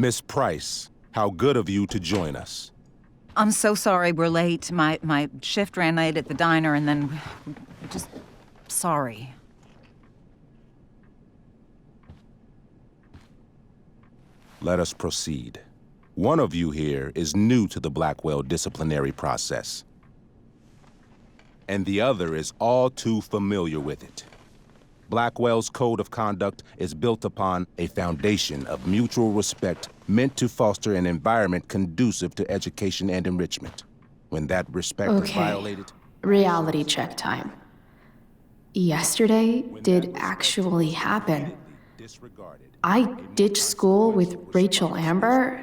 Miss Price, how good of you to join us. I'm so sorry we're late. My shift ran late at the diner and then... just... sorry. Let us proceed. One of you here is new to the Blackwell disciplinary process, and the other is all too familiar with it. Blackwell's code of conduct is built upon a foundation of mutual respect meant to foster an environment conducive to education and enrichment. When that respect is violated... Reality check time. Yesterday did actually happen. I ditched school with Rachel Amber,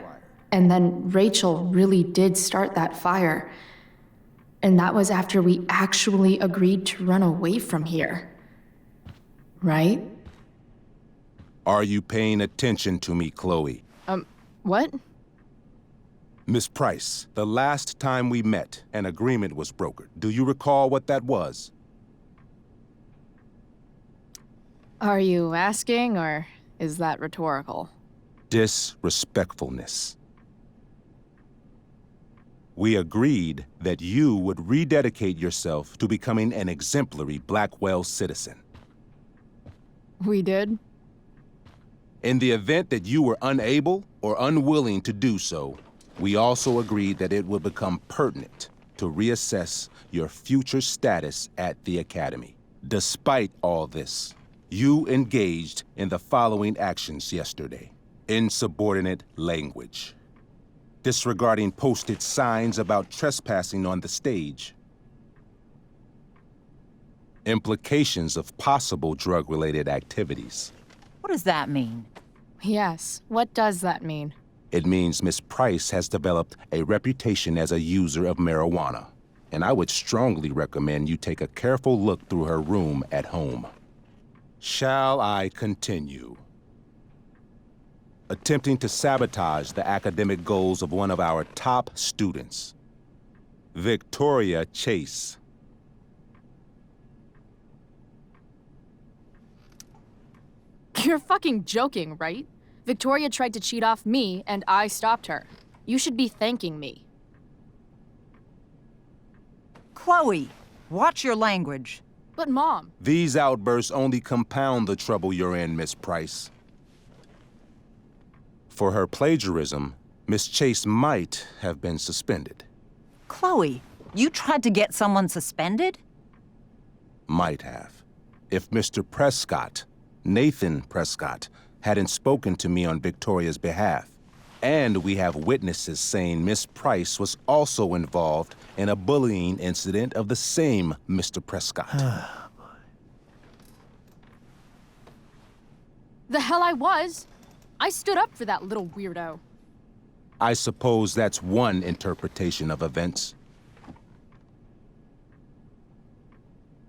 and then Rachel really did start that fire. And that was after we actually agreed to run away from here. Right? Are you paying attention to me, Chloe? What? Miss Price, the last time we met, an agreement was brokered. Do you recall what that was? Are you asking, or is that rhetorical? Disrespectfulness. We agreed that you would rededicate yourself to becoming an exemplary Blackwell citizen. We did? In the event that you were unable or unwilling to do so, we also agreed that it would become pertinent to reassess your future status at the Academy. Despite all this, you engaged in the following actions yesterday. Insubordinate language. Disregarding posted signs about trespassing on the stage. Implications of possible drug-related activities. What does that mean? Yes, what does that mean? It means Miss Price has developed a reputation as a user of marijuana, and I would strongly recommend you take a careful look through her room at home. Shall I continue? Attempting to sabotage the academic goals of one of our top students, Victoria Chase. You're fucking joking, right? Victoria tried to cheat off me, and I stopped her. You should be thanking me. Chloe, watch your language. But Mom... These outbursts only compound the trouble you're in, Miss Price. For her plagiarism, Miss Chase might have been suspended. Chloe, you tried to get someone suspended? Might have. If Mr. Prescott, Nathan Prescott, hadn't spoken to me on Victoria's behalf. And we have witnesses saying Miss Price was also involved in a bullying incident of the same Mr. Prescott. The hell I was! I stood up for that little weirdo. I suppose that's one interpretation of events.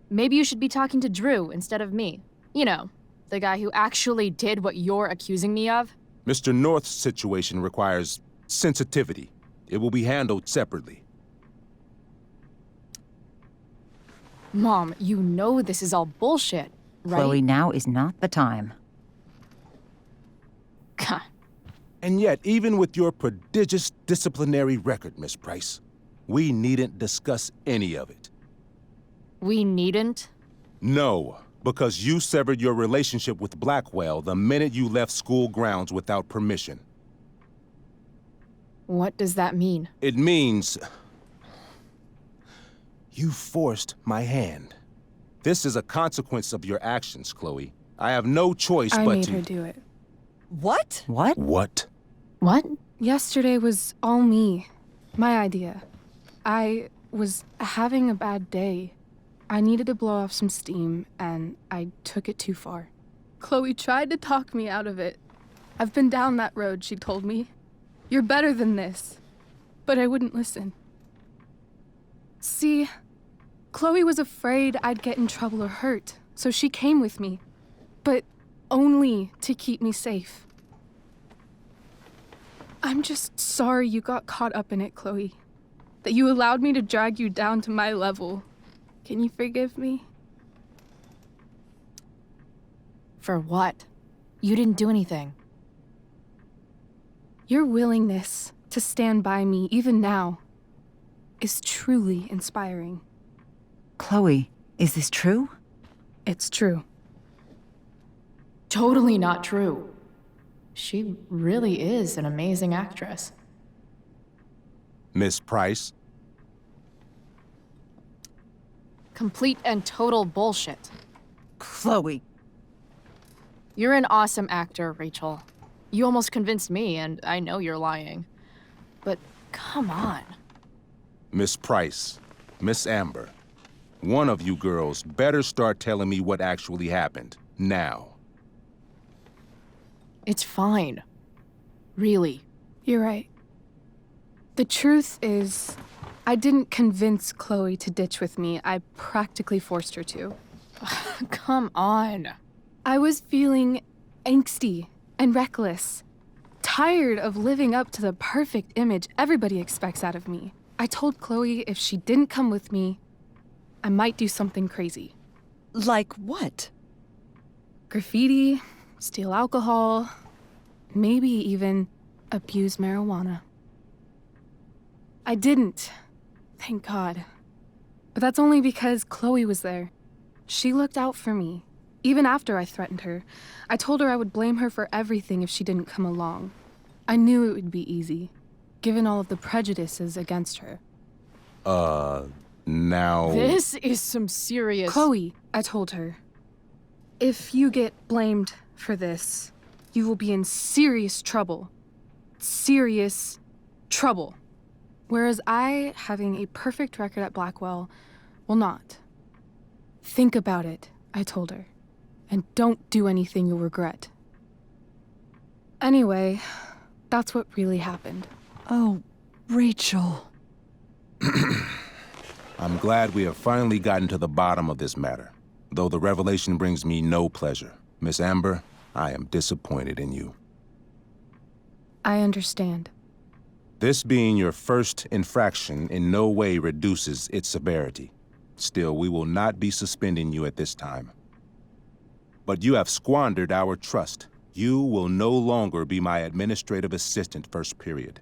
Maybe you should be talking to Drew instead of me. You know, the guy who actually did what you're accusing me of. Mr. North's situation requires sensitivity. It will be handled separately. Mom, you know this is all bullshit, right? Chloe, now is not the time. God. And yet, even with your prodigious disciplinary record, Miss Price, we needn't discuss any of it. We needn't? No, because you severed your relationship with Blackwell the minute you left school grounds without permission. What does that mean? It means... you forced my hand. This is a consequence of your actions, Chloe. I have no choice but to... I made her do it. What? What? What? What? Yesterday was all me. My idea. I was having a bad day. I needed to blow off some steam, and I took it too far. Chloe tried to talk me out of it. I've been down that road, she told me. You're better than this. But I wouldn't listen. See, Chloe was afraid I'd get in trouble or hurt, so she came with me. But only to keep me safe. I'm just sorry you got caught up in it, Chloe. That you allowed me to drag you down to my level. Can you forgive me? For what? You didn't do anything. Your willingness to stand by me even now is truly inspiring. Chloe, is this true? It's true. Totally not true. She really is an amazing actress. Miss Price? Complete and total bullshit. Chloe. You're an awesome actor, Rachel. You almost convinced me, and I know you're lying. But come on. Miss Price, Miss Amber, one of you girls better start telling me what actually happened, now. It's fine. Really. You're right. The truth is, I didn't convince Chloe to ditch with me. I practically forced her to. Come on. I was feeling angsty and reckless, tired of living up to the perfect image everybody expects out of me. I told Chloe if she didn't come with me, I might do something crazy. Like what? Graffiti, steal alcohol, maybe even abuse marijuana. I didn't, thank God. But that's only because Chloe was there. She looked out for me. Even after I threatened her, I told her I would blame her for everything if she didn't come along. I knew it would be easy, given all of the prejudices against her. Now... This is some serious... Chloe, I told her, if you get blamed for this, you will be in serious trouble. Serious trouble. Whereas I, having a perfect record at Blackwell, will not. Think about it, I told her, and don't do anything you'll regret. Anyway, that's what really happened. Oh, Rachel. I'm glad we have finally gotten to the bottom of this matter, though the revelation brings me no pleasure. Miss Amber, I am disappointed in you. I understand. This being your first infraction in no way reduces its severity. Still, we will not be suspending you at this time. But you have squandered our trust. You will no longer be my administrative assistant first period.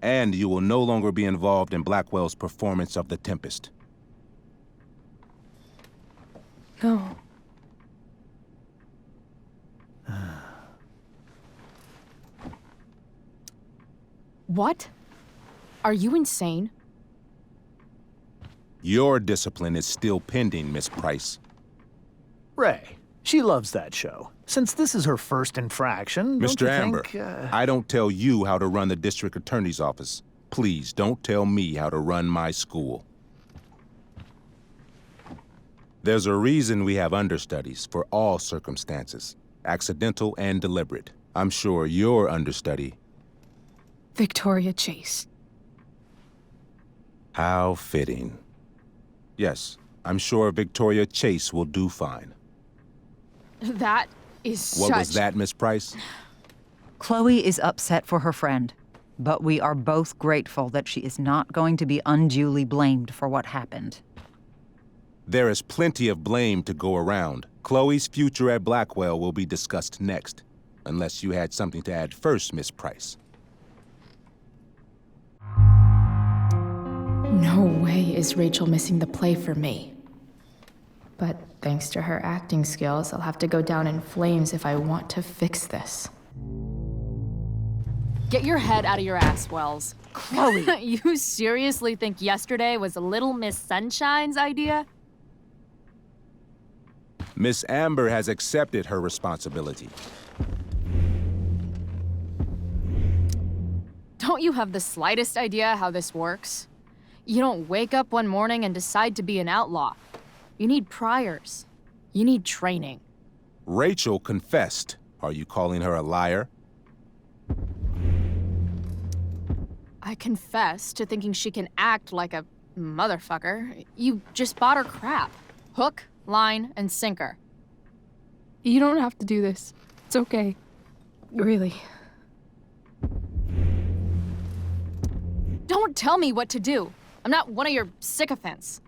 And you will no longer be involved in Blackwell's performance of The Tempest. No. What? Are you insane? Your discipline is still pending, Miss Price. Ray, she loves that show. Since this is her first infraction, don't Mr. you Amber, think, I don't tell you how to run the district attorney's office. Please don't tell me how to run my school. There's a reason we have understudies for all circumstances, accidental and deliberate. I'm sure your understudy... Victoria Chase. How fitting. Yes, I'm sure Victoria Chase will do fine. That is What such... was that, Miss Price? Chloe is upset for her friend, but we are both grateful that she is not going to be unduly blamed for what happened. There is plenty of blame to go around. Chloe's future at Blackwell will be discussed next, unless you had something to add first, Miss Price. No way is Rachel missing the play for me. But thanks to her acting skills, I'll have to go down in flames if I want to fix this. Get your head out of your ass, Wells. Chloe! You seriously think yesterday was Little Miss Sunshine's idea? Miss Amber has accepted her responsibility. Don't you have the slightest idea how this works? You don't wake up one morning and decide to be an outlaw. You need priors. You need training. Rachel confessed. Are you calling her a liar? I confess to thinking she can act like a motherfucker. You just bought her crap. Hook, line, and sinker. You don't have to do this. It's okay. Really. Don't tell me what to do. I'm not one of your sycophants.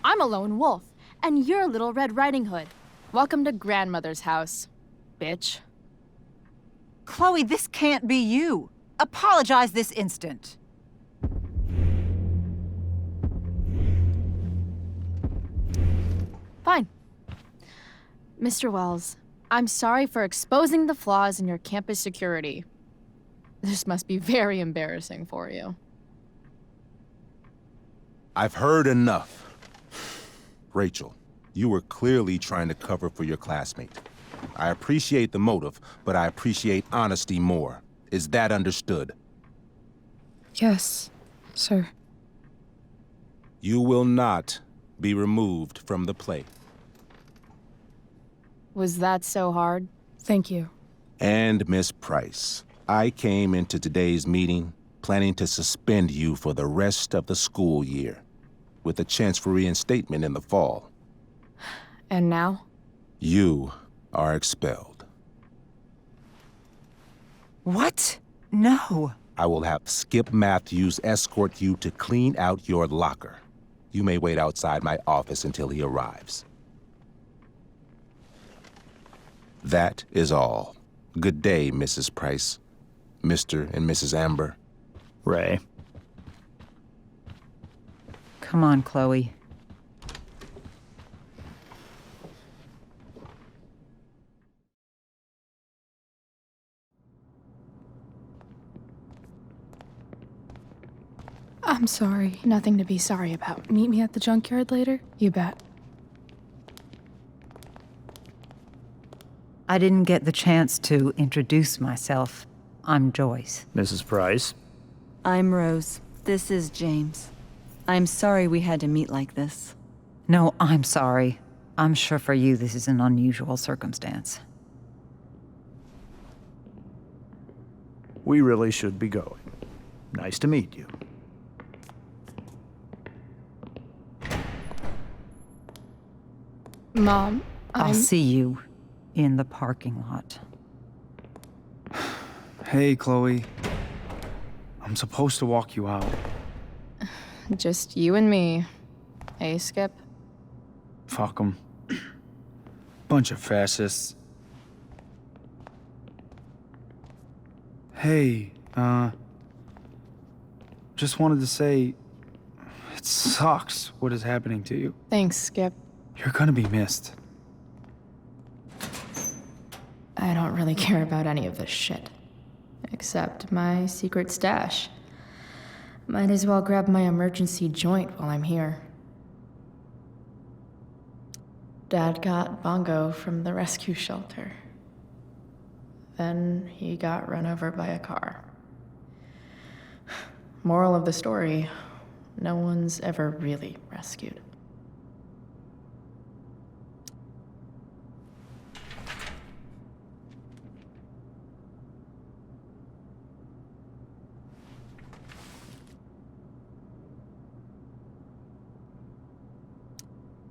I'm a lone wolf, and you're Little Red Riding Hood. Welcome to grandmother's house, bitch. Chloe, this can't be you. Apologize this instant. Fine. Mr. Wells, I'm sorry for exposing the flaws in your campus security. This must be very embarrassing for you. I've heard enough. Rachel, you were clearly trying to cover for your classmate. I appreciate the motive, but I appreciate honesty more. Is that understood? Yes, sir. You will not be removed from the play. Was that so hard? Thank you. And Miss Price, I came into today's meeting planning to suspend you for the rest of the school year, with a chance for reinstatement in the fall. And now? You are expelled. What? No. I will have Skip Matthews escort you to clean out your locker. You may wait outside my office until he arrives. That is all. Good day, Mrs. Price. Mr. and Mrs. Amber. Ray. Come on, Chloe. I'm sorry. Nothing to be sorry about. Meet me at the junkyard later? You bet. I didn't get the chance to introduce myself. I'm Joyce. Mrs. Price. I'm Rose. This is James. I'm sorry we had to meet like this. No, I'm sorry. I'm sure for you this is an unusual circumstance. We really should be going. Nice to meet you. Mom, I'll see you in the parking lot. Hey, Chloe. I'm supposed to walk you out. Just you and me. Hey, Skip? Fuck 'em. Bunch of fascists. Hey, just wanted to say, it sucks what is happening to you. Thanks, Skip. You're gonna be missed. I don't really care about any of this shit. Except my secret stash. Might as well grab my emergency joint while I'm here. Dad got Bongo from the rescue shelter. Then he got run over by a car. Moral of the story, no one's ever really rescued.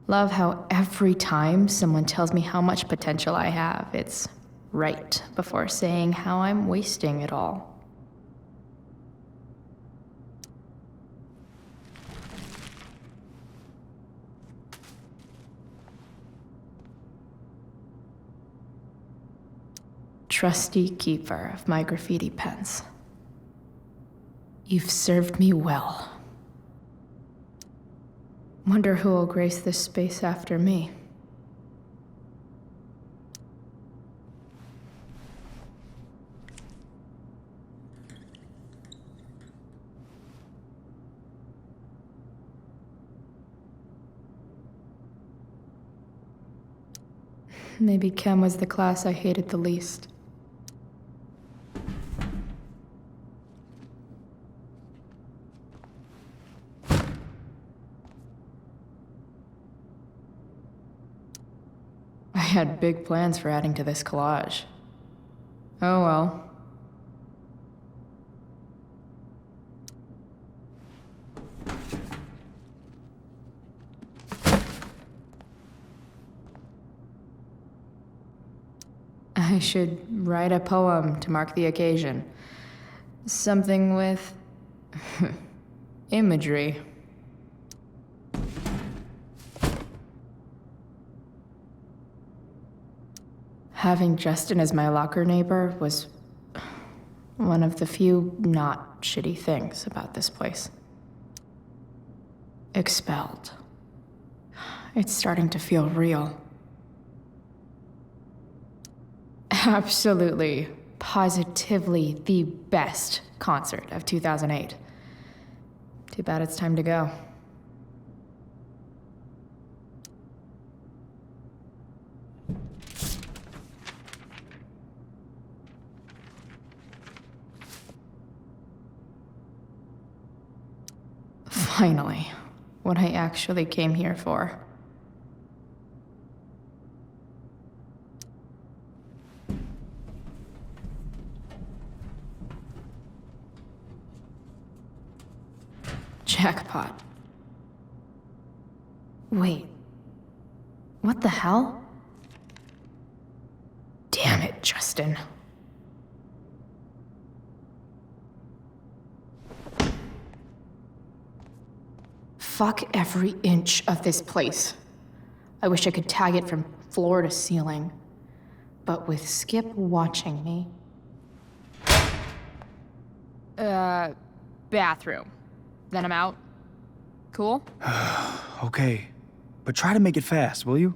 Love how every time someone tells me how much potential I have, it's right before saying how I'm wasting it all. Trusty keeper of my graffiti pens. You've served me well. Wonder who will grace this space after me. Maybe Chem was the class I hated the least. I had big plans for adding to this collage. Oh well. I should write a poem to mark the occasion. Something with imagery. Having Justin as my locker neighbor was One of the few not shitty things about this place. Expelled. It's starting to feel real. Absolutely, positively the best concert of 2008. Too bad it's time to go. Finally, what I actually came here for. Jackpot. Wait. What the hell? Damn it, Justin. Fuck every inch of this place. I wish I could tag it from floor to ceiling. But with Skip watching me... Bathroom. Then I'm out. Cool? Okay, but try to make it fast, will you?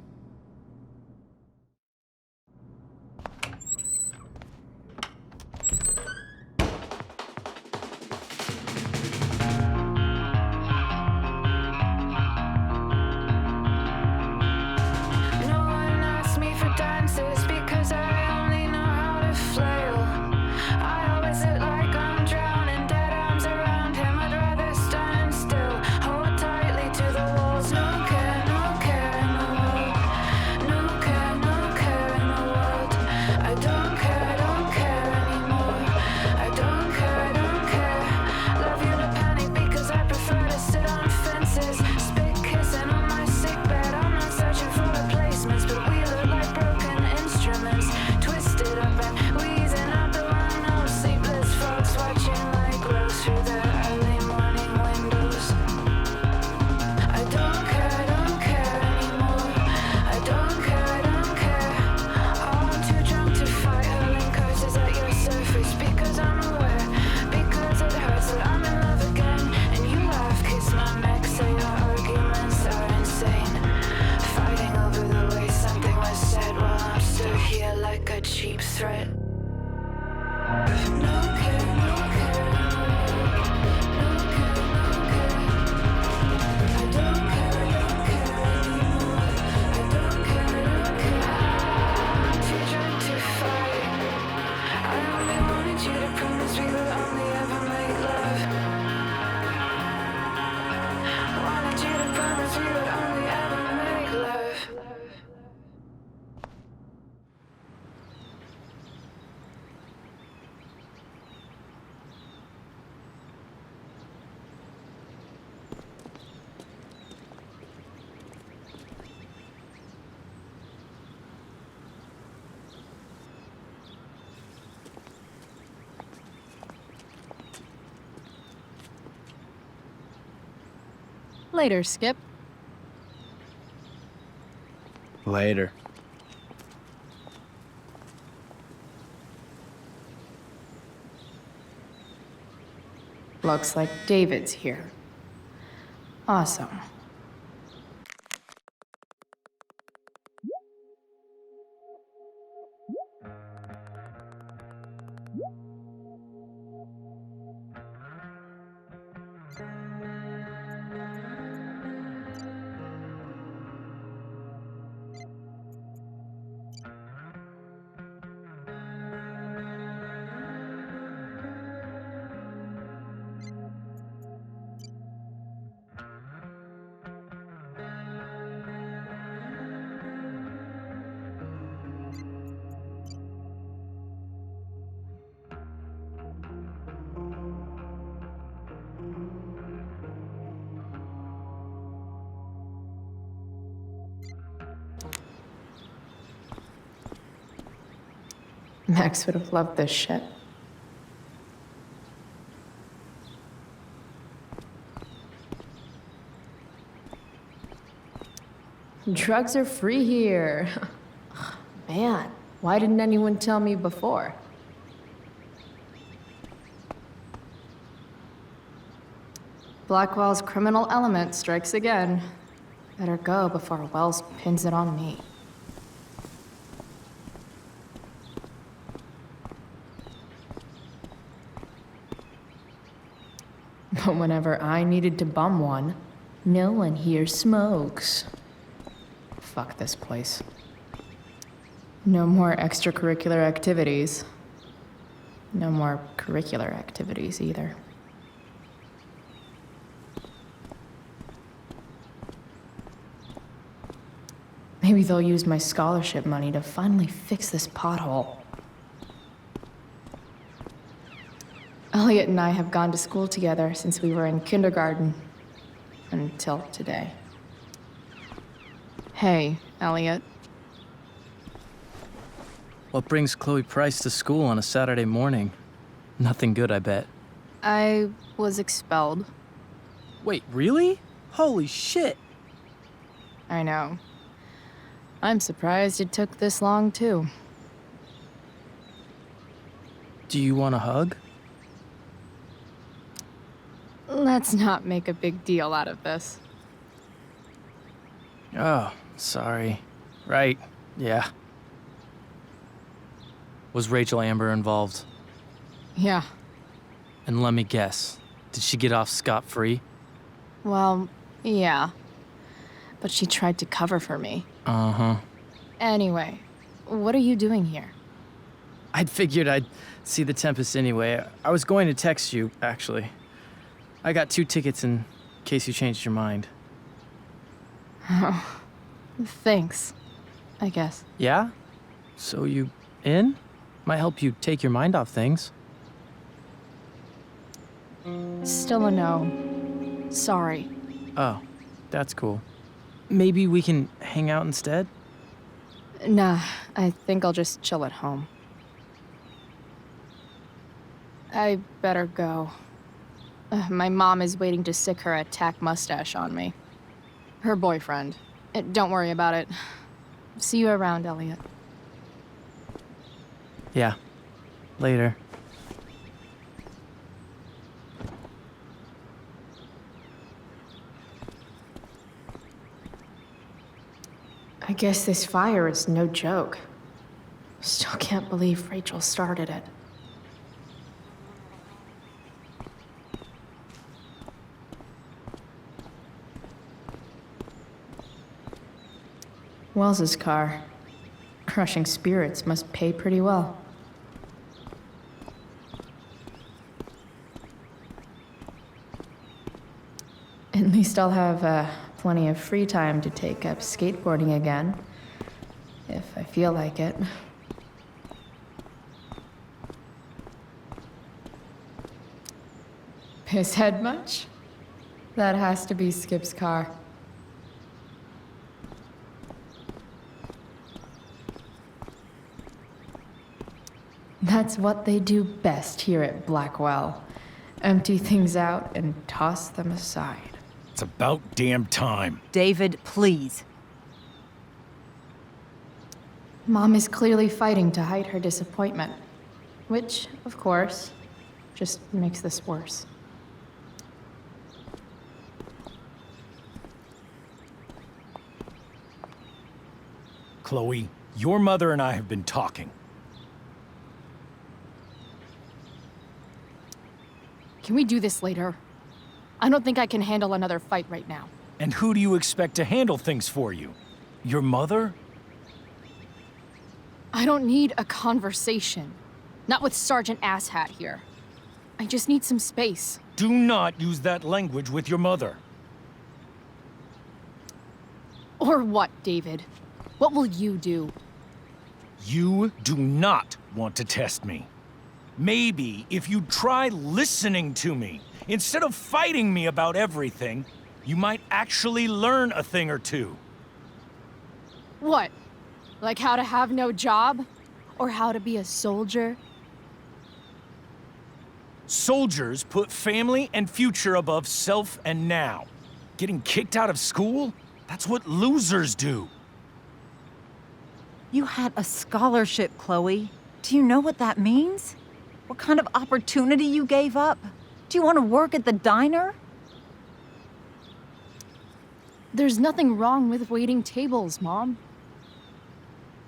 Later, Skip. Later. Looks like David's here. Awesome. Max would have loved this shit. Drugs are free here. Man, why didn't anyone tell me before? Blackwell's criminal element strikes again. Better go before Wells pins it on me. But whenever I needed to bum one, no one here smokes. Fuck this place. No more extracurricular activities. No more curricular activities either. Maybe they'll use my scholarship money to finally fix this pothole. Elliot and I have gone to school together since we were in kindergarten. Until today. Hey, Elliot. What brings Chloe Price to school on a Saturday morning? Nothing good, I bet. I was expelled. Wait, really? Holy shit! I know. I'm surprised it took this long, too. Do you want a hug? Let's not make a big deal out of this. Oh, sorry. Right, yeah. Was Rachel Amber involved? Yeah. And let me guess, did she get off scot-free? Well, yeah. But she tried to cover for me. Uh-huh. Anyway, what are you doing here? I'd figured I'd see the Tempest anyway. I was going to text you, actually. I got 2 tickets in case you changed your mind. Oh, thanks, I guess. Yeah? So you in? Might help you take your mind off things. Still a no. Sorry. Oh, that's cool. Maybe we can hang out instead? Nah, I think I'll just chill at home. I better go. My mom is waiting to sick her attack mustache on me. Her boyfriend. Don't worry about it. See you around, Elliot. Yeah. Later. I guess this fire is no joke. Still can't believe Rachel started it. Wells's car. Crushing spirits must pay pretty well. At least I'll have plenty of free time to take up skateboarding again, if I feel like it. Piss head much? That has to be Skip's car. That's what they do best here at Blackwell. Empty things out and toss them aside. It's about damn time. David, please. Mom is clearly fighting to hide her disappointment. Which, of course, just makes this worse. Chloe, your mother and I have been talking. Can we do this later? I don't think I can handle another fight right now. And who do you expect to handle things for you? Your mother? I don't need a conversation. Not with Sergeant Asshat here. I just need some space. Do not use that language with your mother. Or what, David? What will you do? You do not want to test me. Maybe if you try listening to me, instead of fighting me about everything, you might actually learn a thing or two. What? Like how to have no job? Or how to be a soldier? Soldiers put family and future above self and now. Getting kicked out of school? That's what losers do. You had a scholarship, Chloe. Do you know what that means? What kind of opportunity you gave up? Do you want to work at the diner? There's nothing wrong with waiting tables, Mom.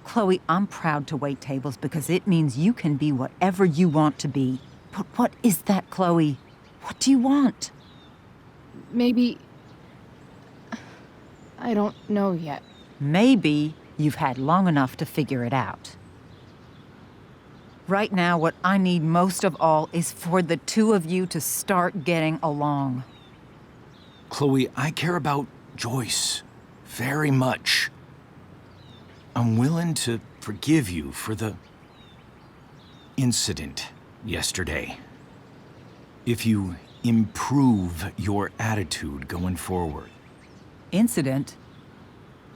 Chloe, I'm proud to wait tables because it means you can be whatever you want to be. But what is that, Chloe? What do you want? Maybe... I don't know yet. Maybe you've had long enough to figure it out. Right now, what I need most of all is for the two of you to start getting along. Chloe, I care about Joyce very much. I'm willing to forgive you for the incident yesterday. If you improve your attitude going forward. Incident?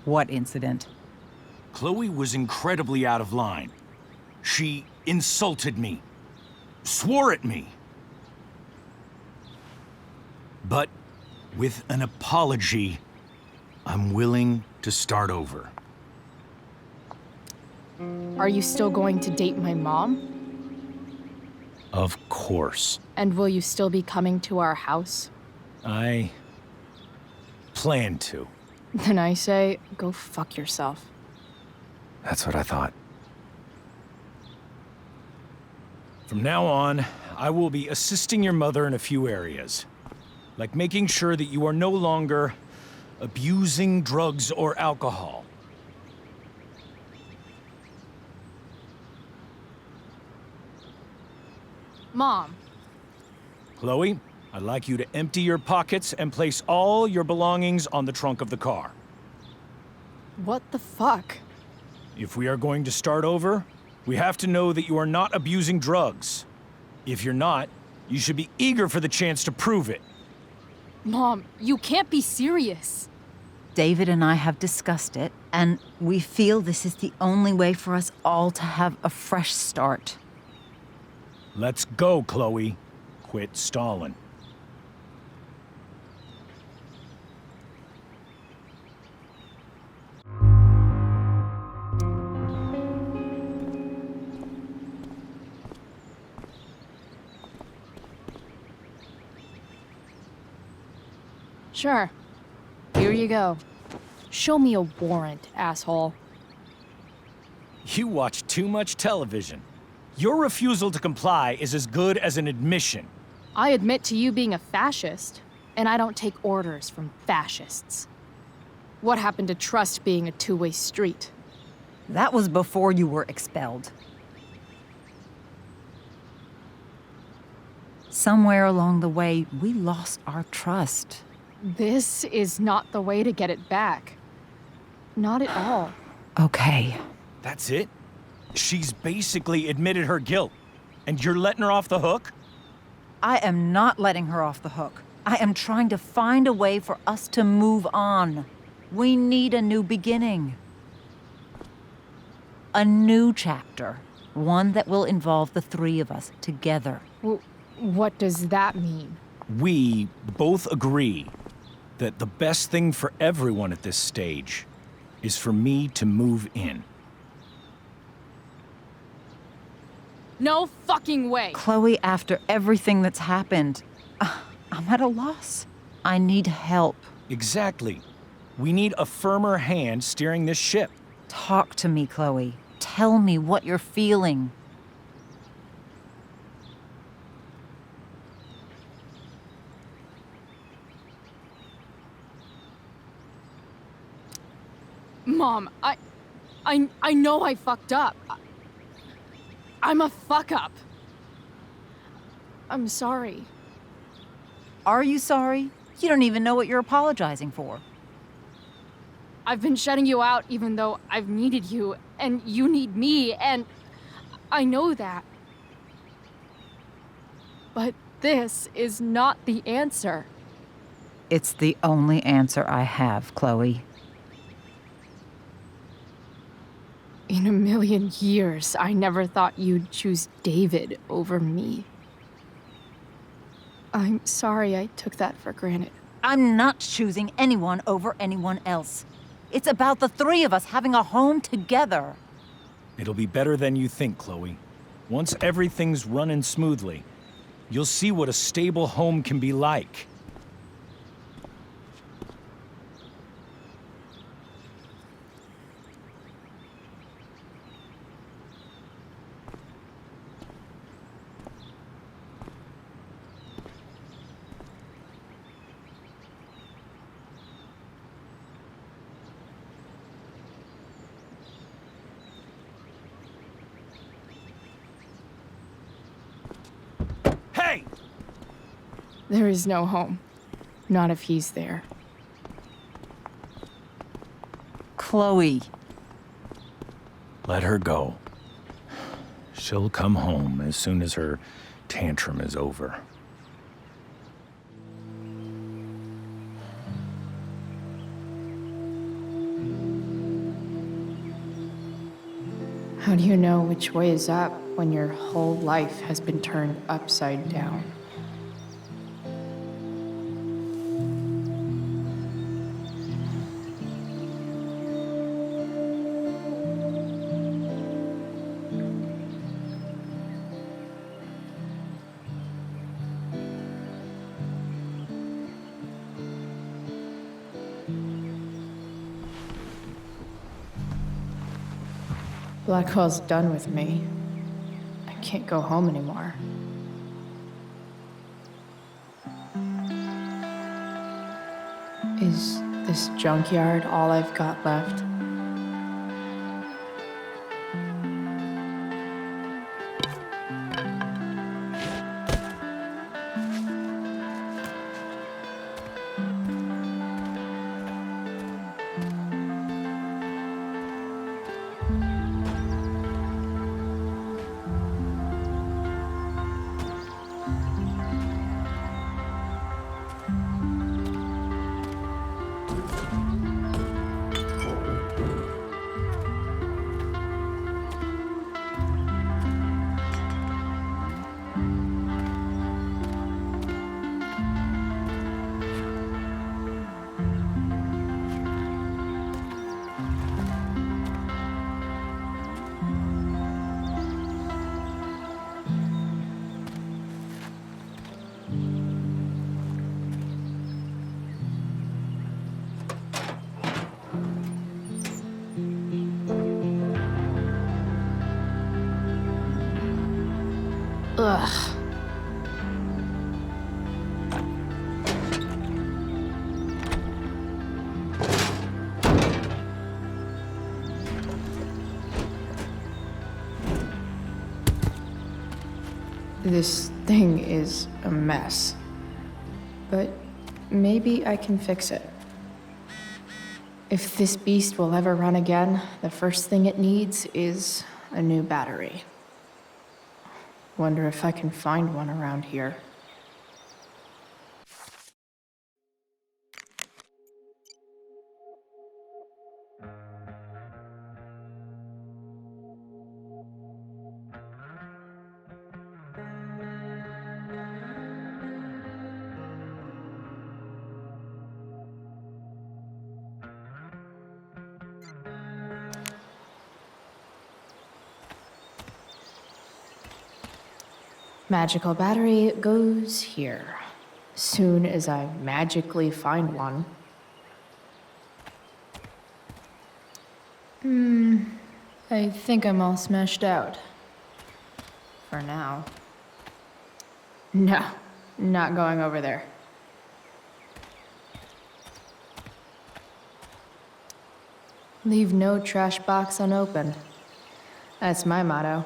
What incident? Chloe was incredibly out of line. She insulted me, swore at me. But with an apology, I'm willing to start over. Are you still going to date my mom? Of course. And will you still be coming to our house? I plan to. Then I say, go fuck yourself. That's what I thought. From now on, I will be assisting your mother in a few areas. Like making sure that you are no longer abusing drugs or alcohol. Mom. Chloe, I'd like you to empty your pockets and place all your belongings on the trunk of the car. What the fuck? If we are going to start over, we have to know that you are not abusing drugs. If you're not, you should be eager for the chance to prove it. Mom, you can't be serious. David and I have discussed it, and we feel this is the only way for us all to have a fresh start. Let's go, Chloe. Quit stalling. Sure. Here you go. Show me a warrant, asshole. You watch too much television. Your refusal to comply is as good as an admission. I admit to you being a fascist, and I don't take orders from fascists. What happened to trust being a two-way street? That was before you were expelled. Somewhere along the way, we lost our trust. This is not the way to get it back. Not at all. Okay. That's it? She's basically admitted her guilt, and you're letting her off the hook? I am not letting her off the hook. I am trying to find a way for us to move on. We need a new beginning. A new chapter. One that will involve the three of us together. What does that mean? We both agree that the best thing for everyone at this stage is for me to move in. No fucking way! Chloe, after everything that's happened, I'm at a loss. I need help. Exactly. We need a firmer hand steering this ship. Talk to me, Chloe. Tell me what you're feeling. Mom, I know I fucked up. I'm a fuck-up. I'm sorry. Are you sorry? You don't even know what you're apologizing for. I've been shutting you out even though I've needed you, and you need me, and I know that. But this is not the answer. It's the only answer I have, Chloe. In a million years, I never thought you'd choose David over me. I'm sorry I took that for granted. I'm not choosing anyone over anyone else. It's about the three of us having a home together. It'll be better than you think, Chloe. Once everything's running smoothly, you'll see what a stable home can be like. There is no home. Not if he's there. Chloe. Let her go. She'll come home as soon as her tantrum is over. How do you know which way is up when your whole life has been turned upside down? Blackwell's done with me. I can't go home anymore. Is this junkyard all I've got left? Ugh. This thing is a mess. But maybe I can fix it. If this beast will ever run again, the first thing it needs is a new battery. Wonder if I can find one around here. Magical battery goes here. Soon as I magically find one. I think I'm all smashed out. For now. No, not going over there. Leave no trash box unopened. That's my motto.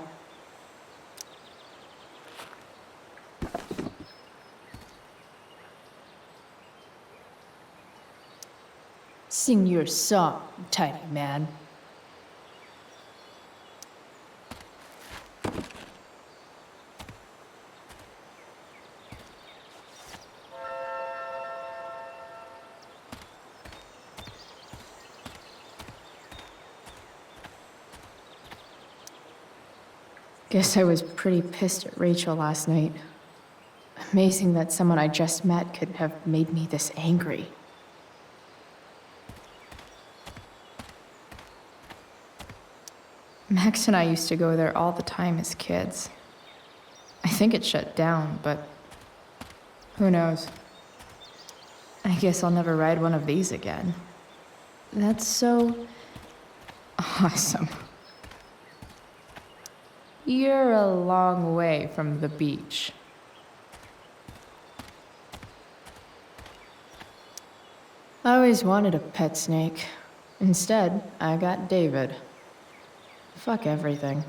Sing your song, tiny man. Guess I was pretty pissed at Rachel last night. Amazing that someone I just met could have made me this angry. Max and I used to go there all the time as kids. I think it shut down, but who knows? I guess I'll never ride one of these again. That's so awesome. You're a long way from the beach. I always wanted a pet snake. Instead, I got David. Fuck everything.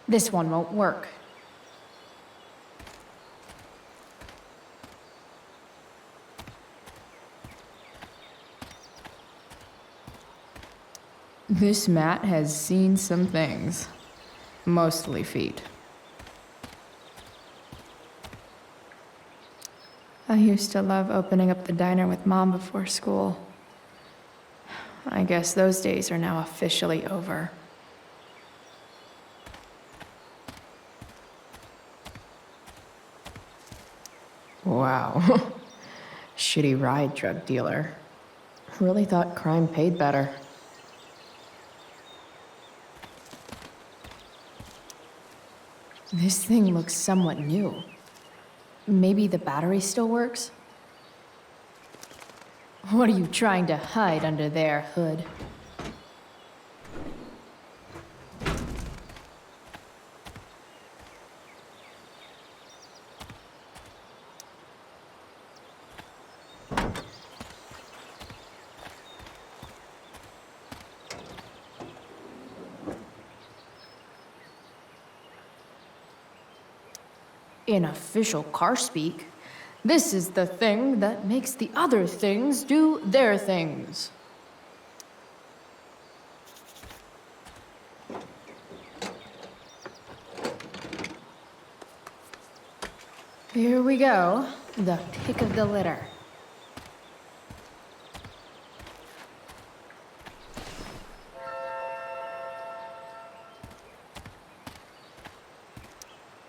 This one won't work. This mat has seen some things. Mostly feet. I used to love opening up the diner with Mom before school. I guess those days are now officially over. Wow. Shitty ride, drug dealer. Really thought crime paid better. This thing looks somewhat new. Maybe the battery still works? What are you trying to hide under there, Hood? In official car speak, this is the thing that makes the other things do their things. Here we go, the pick of the litter.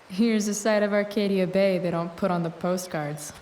Here's a side of Arcadia Bay they don't put on the postcards.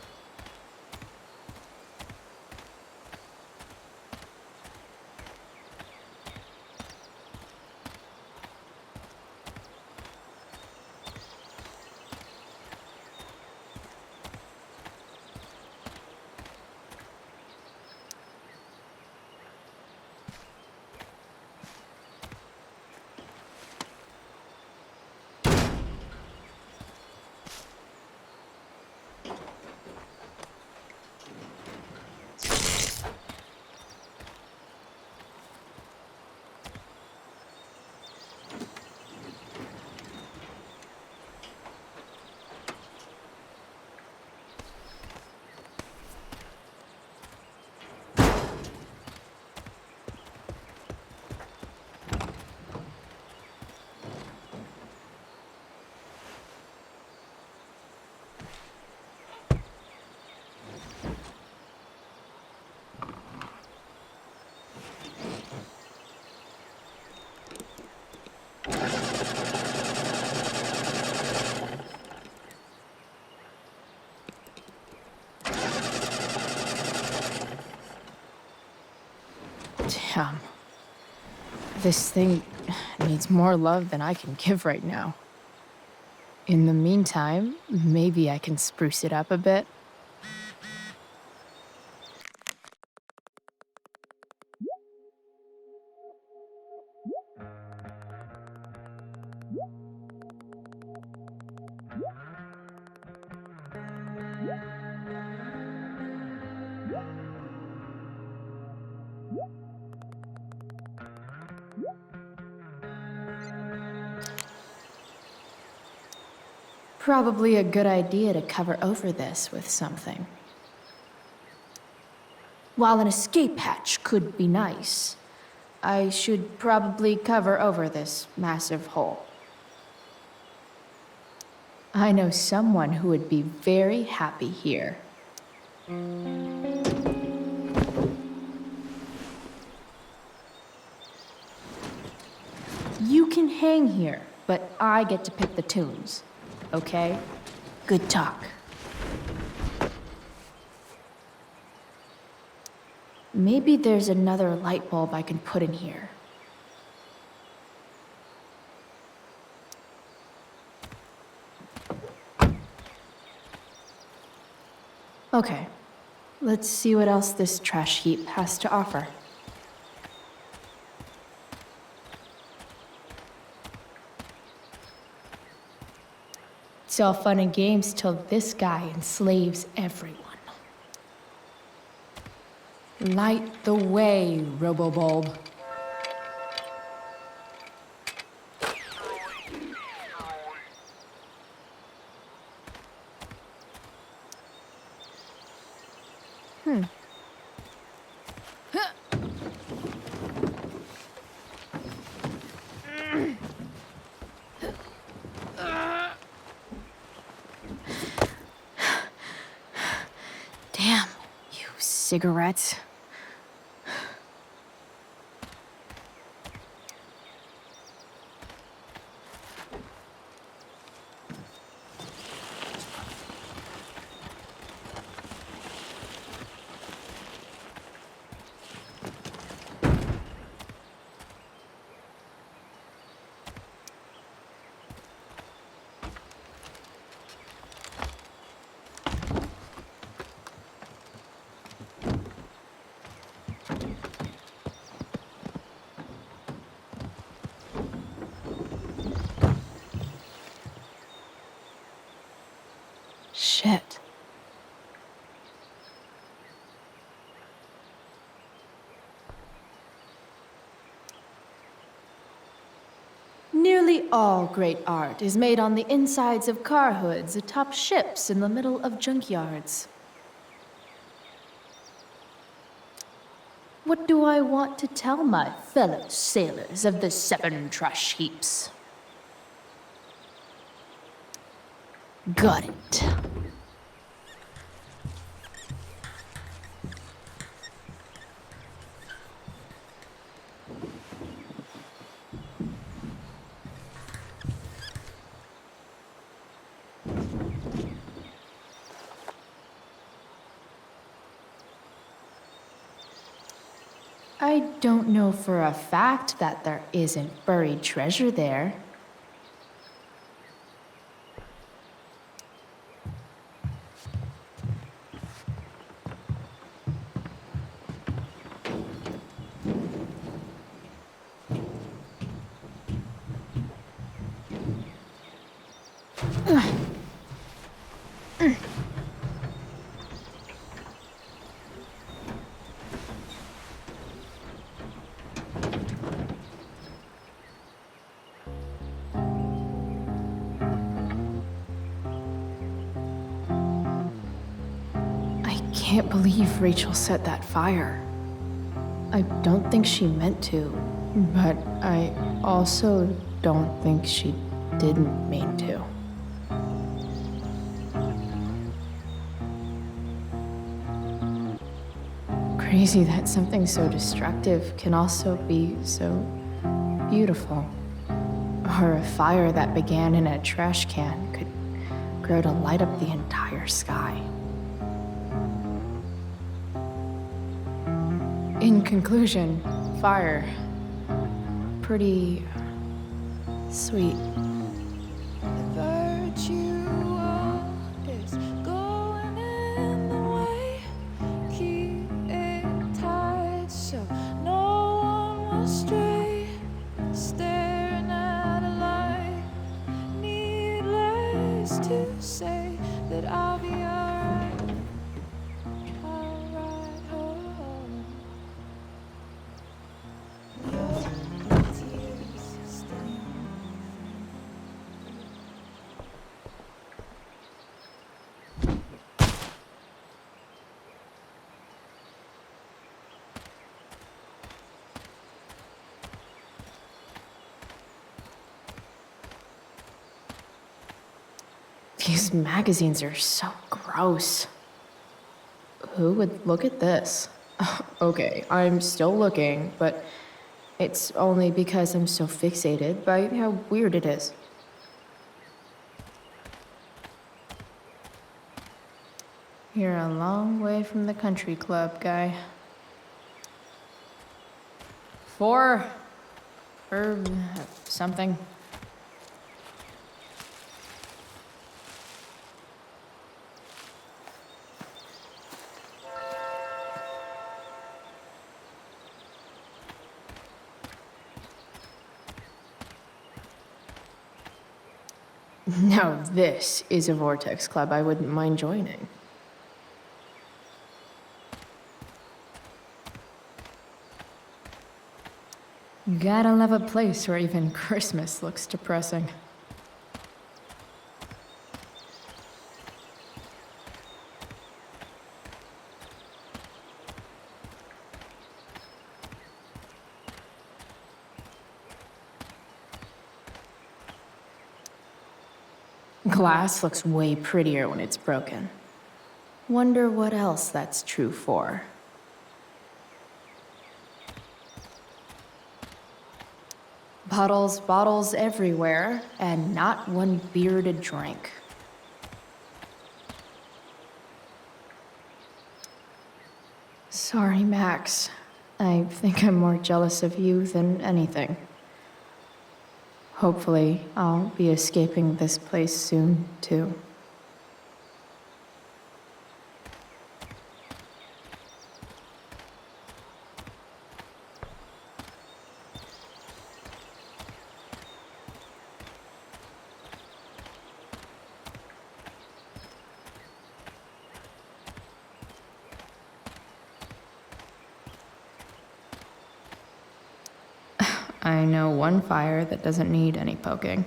Damn. This thing needs more love than I can give right now. In the meantime, maybe I can spruce it up a bit. Probably a good idea to cover over this with something. While an escape hatch could be nice, I should probably cover over this massive hole. I know someone who would be very happy here. You can hang here, but I get to pick the tunes. Okay? Good talk. Maybe there's another light bulb I can put in here. Okay, let's see what else this trash heap has to offer. It's all fun and games till this guy enslaves everyone. Light the way, Robobulb. Damn, you cigarettes. Shit. Nearly all great art is made on the insides of car hoods atop ships in the middle of junkyards. What do I want to tell my fellow sailors of the 7 trash heaps? Got it. I don't know for a fact that there isn't buried treasure there. I can't believe Rachel set that fire. I don't think she meant to, but I also don't think she didn't mean to. Crazy that something so destructive can also be so beautiful. Or a fire that began in a trash can could grow to light up the entire sky. In conclusion, fire. Pretty sweet. To say that I'll be alright home. Your tears stain. These magazines are so gross. Who would look at this? Okay, I'm still looking, but it's only because I'm so fixated by how weird it is. You're a long way from the country club, guy. 4 or something. Now this is a Vortex Club I wouldn't mind joining. You gotta love a place where even Christmas looks depressing. Glass looks way prettier when it's broken. Wonder what else that's true for. Bottles, bottles everywhere, and not one beer to drink. Sorry, Max. I think I'm more jealous of you than anything. Hopefully, I'll be escaping this place soon, too. I know one fire that doesn't need any poking. And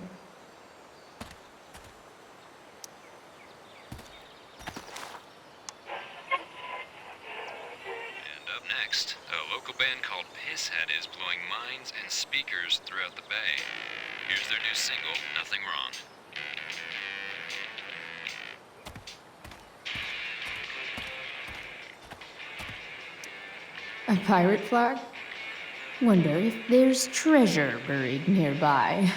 up next, a local band called Pisshead is blowing minds and speakers throughout the bay. Here's their new single, Nothing Wrong. A pirate flag? Wonder if there's treasure buried nearby.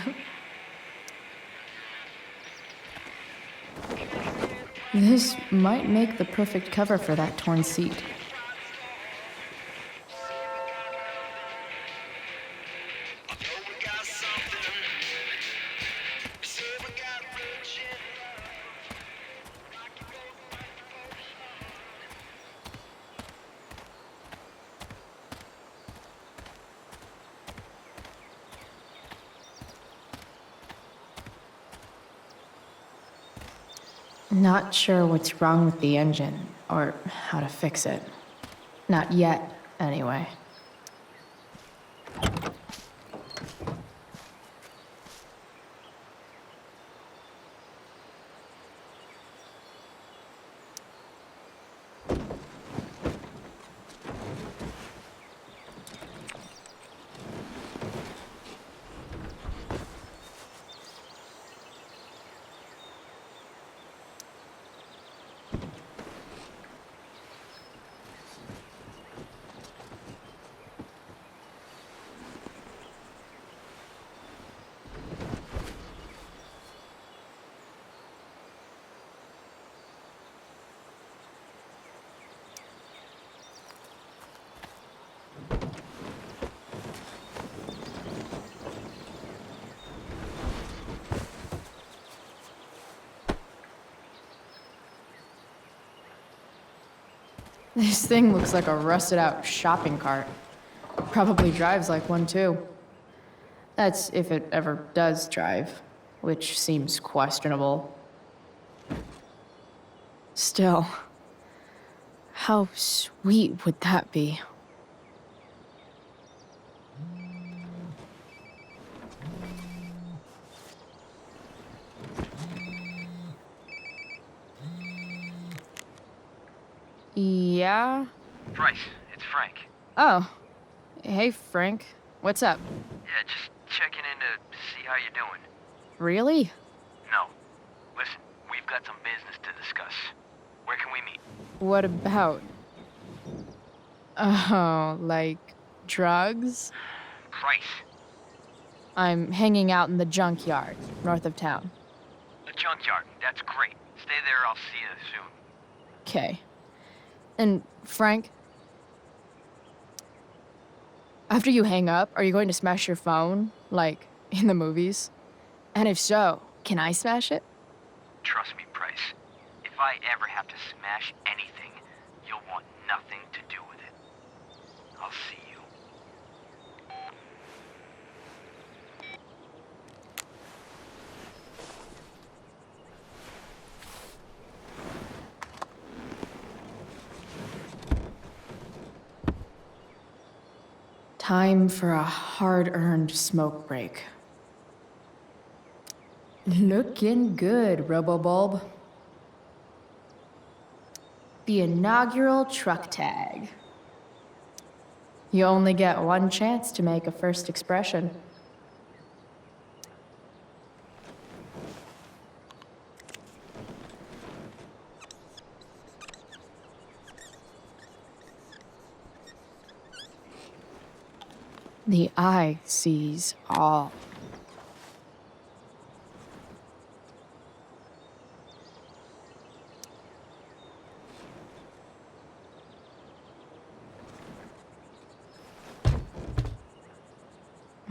This might make the perfect cover for that torn seat. Not sure what's wrong with the engine, or how to fix it. Not yet, anyway. This thing looks like a rusted out shopping cart. Probably drives like one too. That's if it ever does drive, which seems questionable. Still, how sweet would that be? Yeah? Bryce, it's Frank. Oh. Hey, Frank. What's up? Yeah, just checking in to see how you're doing. Really? No. Listen, we've got some business to discuss. Where can we meet? What about? Oh, like drugs? Bryce. I'm hanging out in the junkyard, north of town. The junkyard. That's great. Stay there, I'll see you soon. Okay. And Frank, after you hang up, are you going to smash your phone, like in the movies? And if so, can I smash it? Trust me, Bryce. If I ever have to smash anything, you'll want nothing to do with it. I'll see you. Time for a hard-earned smoke break. Looking good, Robobulb. The inaugural truck tag. You only get one chance to make a first expression. The eye sees all.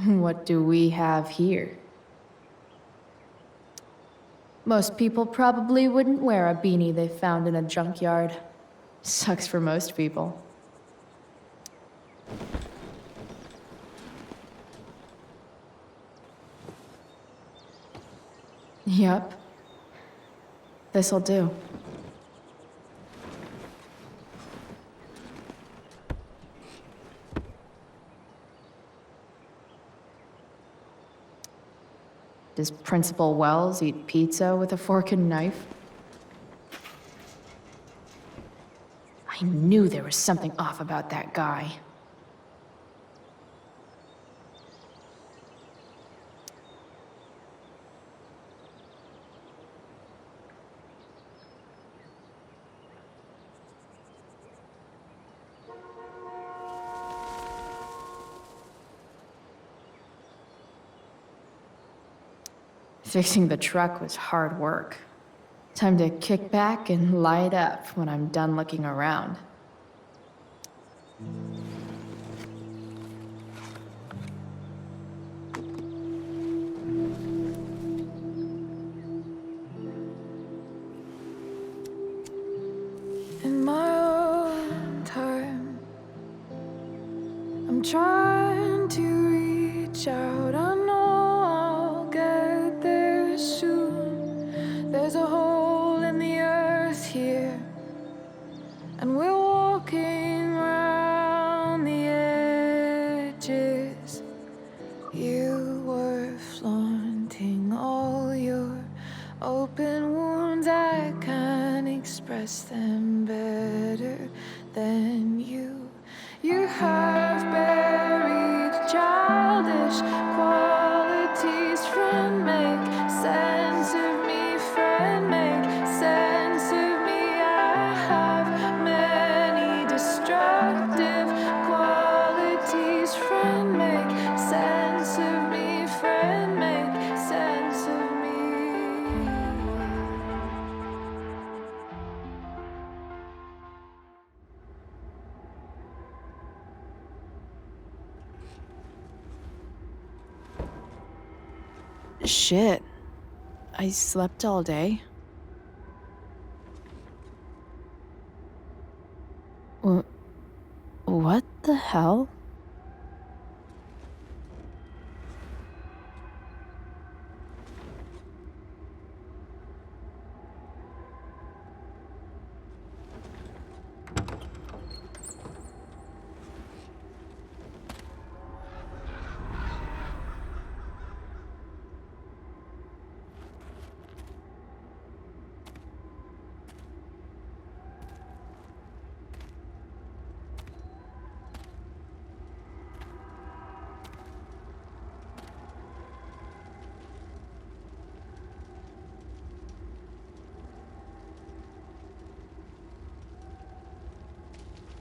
What do we have here? Most people probably wouldn't wear a beanie they found in a junkyard. Sucks for most people. Yep. This'll do. Does Principal Wells eat pizza with a fork and knife? I knew there was something off about that guy. Fixing the truck was hard work. Time to kick back and light up when I'm done looking around. In my own time, I'm trying to reach out. I know I'll get there soon. There's a hole in the earth here, and we're walking around the edges. You were flaunting all your open wounds. I can't express them better than you. You have buried childish qualities. Friend, make sense of me. Friend, make sense of me. I have many destructive qualities. Friend, make sense of me. Friend, make sense of me. Shit. I slept all day. What the hell?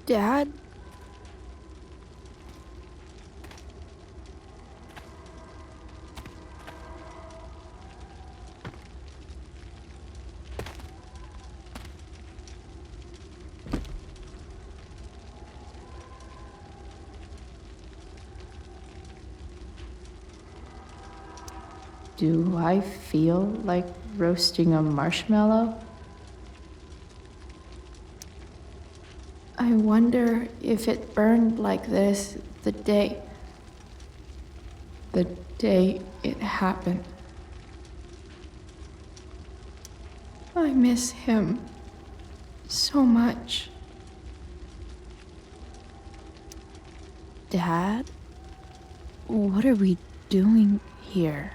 Dad? Do I feel like roasting a marshmallow? I wonder if it burned like this the day it happened. I miss him so much. Dad? What are we doing here?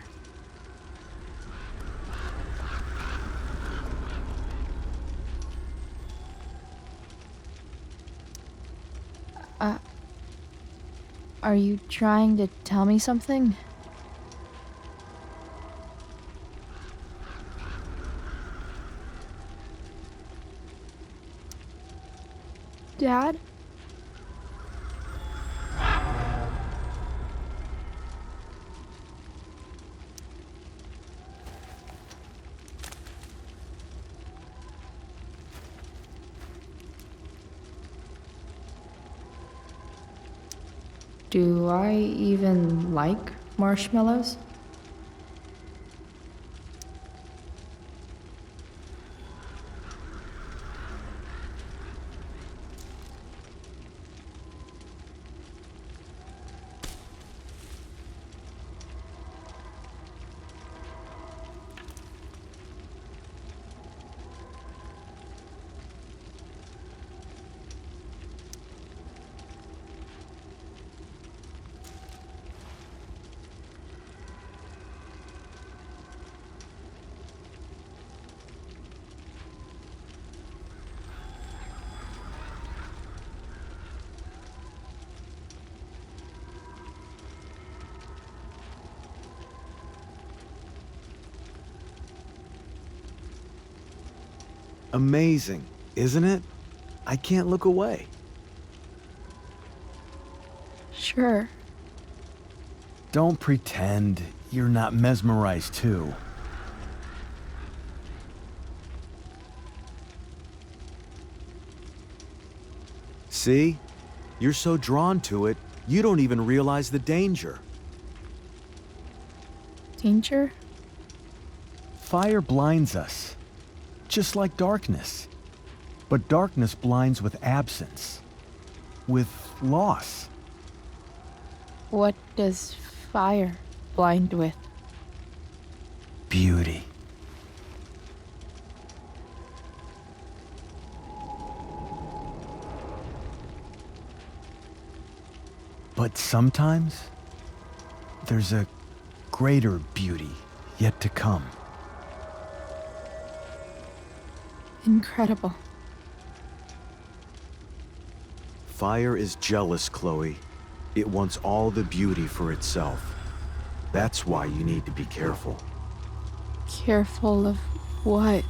Are you trying to tell me something? Dad? Do I even like marshmallows? Amazing, isn't it? I can't look away. Sure. Don't pretend you're not mesmerized too. See? You're so drawn to it, you don't even realize the danger. Danger? Fire blinds us, just like darkness. But darkness blinds with absence, with loss. What does fire blind with? Beauty. But sometimes, there's a greater beauty yet to come. Incredible. Fire is jealous, Chloe. It wants all the beauty for itself. That's why you need to be careful. Careful of what?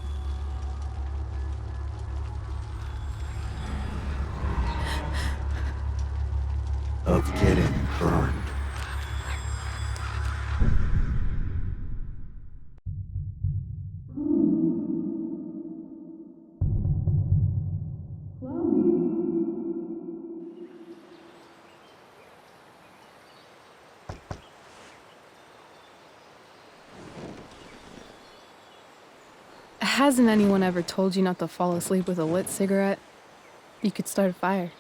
Of getting burned. Hasn't anyone ever told you not to fall asleep with a lit cigarette? You could start a fire.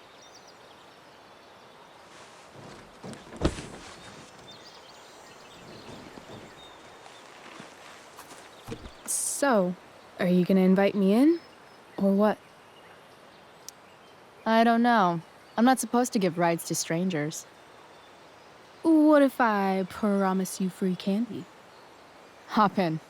So, are you gonna invite me in? Or what? I don't know. I'm not supposed to give rides to strangers. What if I promise you free candy? Hop in.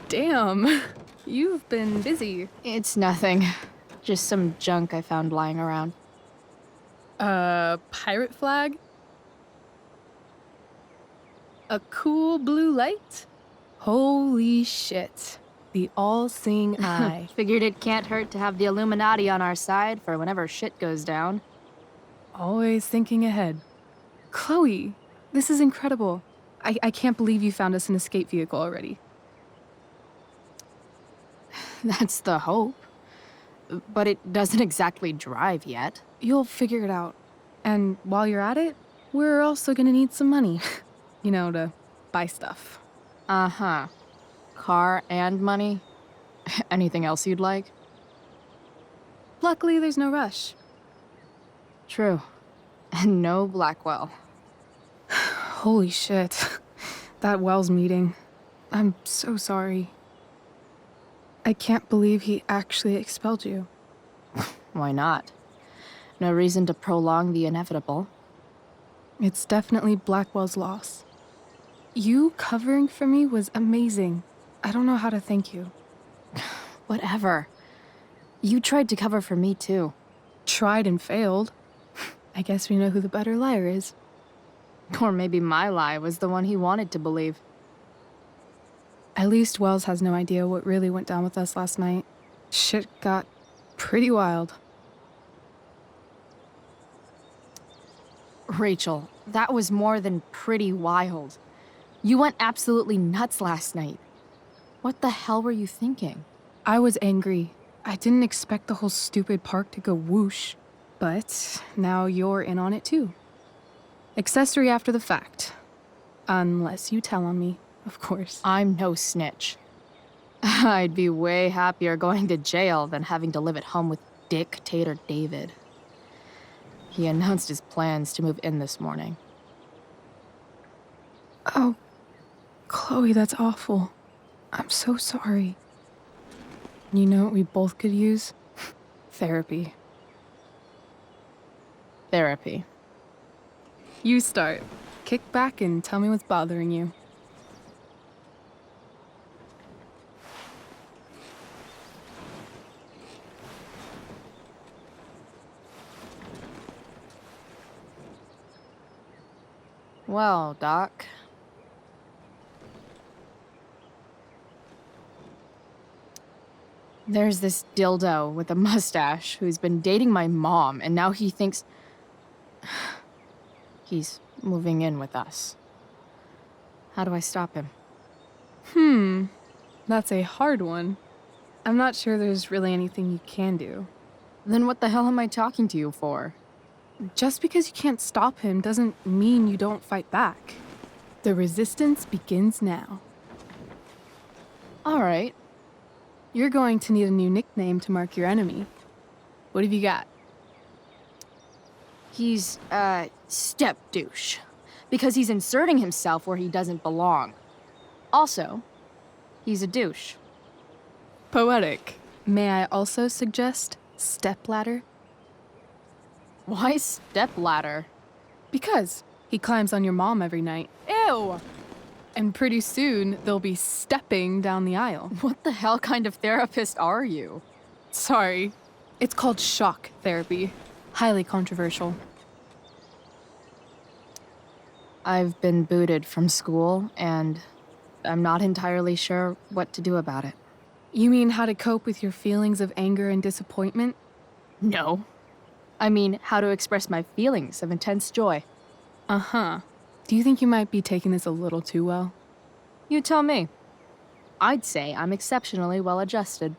Damn, you've been busy. It's nothing. Just some junk I found lying around. Pirate flag? A cool blue light? Holy shit. The all-seeing eye. Figured it can't hurt to have the Illuminati on our side for whenever shit goes down. Always thinking ahead. Chloe, this is incredible. I can't believe you found us an escape vehicle already. That's the hope. But it doesn't exactly drive yet. You'll figure it out. And while you're at it, we're also gonna need some money. You know, to buy stuff. Uh-huh. Car and money? Anything else you'd like? Luckily, there's no rush. True. And no Blackwell. Holy shit. That Wells meeting. I'm so sorry. I can't believe he actually expelled you. Why not? No reason to prolong the inevitable. It's definitely Blackwell's loss. You covering for me was amazing. I don't know how to thank you. Whatever. You tried to cover for me, too. Tried and failed. I guess we know who the better liar is. Or maybe my lie was the one he wanted to believe. At least Wells has no idea what really went down with us last night. Shit got pretty wild. Rachel, that was more than pretty wild. You went absolutely nuts last night. What the hell were you thinking? I was angry. I didn't expect the whole stupid park to go whoosh. But now you're in on it too. Accessory after the fact. Unless you tell on me, of course. I'm no snitch. I'd be way happier going to jail than having to live at home with Dictator David. He announced his plans to move in this morning. Oh, Chloe, that's awful. I'm so sorry. You know what we both could use? Therapy. Therapy. You start. Kick back and tell me what's bothering you. Well, Doc. There's this dildo with a mustache who's been dating my mom, and now he thinks he's moving in with us. How do I stop him? That's a hard one. I'm not sure there's really anything you can do. Then what the hell am I talking to you for? Just because you can't stop him doesn't mean you don't fight back. The resistance begins now. All right. You're going to need a new nickname to mark your enemy. What have you got? He's, step douche. Because he's inserting himself where he doesn't belong. Also, he's a douche. Poetic. May I also suggest stepladder? Why stepladder? Because he climbs on your mom every night. Ew! And pretty soon, they'll be stepping down the aisle. What the hell kind of therapist are you? Sorry. It's called shock therapy. Highly controversial. I've been booted from school, and I'm not entirely sure what to do about it. You mean how to cope with your feelings of anger and disappointment? No. I mean, how to express my feelings of intense joy. Uh-huh. Do you think you might be taking this a little too well? You tell me. I'd say I'm exceptionally well adjusted.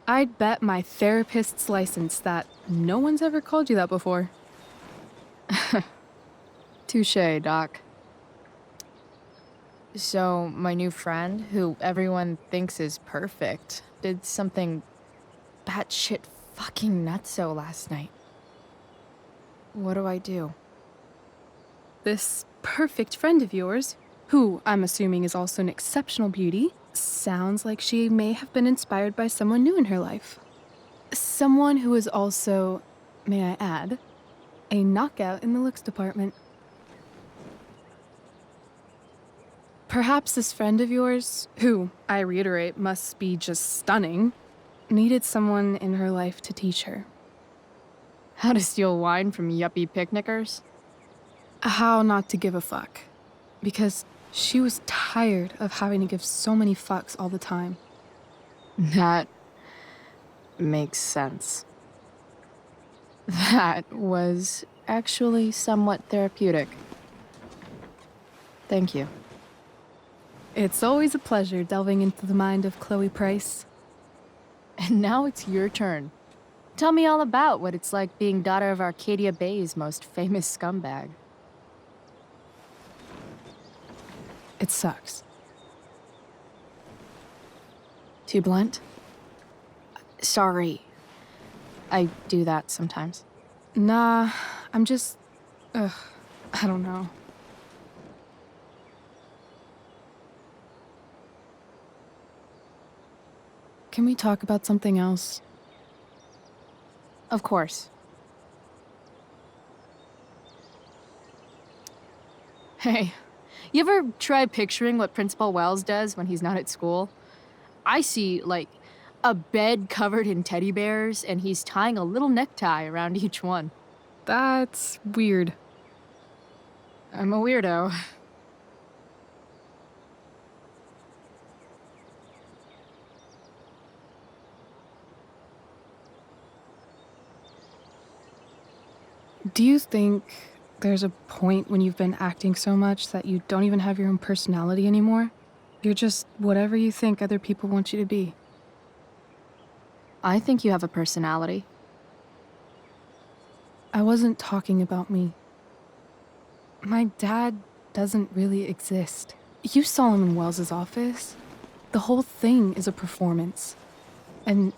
I'd bet my therapist's license that no one's ever called you that before. Touché, Doc. So, my new friend, who everyone thinks is perfect, did something batshit fucking nutso last night. What do I do? This perfect friend of yours, who I'm assuming is also an exceptional beauty, sounds like she may have been inspired by someone new in her life. Someone who is also, may I add, a knockout in the looks department. Perhaps this friend of yours, who, I reiterate, must be just stunning, needed someone in her life to teach her. How to steal wine from yuppie picnickers? How not to give a fuck. Because she was tired of having to give so many fucks all the time. That makes sense. That was actually somewhat therapeutic. Thank you. It's always a pleasure delving into the mind of Chloe Price. And now it's your turn. Tell me all about what it's like being daughter of Arcadia Bay's most famous scumbag. It sucks. Too blunt? Sorry. I do that sometimes. Nah, I'm just... I don't know. Can we talk about something else? Of course. Hey, you ever try picturing what Principal Wells does when he's not at school? I see, like, a bed covered in teddy bears, and he's tying a little necktie around each one. That's weird. I'm a weirdo. Do you think there's a point when you've been acting so much that you don't even have your own personality anymore? You're just whatever you think other people want you to be. I think you have a personality. I wasn't talking about me. My dad doesn't really exist. You saw him in Wells's office. The whole thing is a performance. And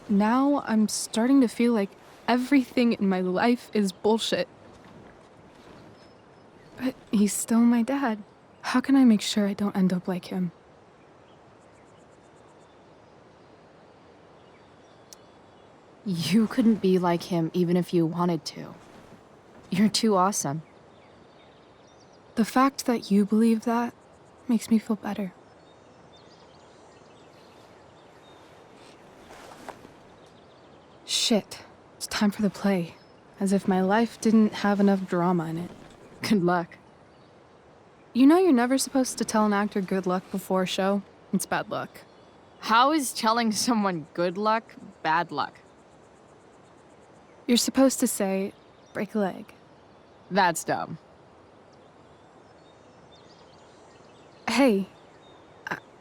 now I'm starting to feel like everything in my life is bullshit. But he's still my dad. How can I make sure I don't end up like him? You couldn't be like him even if you wanted to. You're too awesome. The fact that you believe that makes me feel better. Shit, it's time for the play. As if my life didn't have enough drama in it. Good luck. You know you're never supposed to tell an actor good luck before a show? It's bad luck. How is telling someone good luck bad luck? You're supposed to say, break a leg. That's dumb. Hey,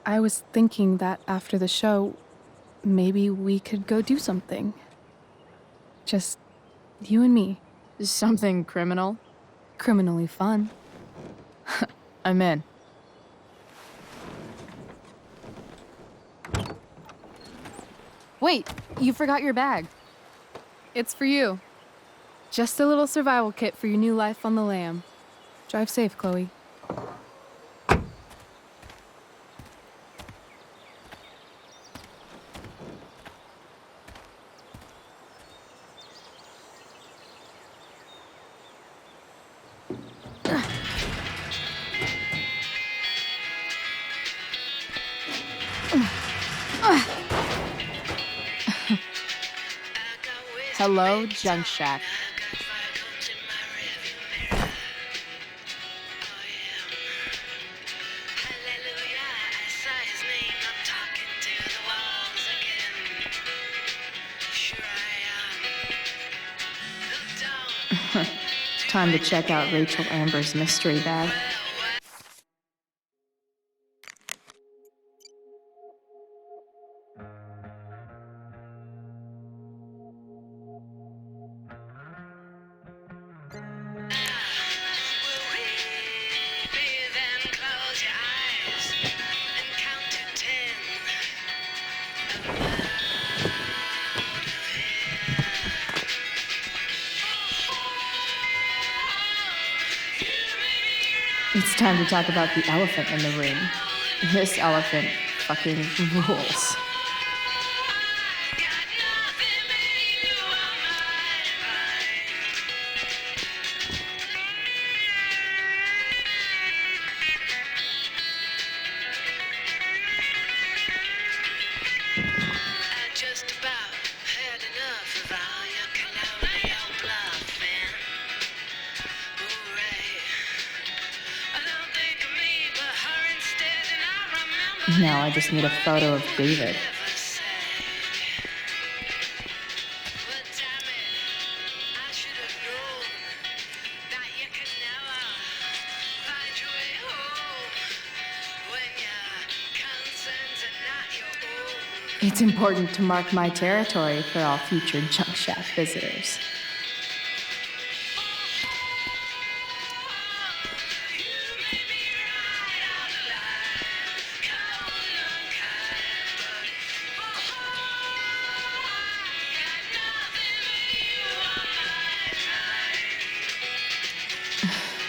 I was thinking that after the show, maybe we could go do something. Just you and me. Something criminal? Criminally fun. I'm in. Wait, you forgot your bag. It's for you. Just a little survival kit for your new life on the lam. Drive safe, Chloe. Hello, Junk Shack. Time to check out Rachel Amber's mystery bag. It's time to talk about the elephant in the room. This elephant fucking rules. Now I just need a photo of David. It's important to mark my territory for all future Junk Shack visitors.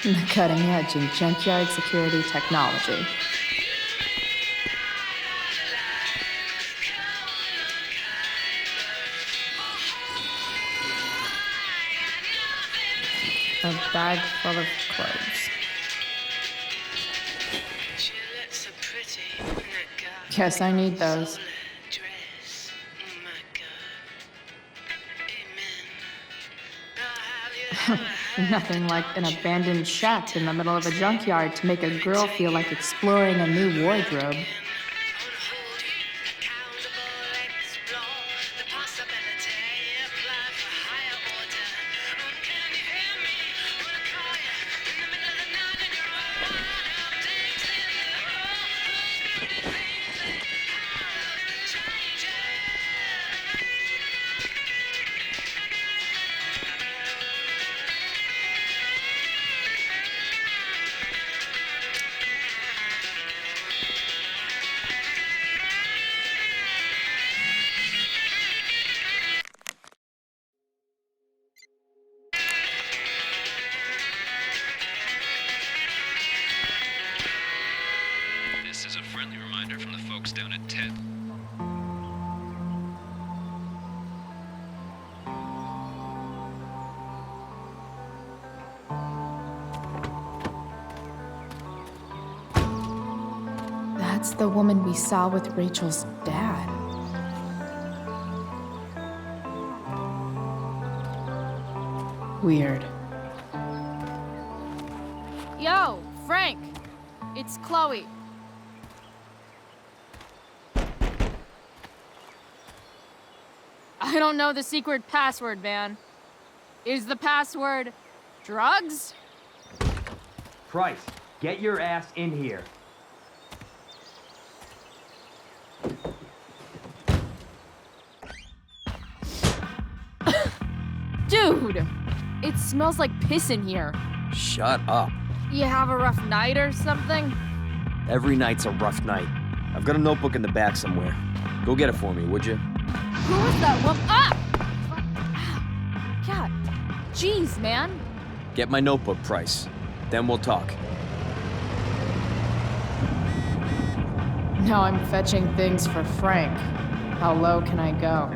The cutting edge in junkyard security technology. A bag full of clothes. Guess I need those. Nothing like an abandoned shack in the middle of a junkyard to make a girl feel like exploring a new wardrobe. This is a friendly reminder from the folks down at Ted. That's the woman we saw with Rachel's dad. Weird. Yo, Frank! It's Chloe. I don't know the secret password, man. Is the password drugs? Price, get your ass in here. Dude! It smells like piss in here. Shut up. You have a rough night or something? Every night's a rough night. I've got a notebook in the back somewhere. Go get it for me, would you? Who was that woman? Ah! God. Jeez, man. Get my notebook, Price. Then we'll talk. Now I'm fetching things for Frank. How low can I go?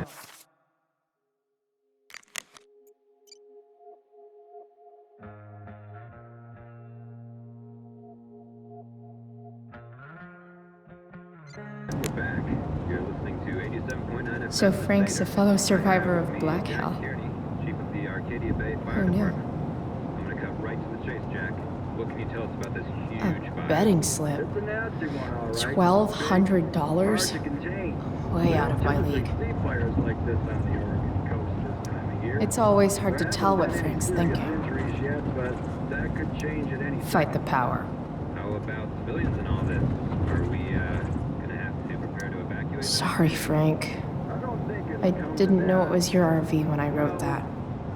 We're back. You're listening to 87.9 FM. So Frank's a fellow survivor of Black Hell. Chief of the Arcadia Bay Fire Who knew? Department. I'm gonna cut right to the chase, Jack. What can you tell us about this huge fire? Betting slip. $1,200? Way out of my league. It's always hard to tell what Frank's thinking. Fight the power. How about civilians and all this? Are we gonna have to prepare to evacuate? Sorry, Frank. I didn't know it was your RV when I wrote that.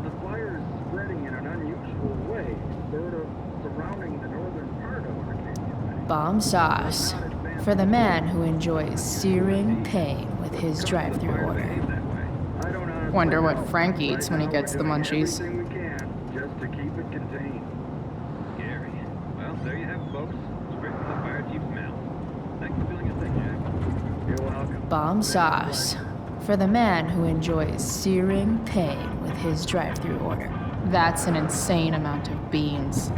The fire is spreading in an unusual way, sort of surrounding the northern part of Arcadia. Bomb sauce. For the man who enjoys searing pain with his drive-thru order. Wonder what Frank eats when he gets the munchies. Everything we can, just to keep it contained. Scary. Well, there you have it, folks. Straight from the fire chief's mouth. Thanks for filling us in, Jack. You're welcome. Bomb sauce. For the man who enjoys searing pain with his drive-thru order. That's an insane amount of beans.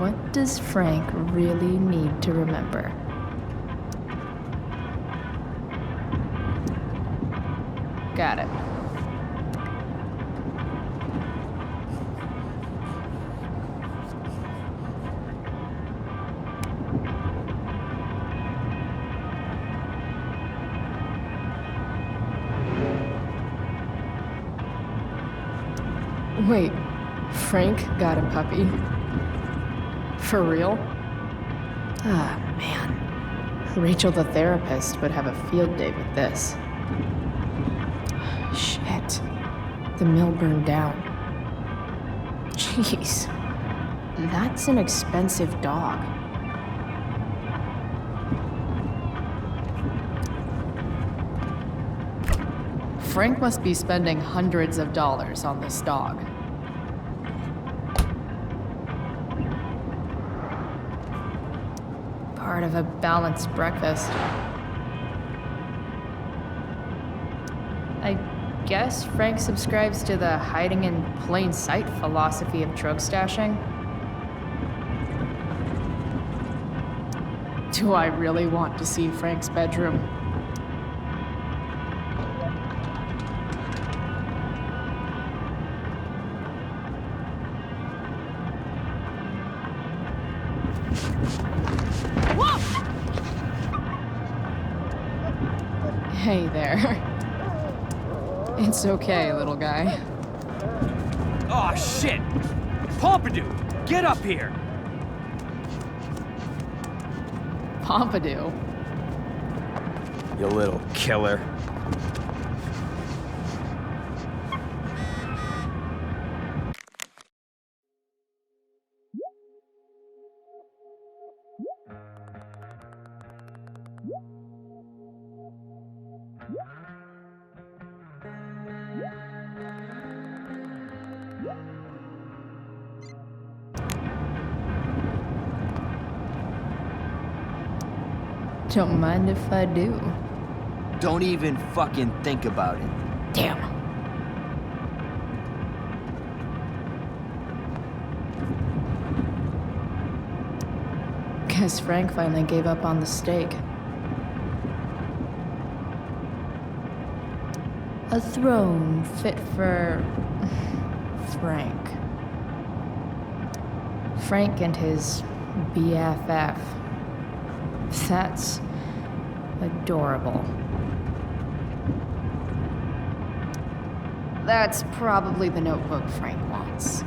What does Frank really need to remember? Got it. Wait, Frank got a puppy? For real? Ah, man. Rachel the therapist would have a field day with this. Shit. The mill burned down. Jeez. That's an expensive dog. Frank must be spending hundreds of dollars on this dog. Part of a balanced breakfast. I guess Frank subscribes to the hiding in plain sight philosophy of drug stashing. Do I really want to see Frank's bedroom? Hey there. It's okay, little guy. Oh, shit! Pompidou, get up here! Pompidou? You little killer. Don't mind if I do. Don't even fucking think about it. Damn. Guess Frank finally gave up on the steak. A throne fit for Frank. Frank and his BFF. That's adorable. That's probably the notebook Frank wants.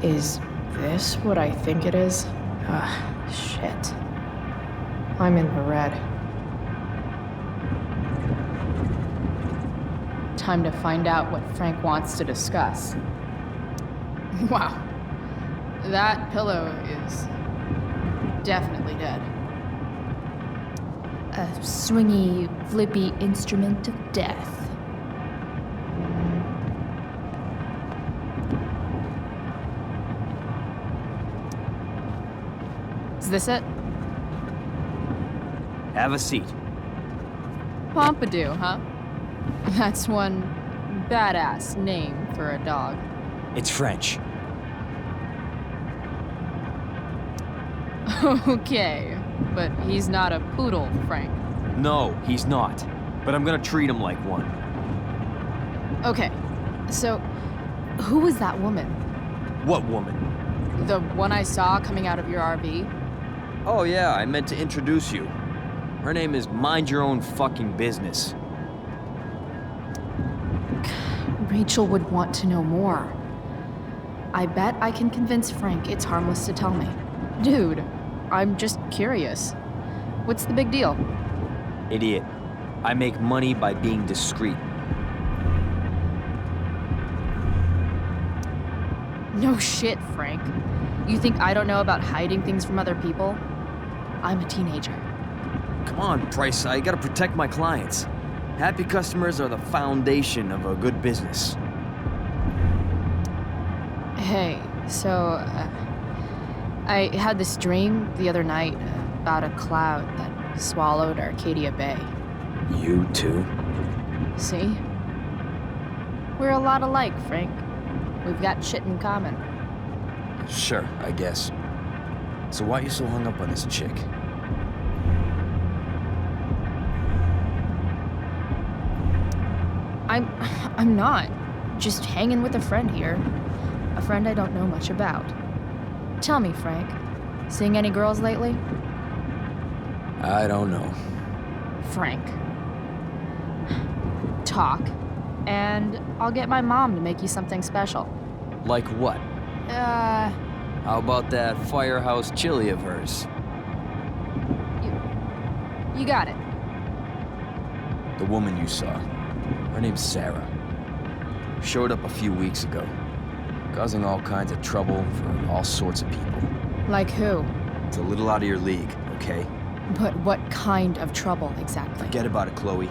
Is this what I think it is? Ah, shit. I'm in the red. Time to find out what Frank wants to discuss. Wow. That pillow is definitely dead. A swingy, flippy instrument of death. Is this it? Have a seat. Pompidou, huh? That's one badass name for a dog. It's French. Okay, but he's not a poodle, Frank. No, he's not. But I'm gonna treat him like one. Okay, so who was that woman? What woman? The one I saw coming out of your RV? Oh yeah, I meant to introduce you. Her name is Mind Your Own Fucking Business. Rachel would want to know more. I bet I can convince Frank it's harmless to tell me. Dude, I'm just curious. What's the big deal? Idiot. I make money by being discreet. No shit, Frank. You think I don't know about hiding things from other people? I'm a teenager. Come on, Price, I gotta protect my clients. Happy customers are the foundation of a good business. Hey, so, I had this dream the other night about a cloud that swallowed Arcadia Bay. You too? See? We're a lot alike, Frank. We've got shit in common. Sure, I guess. So why are you so hung up on this chick? I'm not. Just hanging with a friend here. A friend I don't know much about. Tell me, Frank, seeing any girls lately? I don't know. Frank. Talk, and I'll get my mom to make you something special. Like what? How about that firehouse chili of hers? You got it. The woman you saw. Her name's Sarah. Showed up a few weeks ago, causing all kinds of trouble for all sorts of people. Like who? It's a little out of your league, okay? But what kind of trouble exactly? Forget about it, Chloe.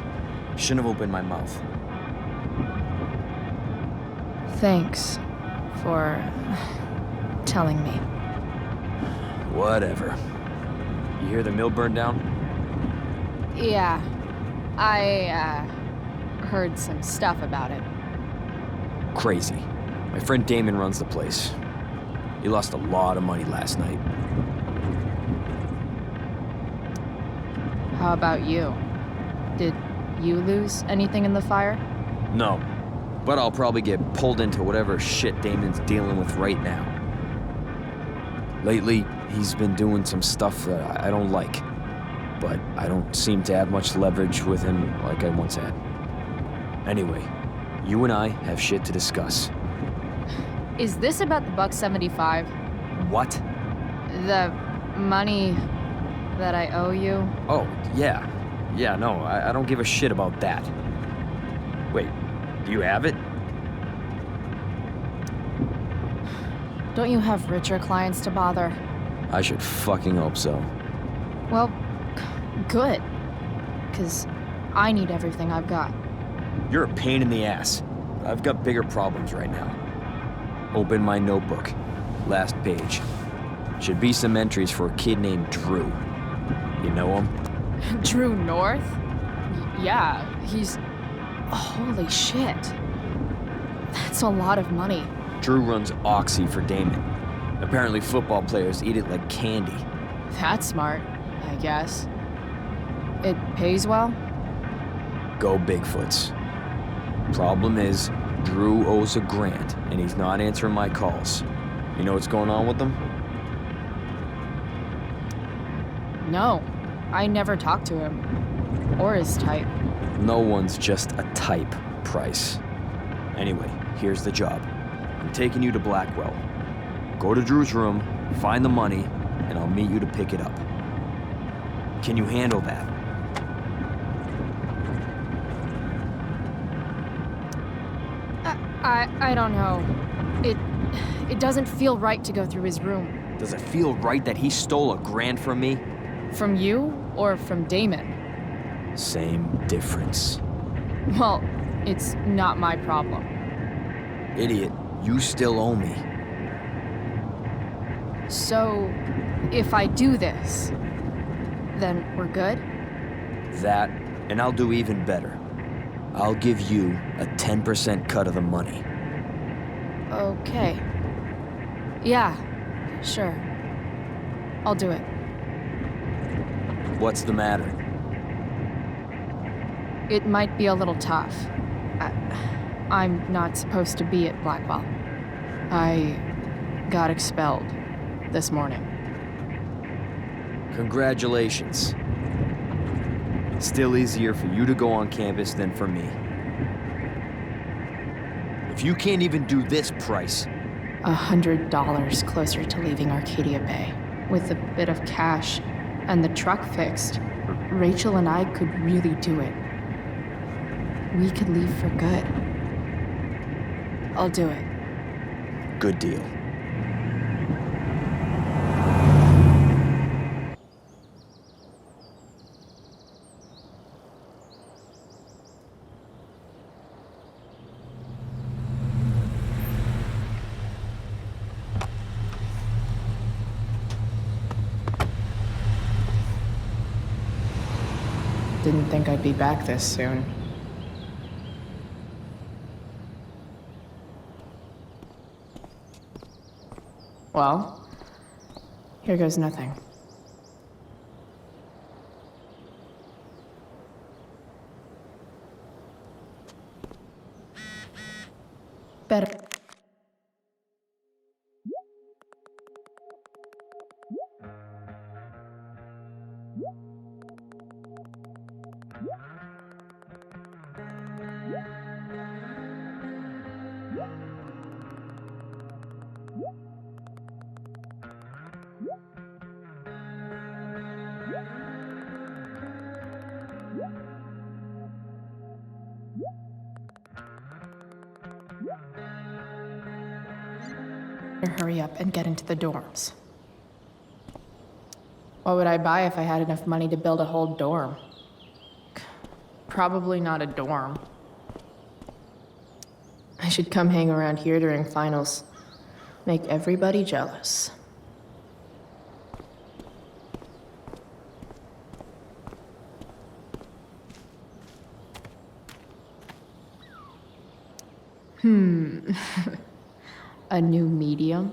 Shouldn't have opened my mouth. Thanks for telling me. Whatever. You hear the mill burned down? Yeah. I, heard some stuff about it. Crazy. My friend Damon runs the place. He lost a lot of money last night. How about you? Did you lose anything in the fire? No. But I'll probably get pulled into whatever shit Damon's dealing with right now. Lately, he's been doing some stuff that I don't like. But I don't seem to have much leverage with him like I once had. Anyway, you and I have shit to discuss. Is this about the $1.75? What? The money that I owe you? Oh, yeah. Yeah, no, I don't give a shit about that. Wait, do you have it? Don't you have richer clients to bother? I should fucking hope so. Well, good. 'Cause I need everything I've got. You're a pain in the ass. I've got bigger problems right now. Open my notebook. Last page. Should be some entries for a kid named Drew. You know him? Drew North? Yeah, he's... Holy shit. That's a lot of money. Drew runs Oxy for Damon. Apparently football players eat it like candy. That's smart, I guess. It pays well? Go Bigfoots. Problem is, Drew owes a grant, and he's not answering my calls. You know what's going on with him? No, I never talked to him. Or his type. No one's just a type, Price. Anyway, here's the job. I'm taking you to Blackwell. Go to Drew's room, find the money, and I'll meet you to pick it up. Can you handle that? I don't know. It doesn't feel right to go through his room. Does it feel right that he stole $1,000 from me? From you or from Damon? Same difference. Well, it's not my problem. Idiot, you still owe me. So, if I do this, then we're good? That, and I'll do even better. I'll give you a 10% cut of the money. Okay. Yeah, sure. I'll do it. What's the matter? It might be a little tough. I'm not supposed to be at Blackwell. I got expelled this morning. Congratulations. It's still easier for you to go on campus than for me. If you can't even do this, Price... $100 closer to leaving Arcadia Bay. With a bit of cash and the truck fixed, Rachel and I could really do it. We could leave for good. I'll do it. Good deal. Didn't think I'd be back this soon. Well, here goes nothing. Better. Hurry up and get into the dorms. What would I buy if I had enough money to build a whole dorm? Probably not a dorm. I should come hang around here during finals. Make everybody jealous. A new medium?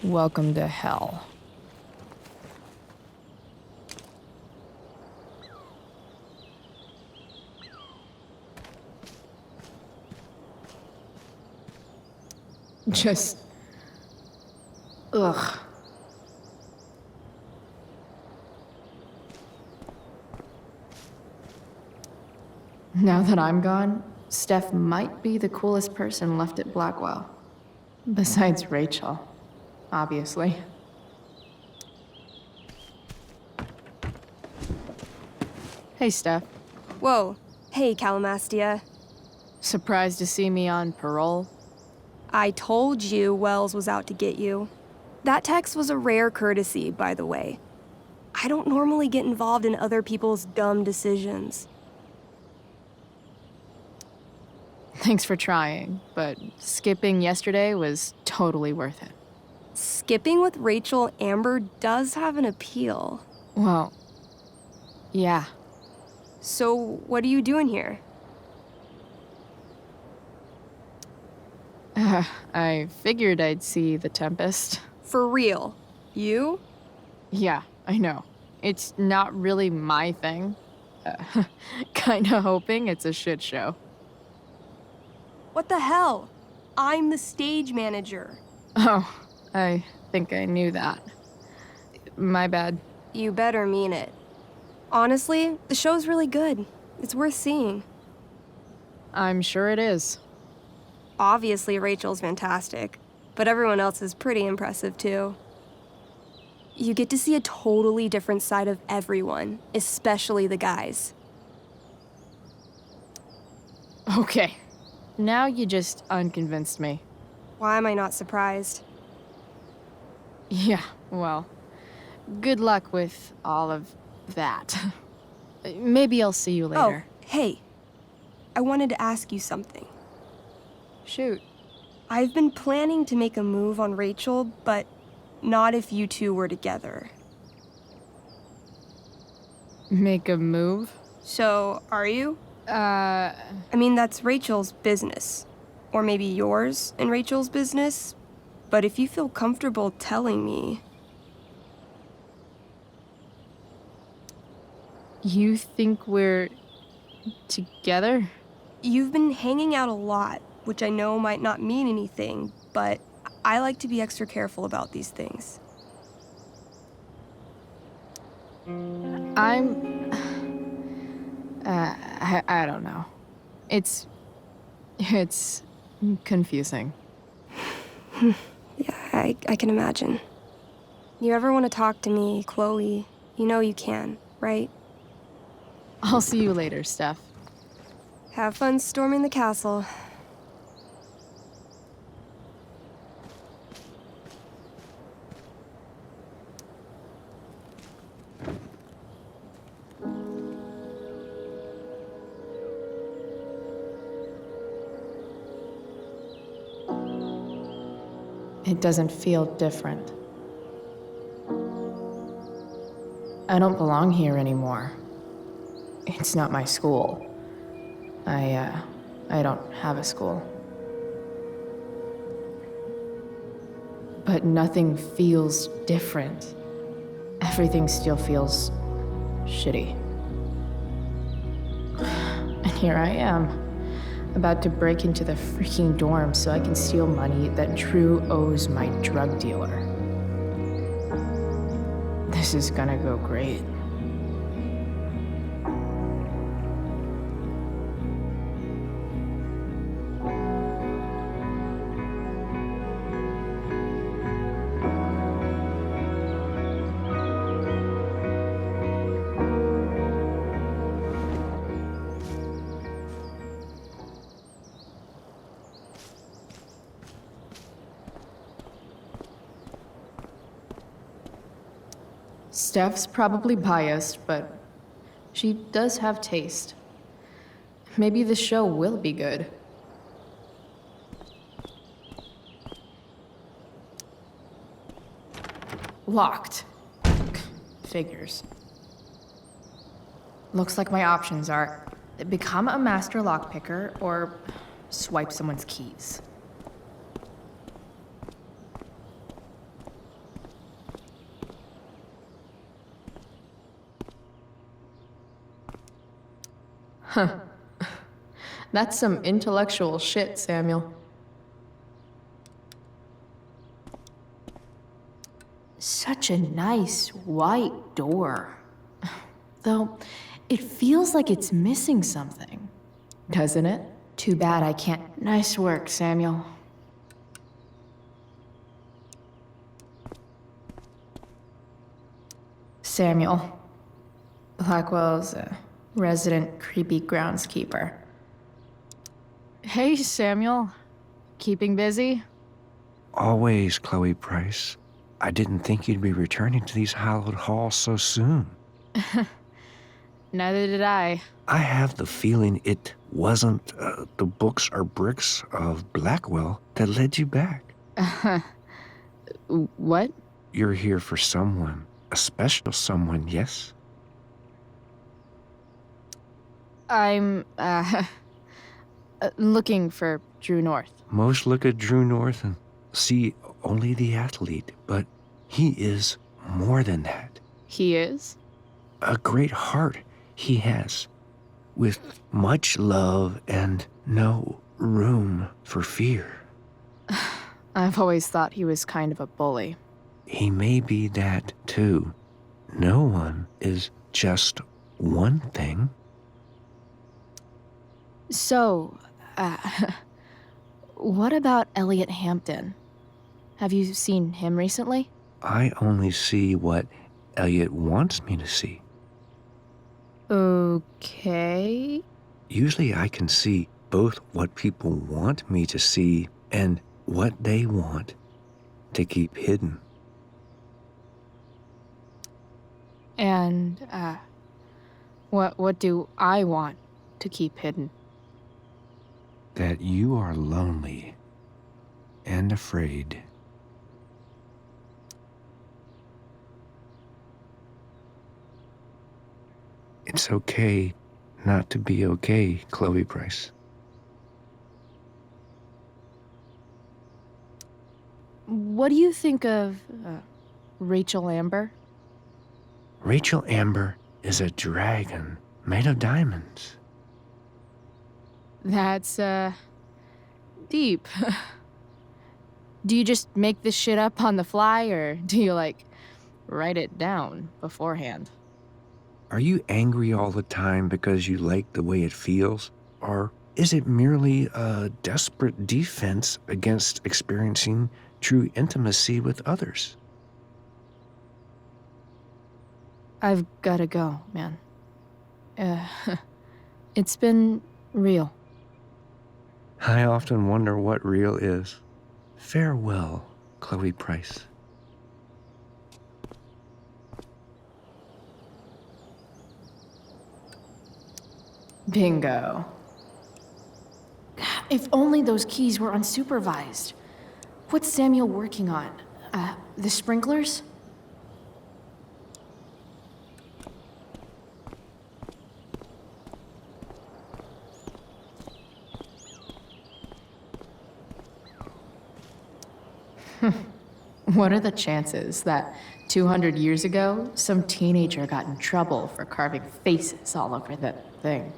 Welcome to hell. Just... ugh. Now that I'm gone, Steph might be the coolest person left at Blackwell. Besides Rachel, obviously. Hey, Steph. Whoa. Hey, Calamastia. Surprised to see me on parole? I told you Wells was out to get you. That text was a rare courtesy, by the way. I don't normally get involved in other people's dumb decisions. Thanks for trying, but skipping yesterday was totally worth it. Skipping with Rachel Amber does have an appeal. Well, yeah. So, what are you doing here? I figured I'd see the Tempest. For real? You? Yeah, I know. It's not really my thing. Kinda hoping it's a shit show. What the hell? I'm the stage manager. Oh, I think I knew that. My bad. You better mean it. Honestly, the show's really good. It's worth seeing. I'm sure it is. Obviously, Rachel's fantastic, but everyone else is pretty impressive too. You get to see a totally different side of everyone, especially the guys. Okay. Now you just unconvinced me. Why am I not surprised? Yeah, well, good luck with all of that. Maybe I'll see you later. Oh, hey. I wanted to ask you something. Shoot. I've been planning to make a move on Rachel, but not if you two were together. Make a move? So, are you? I mean, that's Rachel's business. Or maybe yours and Rachel's business. But if you feel comfortable telling me... You think we're... together? You've been hanging out a lot, which I know might not mean anything, but I like to be extra careful about these things. I don't know. It's confusing. Yeah, I can imagine. You ever want to talk to me, Chloe, you know you can, right? I'll see you later, Steph. Have fun storming the castle. It doesn't feel different. I don't belong here anymore. It's not my school. I don't have a school. But nothing feels different. Everything still feels shitty. And here I am, about to break into the freaking dorm so I can steal money that Drew owes my drug dealer. This is gonna go great. Steph's probably biased, but she does have taste. Maybe the show will be good. Locked. Figures. Looks like my options are become a master lockpicker or swipe someone's keys. Huh. That's some intellectual shit, Samuel. Such a nice white door. Though, it feels like it's missing something. Doesn't it? Too bad I can't. Nice work, Samuel. Samuel. Blackwell's a resident creepy groundskeeper. Hey, Samuel. Keeping busy? Always, Chloe Price. I didn't think you'd be returning to these hallowed halls so soon. Neither did I. I have the feeling it wasn't the books or bricks of Blackwell that led you back. What? You're here for someone, a special someone, yes? I'm, looking for Drew North. Most look at Drew North and see only the athlete, but he is more than that. He is? A great heart he has, with much love and no room for fear. I've always thought he was kind of a bully. He may be that too. No one is just one thing. So, what about Elliot Hampton? Have you seen him recently? I only see what Elliot wants me to see. Okay. Usually I can see both what people want me to see and what they want to keep hidden. And, what do I want to keep hidden? That you are lonely and afraid. It's okay not to be okay, Chloe Price. What do you think of, Rachel Amber? Rachel Amber is a dragon made of diamonds. That's, deep. Do you just make this shit up on the fly, or do you, like, write it down beforehand? Are you angry all the time because you like the way it feels? Or is it merely a desperate defense against experiencing true intimacy with others? I've gotta go, man. It's been real. I often wonder what real is. Farewell, Chloe Price. Bingo. If only those keys were unsupervised. What's Samuel working on? The sprinklers? What are the chances that 200 years ago, some teenager got in trouble for carving faces all over that thing?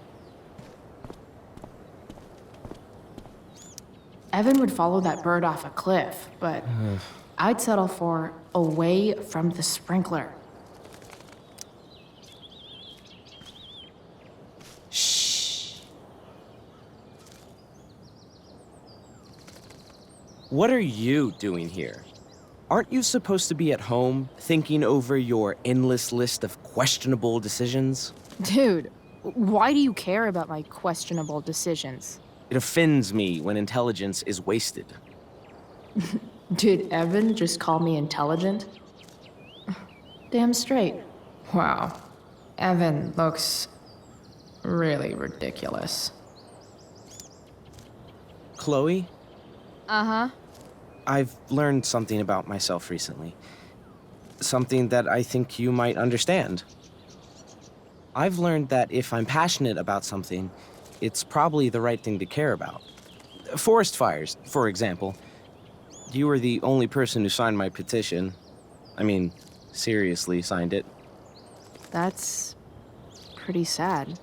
Evan would follow that bird off a cliff, but I'd settle for away from the sprinkler. Shh. What are you doing here? Aren't you supposed to be at home, thinking over your endless list of questionable decisions? Dude, why do you care about my questionable decisions? It offends me when intelligence is wasted. Did Evan just call me intelligent? Damn straight. Wow. Evan looks really ridiculous. Chloe? Uh-huh. I've learned something about myself recently. Something that I think you might understand. I've learned that if I'm passionate about something, it's probably the right thing to care about. Forest fires, for example. You were the only person who signed my petition. I mean, seriously signed it. That's pretty sad.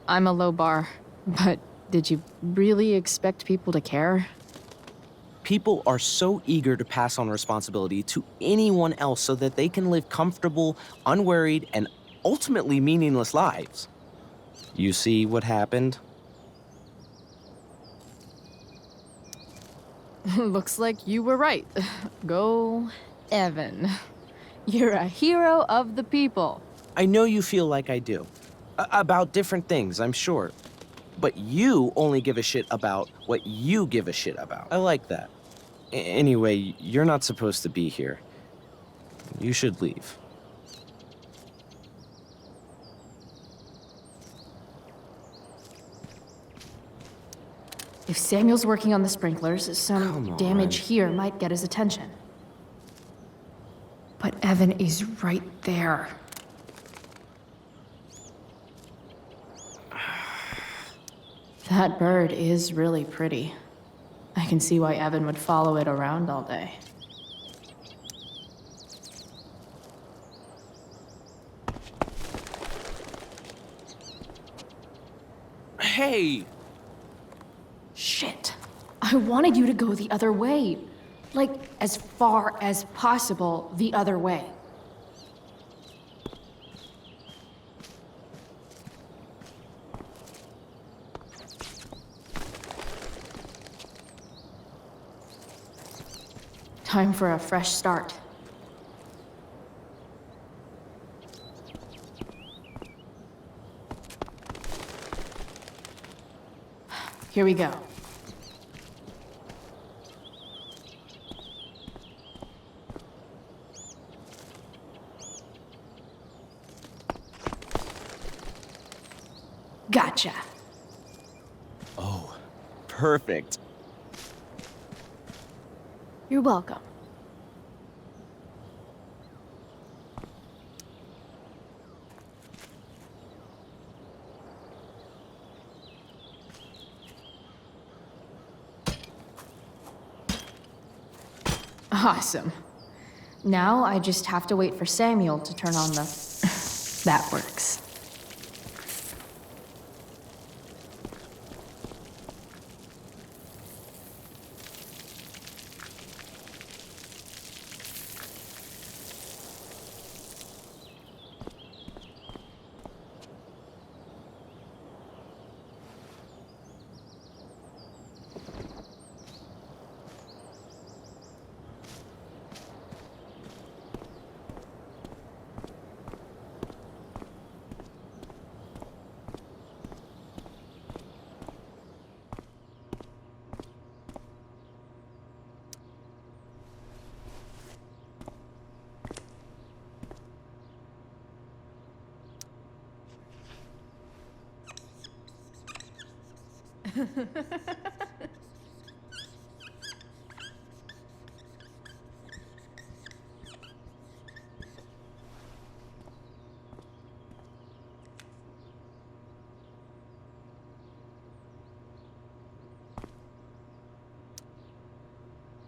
I'm a low bar, but did you really expect people to care? People are so eager to pass on responsibility to anyone else so that they can live comfortable, unworried, and ultimately meaningless lives. You see what happened? Looks like you were right. Go, Evan. You're a hero of the people. I know you feel like I do. About different things, I'm sure. But you only give a shit about what you give a shit about. I like that. Anyway, you're not supposed to be here. You should leave. If Samuel's working on the sprinklers, some damage here might get his attention. But Evan is right there. That bird is really pretty. I can see why Evan would follow it around all day. Hey! Shit. I wanted you to go the other way. Like, as far as possible the other way. Time for a fresh start. Here we go. Gotcha. Oh, perfect. You're welcome. Awesome. Now I just have to wait for Samuel to turn on the... That works.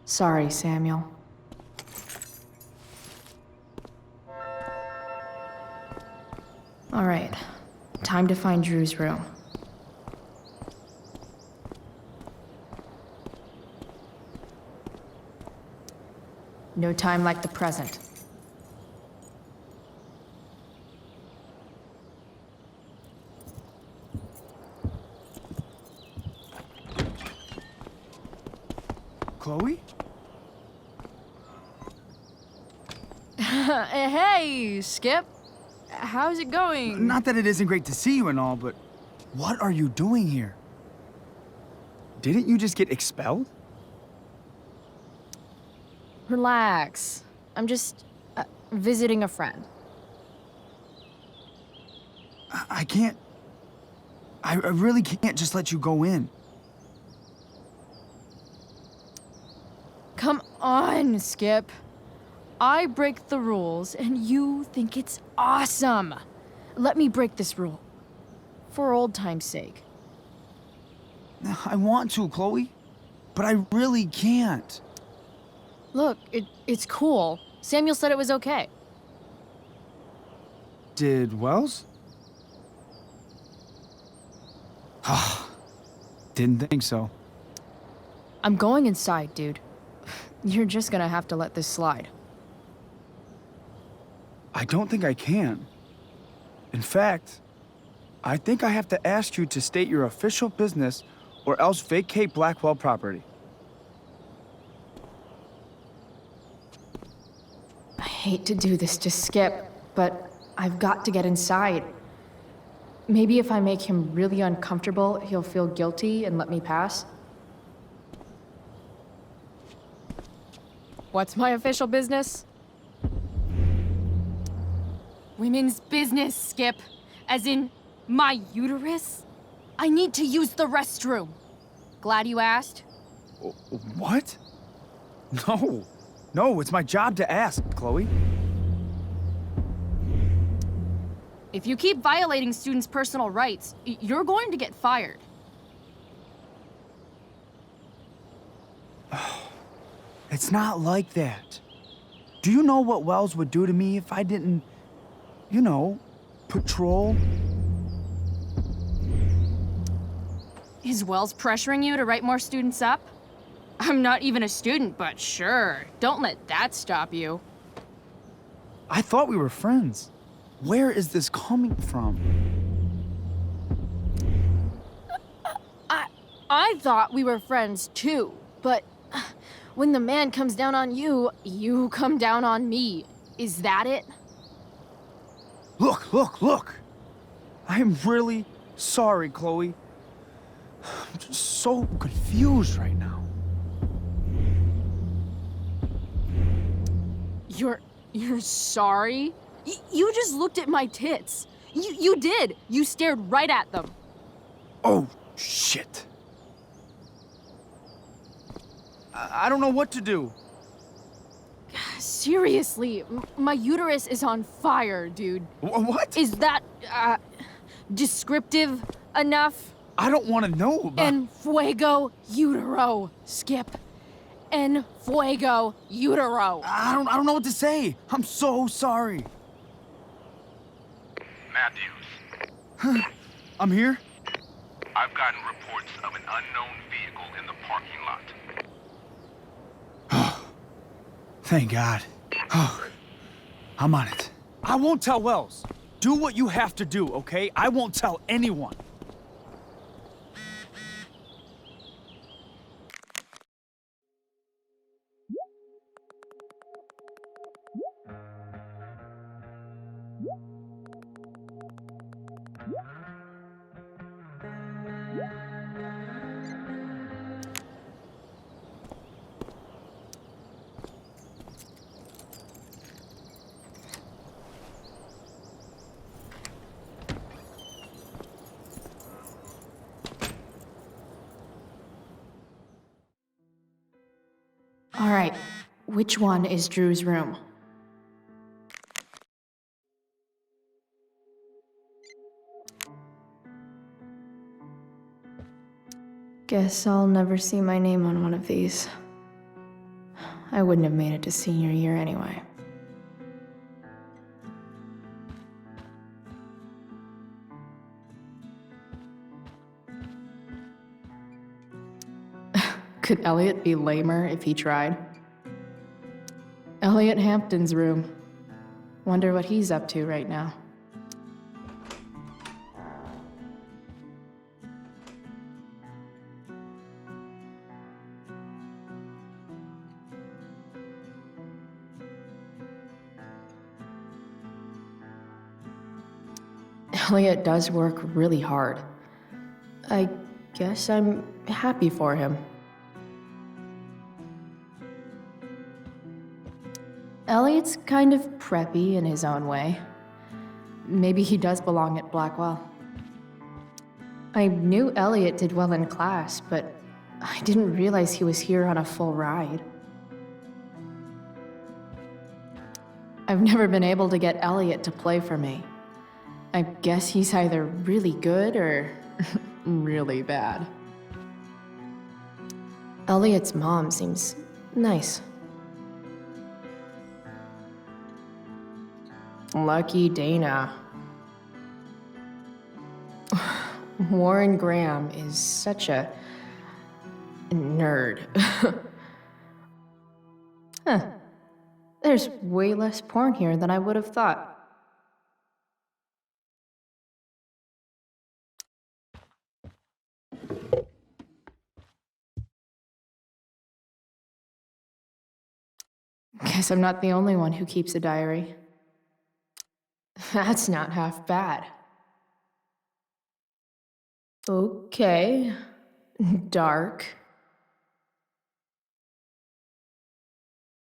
Sorry, Samuel. All right, time to find Drew's room. No time like the present. Chloe? Hey, Skip. How's it going? Not that it isn't great to see you and all, but what are you doing here? Didn't you just get expelled? Relax. I'm just visiting a friend. I can't... I really can't just let you go in. Come on, Skip. I break the rules, and you think it's awesome. Let me break this rule. For old time's sake. I want to, Chloe, but I really can't. Look, it's cool. Samuel said it was okay. Did Wells? Didn't think so. I'm going inside, dude. You're just gonna have to let this slide. I don't think I can. In fact, I think I have to ask you to state your official business or else vacate Blackwell property. I hate to do this to Skip, but I've got to get inside. Maybe if I make him really uncomfortable, he'll feel guilty and let me pass. What's my official business? Women's business, Skip. As in, my uterus? I need to use the restroom. Glad you asked. What? No. No, it's my job to ask, Chloe. If you keep violating students' personal rights, you're going to get fired. It's not like that. Do you know what Wells would do to me if I didn't, you know, patrol? Is Wells pressuring you to write more students up? I'm not even a student, but sure. Don't let that stop you. I thought we were friends. Where is this coming from? I thought we were friends too, but when the man comes down on you, you come down on me. Is that it? Look! I am really sorry, Chloe. I'm just so confused right now. You're sorry? You just looked at my tits. You did. You stared right at them. Oh, shit. I don't know what to do. Seriously, my uterus is on fire, dude. What? Is that, descriptive enough? I don't want to know about... En fuego utero, Skip. En fuego utero. I don't know what to say. I'm so sorry. Matthews. I'm here? I've gotten reports of an unknown vehicle in the parking lot. Thank God. I'm on it. I won't tell Wells. Do what you have to do, okay? I won't tell anyone. All right, which one is Drew's room? Guess I'll never see my name on one of these. I wouldn't have made it to senior year anyway. Could Elliot be lamer if he tried? Elliot Hampton's room. Wonder what he's up to right now. Elliot does work really hard. I guess I'm happy for him. Elliot's kind of preppy in his own way. Maybe he does belong at Blackwell. I knew Elliot did well in class, but I didn't realize he was here on a full ride. I've never been able to get Elliot to play for me. I guess he's either really good or really bad. Elliot's mom seems nice. Lucky Dana. Warren Graham is such a nerd. Huh. There's way less porn here than I would have thought. Guess I'm not the only one who keeps a diary. That's not half bad. Okay. Dark.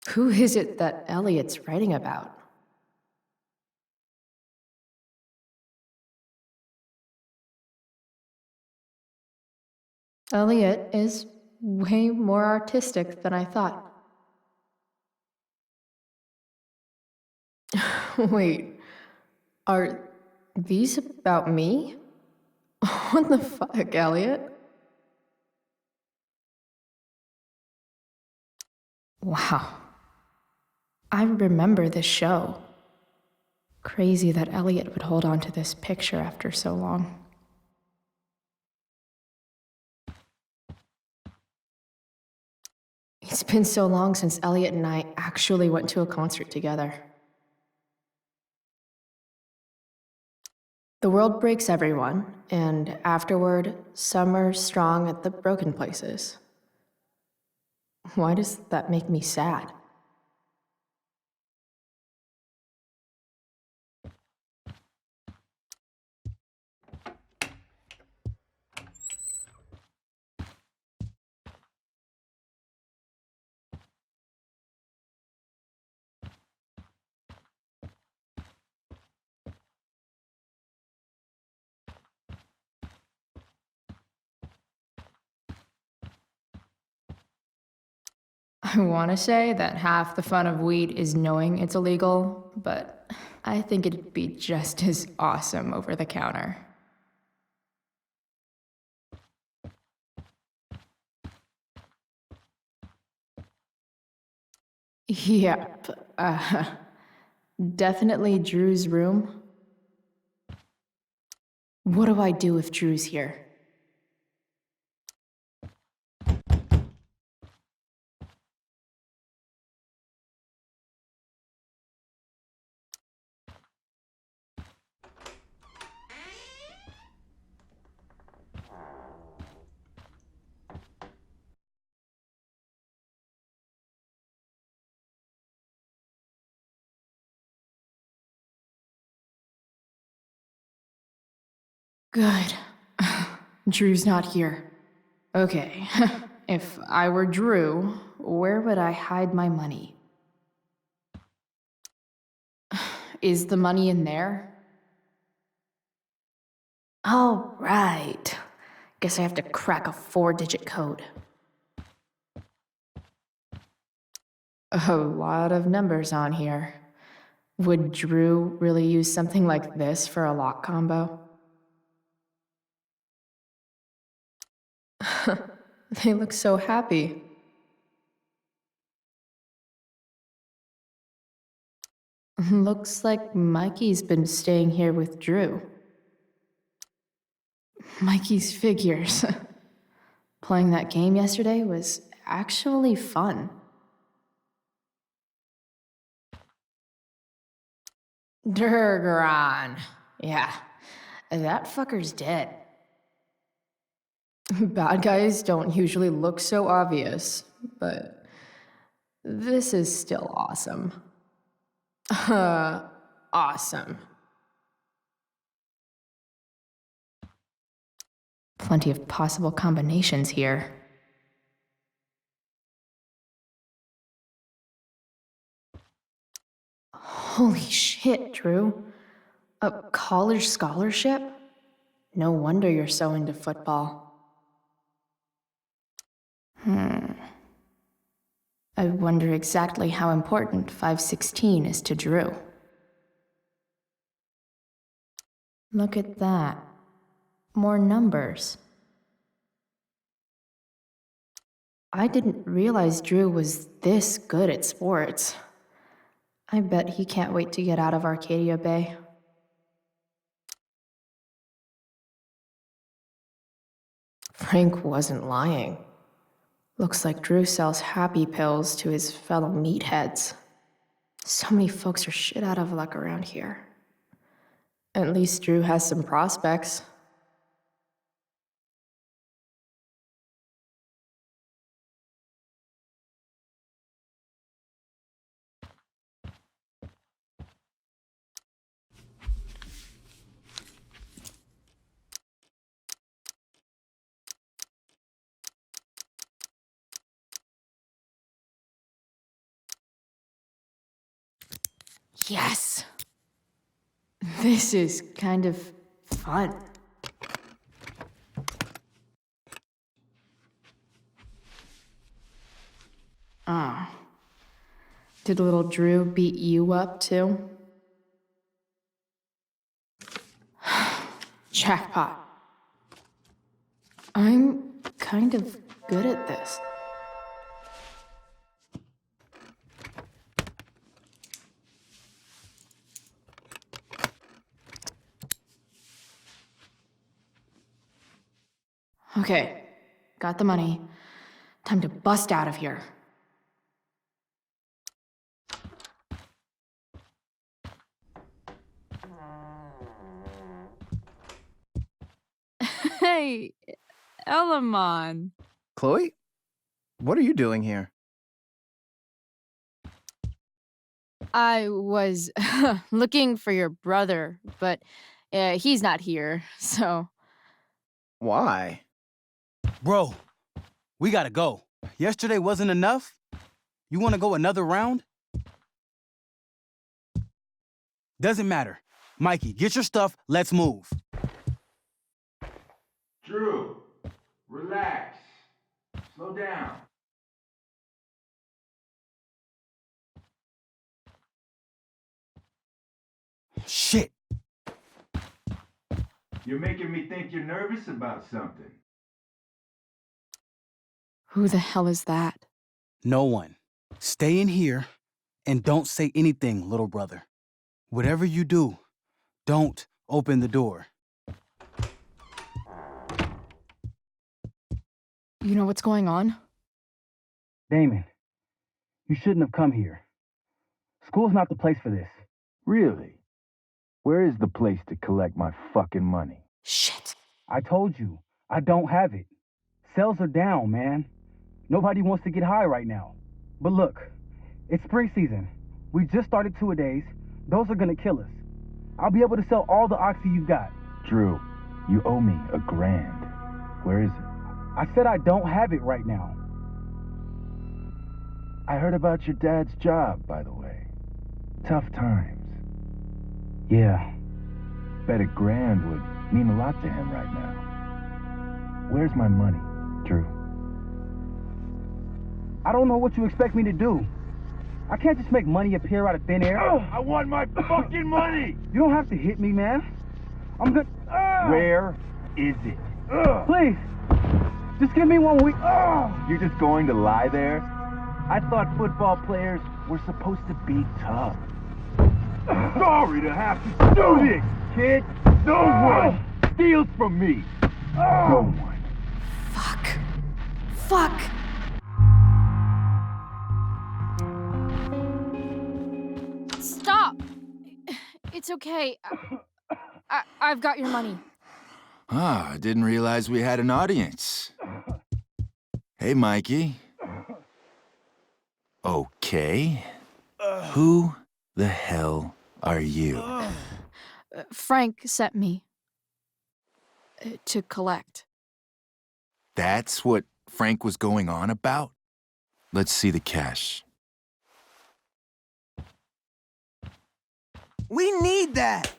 Who is it that Elliot's writing about? Elliot is way more artistic than I thought. Wait, are these about me? What the fuck, Elliot? Wow. I remember this show. Crazy that Elliot would hold on to this picture after so long. It's been so long since Elliot and I actually went to a concert together. The world breaks everyone, and afterward, some are strong at the broken places. Why does that make me sad? I want to say that half the fun of weed is knowing it's illegal, but I think it'd be just as awesome over the counter. Yep. Definitely Drew's room. What do I do if Drew's here? Good. Drew's not here. Okay. If I were Drew, where would I hide my money? Is the money in there? Oh, right. Guess I have to crack a 4-digit code. A lot of numbers on here. Would Drew really use something like this for a lock combo? They look so happy. Looks like Mikey's been staying here with Drew. Mikey's figures. Playing that game yesterday was actually fun. Durgaron. Yeah, that fucker's dead. Bad guys don't usually look so obvious, but this is still awesome. Awesome. Plenty of possible combinations here. Holy shit, Drew. A college scholarship? No wonder you're so into football. I wonder exactly how important 516 is to Drew. Look at that. More numbers. I didn't realize Drew was this good at sports. I bet he can't wait to get out of Arcadia Bay. Frank wasn't lying. Looks like Drew sells happy pills to his fellow meatheads. So many folks are shit out of luck around here. At least Drew has some prospects. Yes! This is kind of fun. Ah. Did little Drew beat you up too? Jackpot. I'm kind of good at this. Okay, got the money. Time to bust out of here. Hey, Elamon. Chloe? What are you doing here? I was looking for your brother, but he's not here, so. Why? Bro, we gotta go. Yesterday wasn't enough? You wanna go another round? Doesn't matter. Mikey, get your stuff, let's move. Drew, relax. Slow down. Shit. You're making me think you're nervous about something. Who the hell is that? No one. Stay in here and don't say anything, little brother. Whatever you do, don't open the door. You know what's going on? Damon, you shouldn't have come here. School's not the place for this. Really? Where is the place to collect my fucking money? Shit. I told you, I don't have it. Sales are down, man. Nobody wants to get high right now. But look, it's spring season. We just started two-a-days. Those are gonna kill us. I'll be able to sell all the oxy you've got. Drew, you owe me $1,000. Where is it? I said I don't have it right now. I heard about your dad's job, by the way. Tough times. Yeah. Bet $1,000 would mean a lot to him right now. Where's my money, Drew? I don't know what you expect me to do. I can't just make money appear out of thin air. I want my fucking money! You don't have to hit me, man. I'm good. Where is it? Please, just give me 1 week. You're just going to lie there? I thought football players were supposed to be tough. Sorry to have to do this, kid. No one steals from me. No one. Fuck. Stop! It's okay. I've got your money. Ah, I didn't realize we had an audience. Hey, Mikey. Okay. Who the hell are you? Frank sent me to collect. That's what Frank was going on about? Let's see the cash. We need that.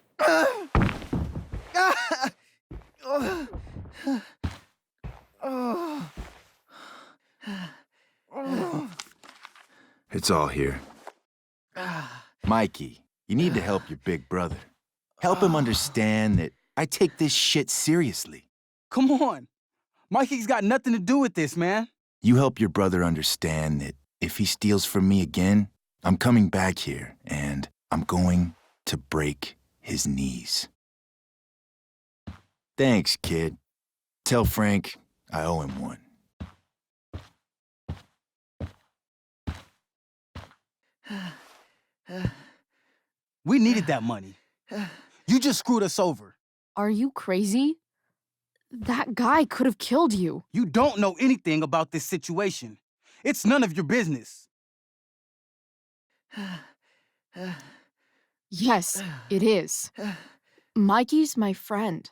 It's all here. Mikey, you need to help your big brother. Help him understand that I take this shit seriously. Come on. Mikey's got nothing to do with this, man. You help your brother understand that if he steals from me again, I'm coming back here and I'm going to break his knees. Thanks, kid. Tell Frank I owe him one. We needed that money. You just screwed us over. Are you crazy? That guy could have killed you. You don't know anything about this situation. It's none of your business. Yes, it is. Mikey's my friend.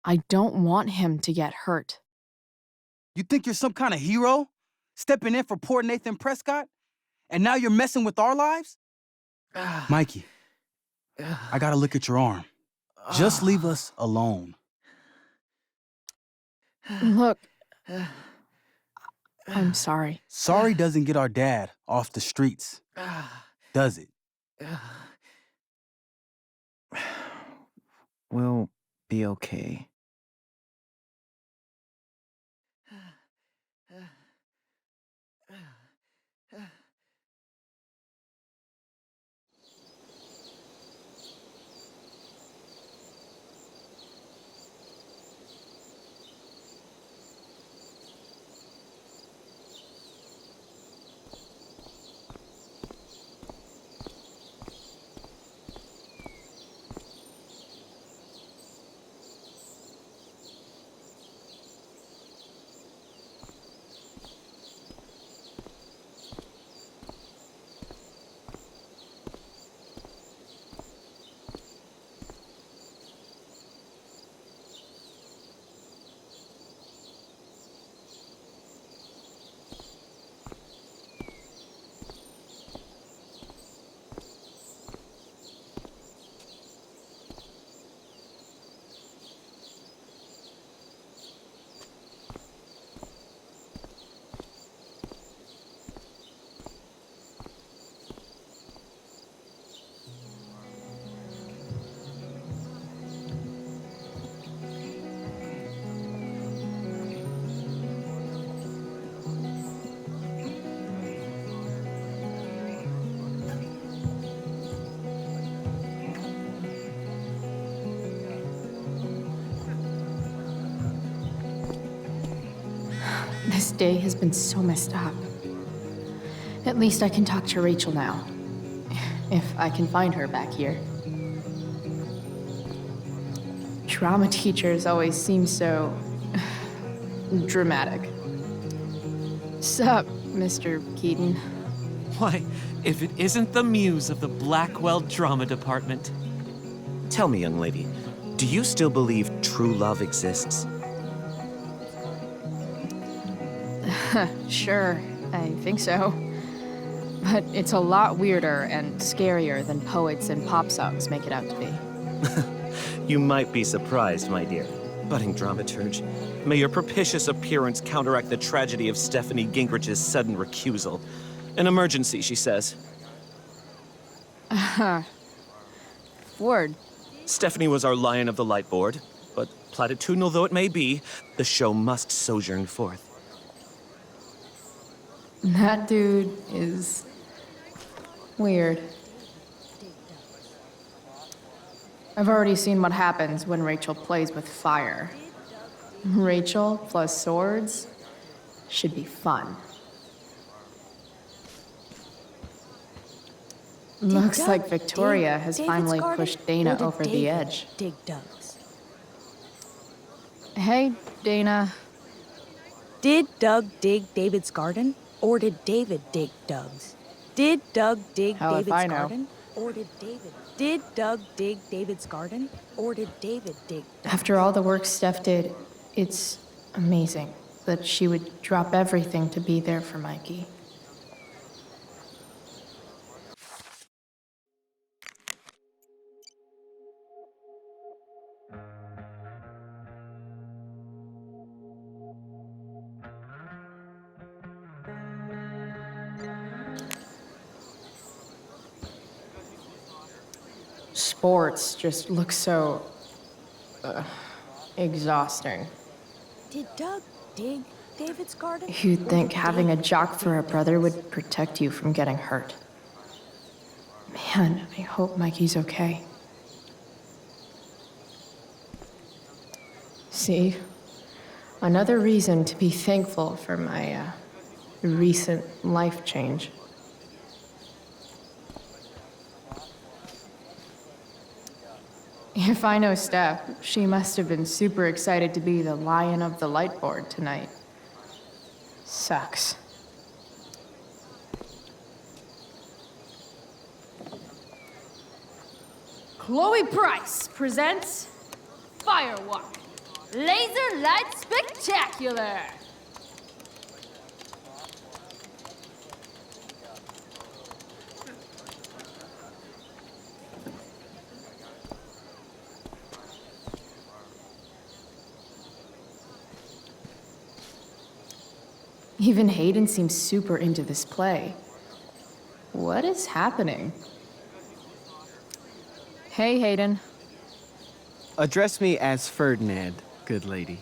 I don't want him to get hurt. You think you're some kind of hero? Stepping in for poor Nathan Prescott? And now you're messing with our lives? Mikey, I gotta look at your arm. Just leave us alone. Look, I'm sorry. Sorry doesn't get our dad off the streets, does it? We'll be okay. This day has been so messed up. At least I can talk to Rachel now. If I can find her back here. Drama teachers always seem so dramatic. Sup, Mr. Keaton? Why, if it isn't the muse of the Blackwell Drama Department. Tell me, young lady, do you still believe true love exists? Sure, I think so. But it's a lot weirder and scarier than poets and pop songs make it out to be. You might be surprised, my dear. Budding dramaturge, may your propitious appearance counteract the tragedy of Stephanie Gingrich's sudden recusal. An emergency, she says. Word. Stephanie was our lion of the light board, but platitudinal though it may be, the show must sojourn forth. That dude is weird. I've already seen what happens when Rachel plays with fire. Rachel plus swords should be fun. Looks like Victoria has finally pushed Dana over the edge. Dig Doug's. Hey, Dana. Did Doug dig David's garden? Or did David dig Doug's? Did Doug dig Hell if David's I know. garden? Or did David? Did Doug dig David's garden? Or did David dig Doug's? After all the work Steph did, it's amazing that she would drop everything to be there for Mikey. Sports just look so exhausting. Did Doug dig David's garden? You'd think having a jock for a brother would protect you from getting hurt. Man, I hope Mikey's okay. See? Another reason to be thankful for my recent life change. If I know Steph, she must have been super excited to be the lion of the light board tonight. Sucks. Chloe Price presents Firewalk Laser Light Spectacular. Even Hayden seems super into this play. What is happening? Hey, Hayden. Address me as Ferdinand, good lady.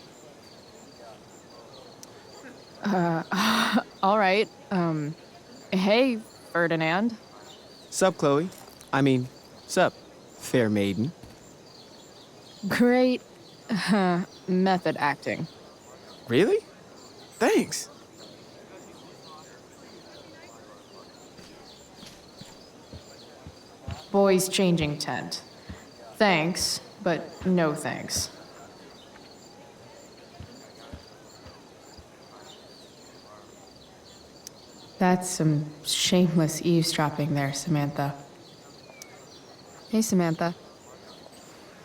All right. Hey, Ferdinand. Sup, Chloe? I mean, sup, fair maiden. Great method acting. Really? Thanks. Boys changing tent. Thanks, but no thanks. That's some shameless eavesdropping there, Samantha. Hey, Samantha.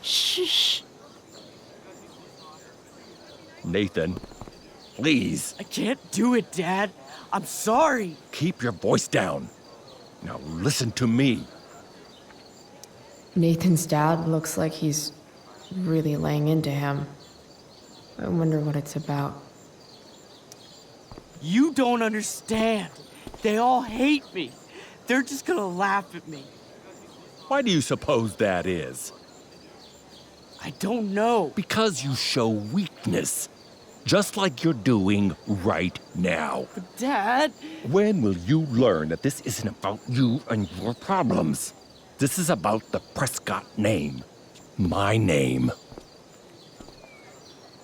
Shh. Nathan, please. I can't do it, Dad. I'm sorry. Keep your voice down. Now listen to me. Nathan's dad looks like he's really laying into him. I wonder what it's about. You don't understand. They all hate me. They're just gonna laugh at me. Why do you suppose that is? I don't know. Because you show weakness. Just like you're doing right now. But Dad... When will you learn that this isn't about you and your problems? This is about the Prescott name. My name.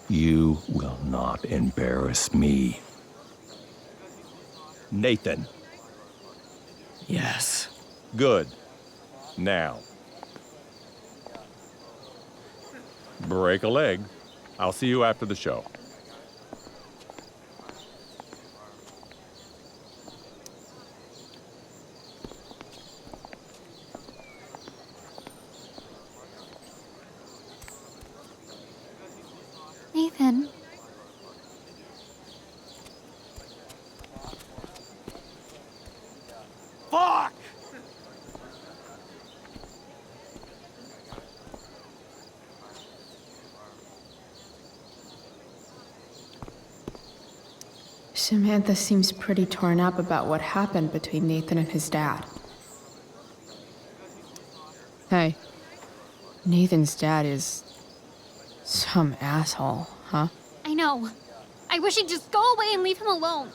You will not embarrass me. Nathan. Yes. Good. Now. Break a leg. I'll see you after the show. Nathan. Fuck! Samantha seems pretty torn up about what happened between Nathan and his dad. Hey, Nathan's dad is some asshole, huh? I know. I wish he'd just go away and leave him alone.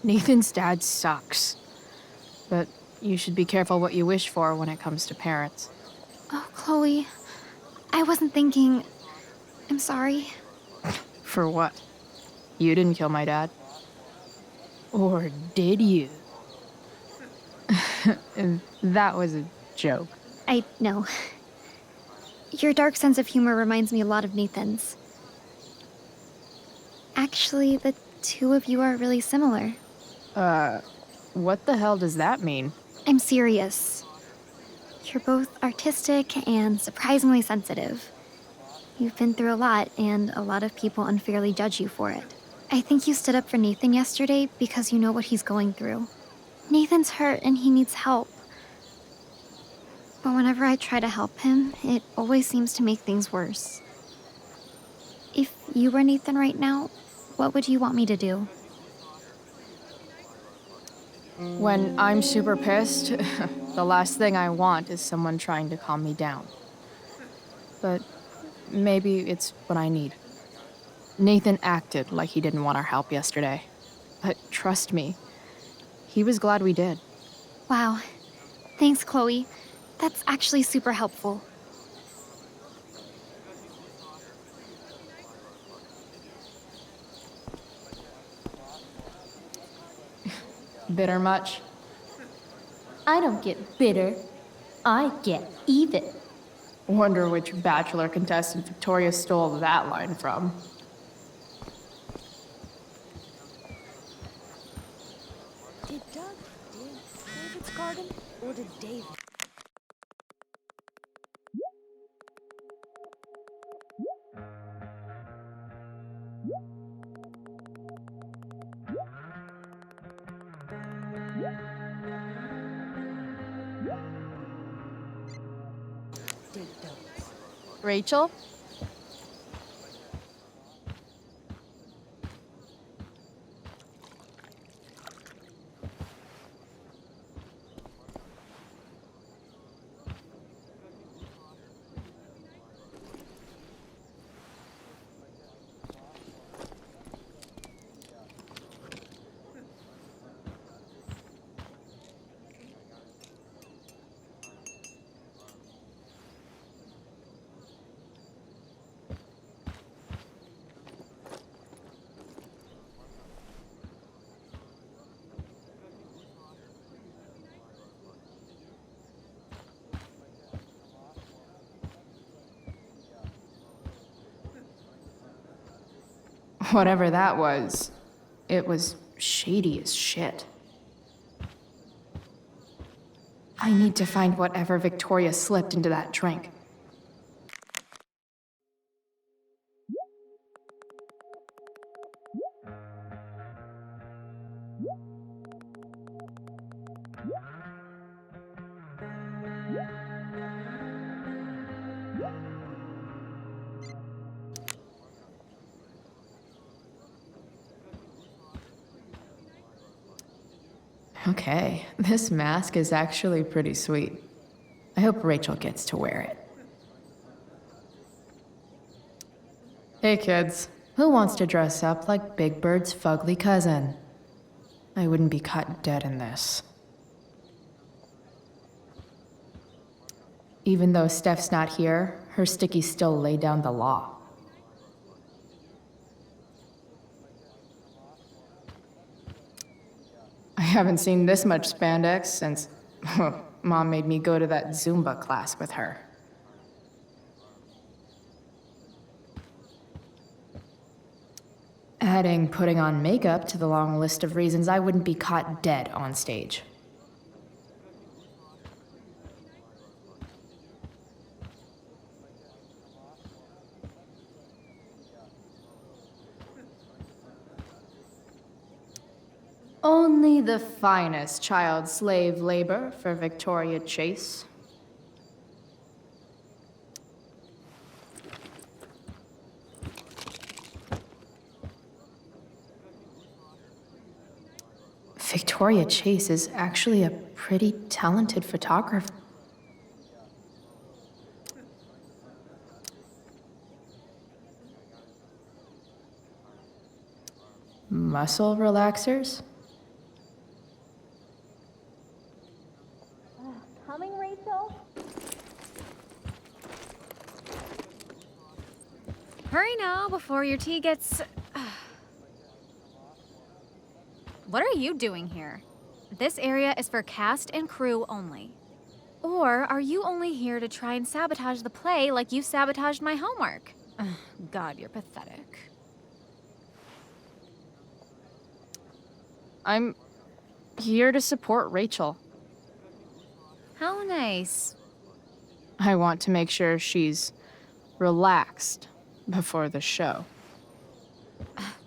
Nathan's dad sucks. But you should be careful what you wish for when it comes to parents. Oh, Chloe. I wasn't thinking. I'm sorry. For what? You didn't kill my dad? Or did you? That was a joke. I know. Your dark sense of humor reminds me a lot of Nathan's. Actually, the two of you are really similar. What the hell does that mean? I'm serious. You're both artistic and surprisingly sensitive. You've been through a lot, and a lot of people unfairly judge you for it. I think you stood up for Nathan yesterday because you know what he's going through. Nathan's hurt and he needs help. But whenever I try to help him, it always seems to make things worse. If you were Nathan right now, what would you want me to do? When I'm super pissed, the last thing I want is someone trying to calm me down. But maybe it's what I need. Nathan acted like he didn't want our help yesterday. But trust me, he was glad we did. Wow. Thanks, Chloe. That's actually super helpful. Bitter much? I don't get bitter. I get even. Wonder which Bachelor contestant Victoria stole that line from. Did Doug dig David's garden, or did David? Dig Doug's. Rachel? Whatever that was, it was shady as shit. I need to find whatever Victoria slipped into that drink. Okay, this mask is actually pretty sweet. I hope Rachel gets to wear it. Hey kids, who wants to dress up like Big Bird's fugly cousin? I wouldn't be caught dead in this. Even though Steph's not here, her stickies still lay down the law. I haven't seen this much spandex since Mom made me go to that Zumba class with her. Adding putting on makeup to the long list of reasons I wouldn't be caught dead on stage. Only the finest child slave labor for Victoria Chase. Victoria Chase is actually a pretty talented photographer. Muscle relaxers? Coming, Rachel? Hurry now before your tea gets... What are you doing here? This area is for cast and crew only. Or are you only here to try and sabotage the play like you sabotaged my homework? God, you're pathetic. I'm here to support Rachel. How nice. I want to make sure she's relaxed before the show.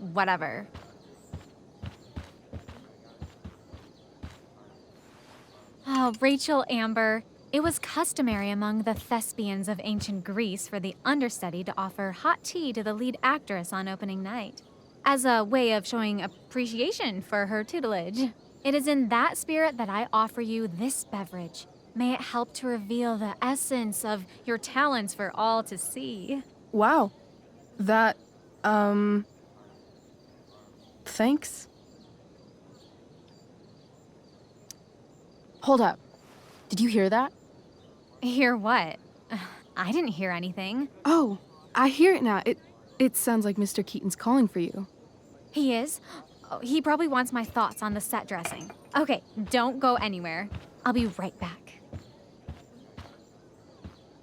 Whatever. Oh, Rachel Amber. It was customary among the thespians of ancient Greece for the understudy to offer hot tea to the lead actress on opening night, as a way of showing appreciation for her tutelage. It is in that spirit that I offer you this beverage. May it help to reveal the essence of your talents for all to see. Wow. That, thanks. Hold up. Did you hear that? Hear what? I didn't hear anything. Oh, I hear it now. It sounds like Mr. Keaton's calling for you. He is? Oh, he probably wants my thoughts on the set dressing. Okay, don't go anywhere. I'll be right back.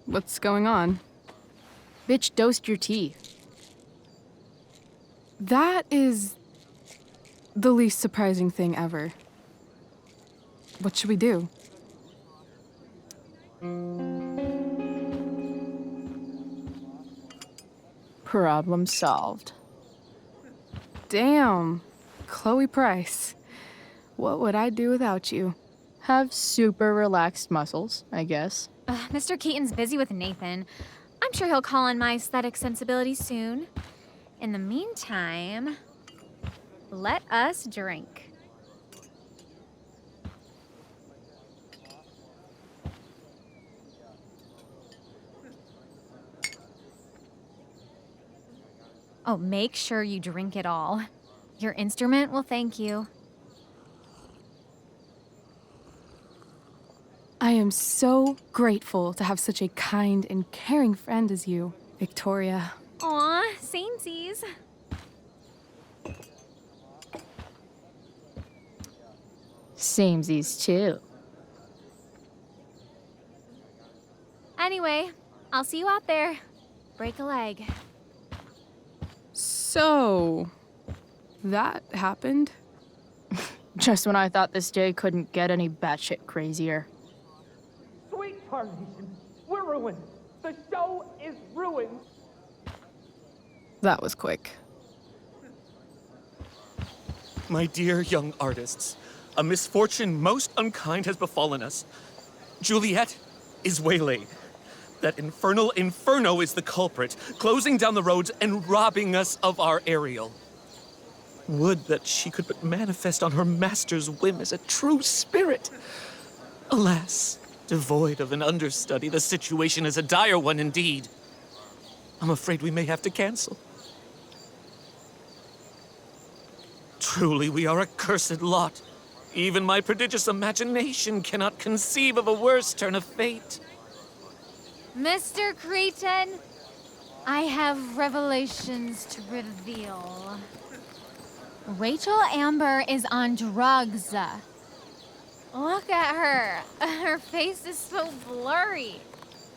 What's going on? Bitch dosed your tea. That is the least surprising thing ever. What should we do? Problem solved. Damn, Chloe Price. What would I do without you? Have super relaxed muscles, I guess. Mr. Keaton's busy with Nathan. I'm sure he'll call on my aesthetic sensibility soon. In the meantime, let us drink. Oh, make sure you drink it all. Your instrument will thank you. I am so grateful to have such a kind and caring friend as you, Victoria. Aw, samesies. Samesies too. Anyway, I'll see you out there. Break a leg. So, that happened? Just when I thought this day couldn't get any batshit crazier. Sweet Tarnation, we're ruined. The show is ruined. That was quick. My dear young artists, a misfortune most unkind has befallen us. Juliet is waylaid. That infernal Inferno is the culprit, closing down the roads and robbing us of our Ariel. Would that she could but manifest on her master's whim as a true spirit. Alas, devoid of an understudy, the situation is a dire one indeed. I'm afraid we may have to cancel. Truly, we are a cursed lot. Even my prodigious imagination cannot conceive of a worse turn of fate. Mr. Creighton, I have revelations to reveal. Rachel Amber is on drugs. Look at her. Her face is so blurry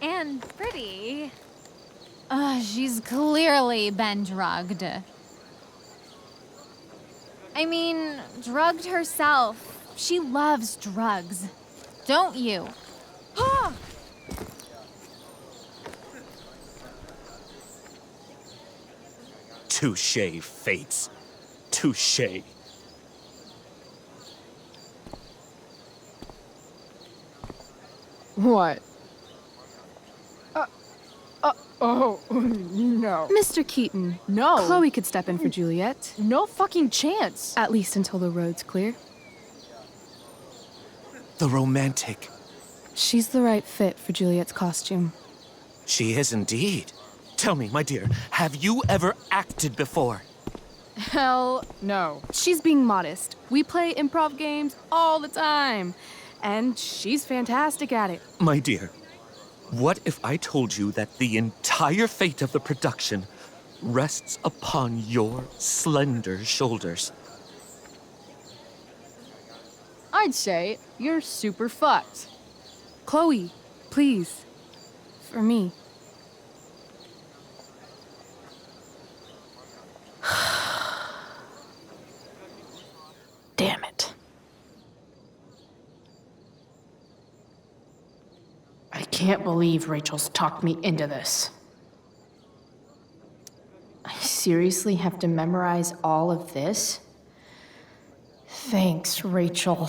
and pretty. She's clearly been drugged. I mean, drugged herself. She loves drugs. Don't you? Touché, fates. Touché. What? Oh, no. Mr. Keaton. No. Chloe could step in for Juliet. No fucking chance. At least until the road's clear. The romantic. She's the right fit for Juliet's costume. She is indeed. Tell me, my dear, have you ever acted before? Hell no. She's being modest. We play improv games all the time. And she's fantastic at it. My dear, what if I told you that the entire fate of the production rests upon your slender shoulders? I'd say you're super fucked. Chloe, please. For me. Damn it. I can't believe Rachel's talked me into this. I seriously have to memorize all of this? Thanks, Rachel.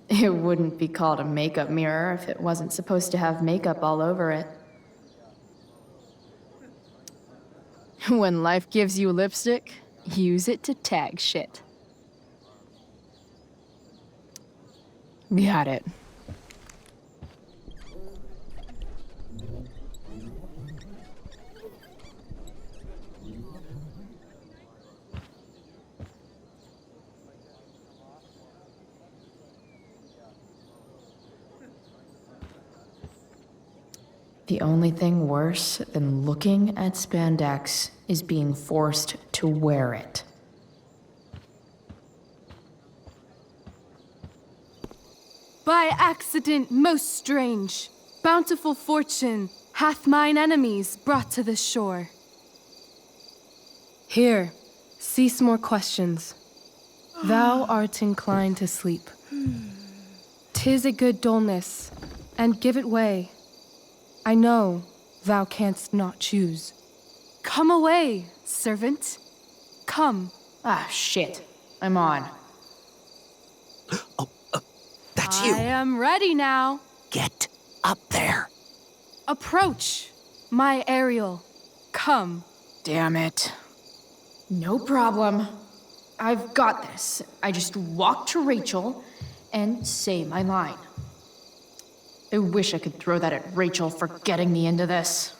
It wouldn't be called a makeup mirror if it wasn't supposed to have makeup all over it. When life gives you lipstick, use it to tag shit. Got it. The only thing worse than looking at spandex is being forced to wear it. By accident most strange, bountiful fortune hath mine enemies brought to this shore. Here, cease more questions. Thou art inclined to sleep. 'Tis a good dullness, and give it way. I know thou canst not choose. Come away, servant. Come. Ah, shit. I'm on. That's you. I am ready now. Get up there. Approach, my Ariel. Come. Damn it. No problem. I've got this. I just walk to Rachel and say my line. I wish I could throw that at Rachel for getting me into this.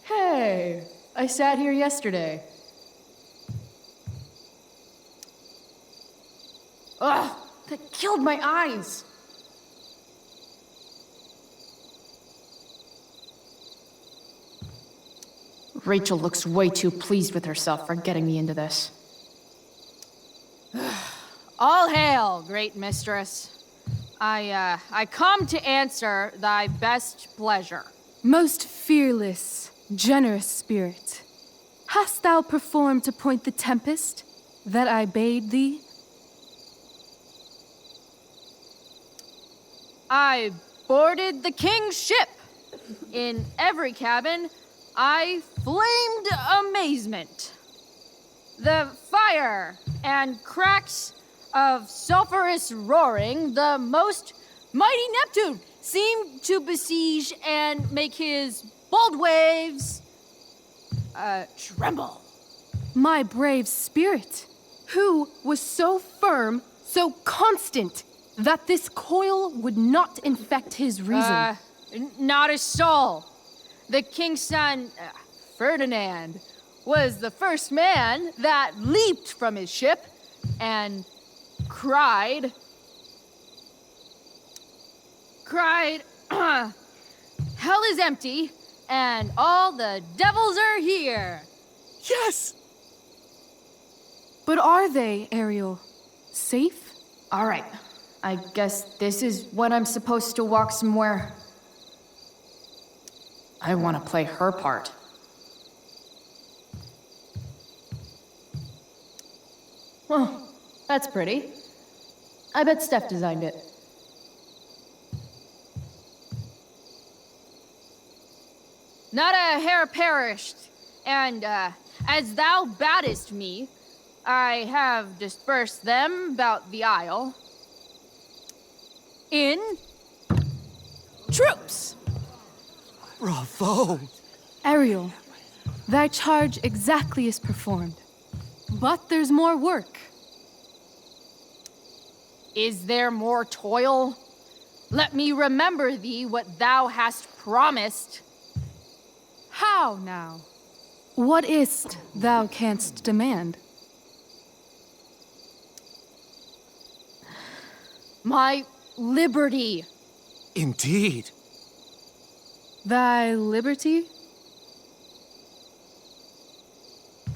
Hey, I sat here yesterday. Ugh, that killed my eyes. Rachel looks way too pleased with herself for getting me into this. All hail, great mistress. I come to answer thy best pleasure. Most fearless, generous spirit, hast thou performed to point the tempest that I bade thee? I boarded the king's ship. In every cabin, I flamed amazement. The fire and cracks of sulphurous roaring, the most mighty Neptune seemed to besiege and make his bold waves tremble. My brave spirit, who was so firm, so constant, that this coil would not infect his reason. Not a soul. The king's son, Ferdinand, was the first man that leaped from his ship and cried, hell is empty and all the devils are here. Yes! But are they, Ariel? Safe? All right. I guess this is when I'm supposed to walk somewhere. I want to play her part. Oh, that's pretty. I bet Steph designed it. Not a hair perished, and as thou badest me, I have dispersed them about the isle in troops. Bravo! Ariel, thy charge exactly is performed. But there's more work. Is there more toil? Let me remember thee what thou hast promised. How now? What is't thou canst demand? My liberty. Indeed. Thy liberty?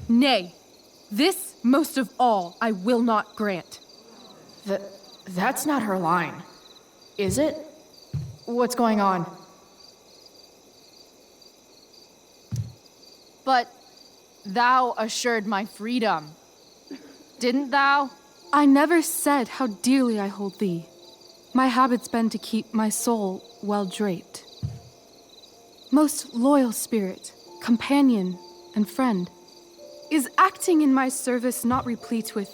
Nay, this most of all I will not grant. That's not her line, is it? What's going on? But thou assured my freedom, didn't thou? I never said how dearly I hold thee. My habit's been to keep my soul well draped. Most loyal spirit, companion, and friend, is acting in my service not replete with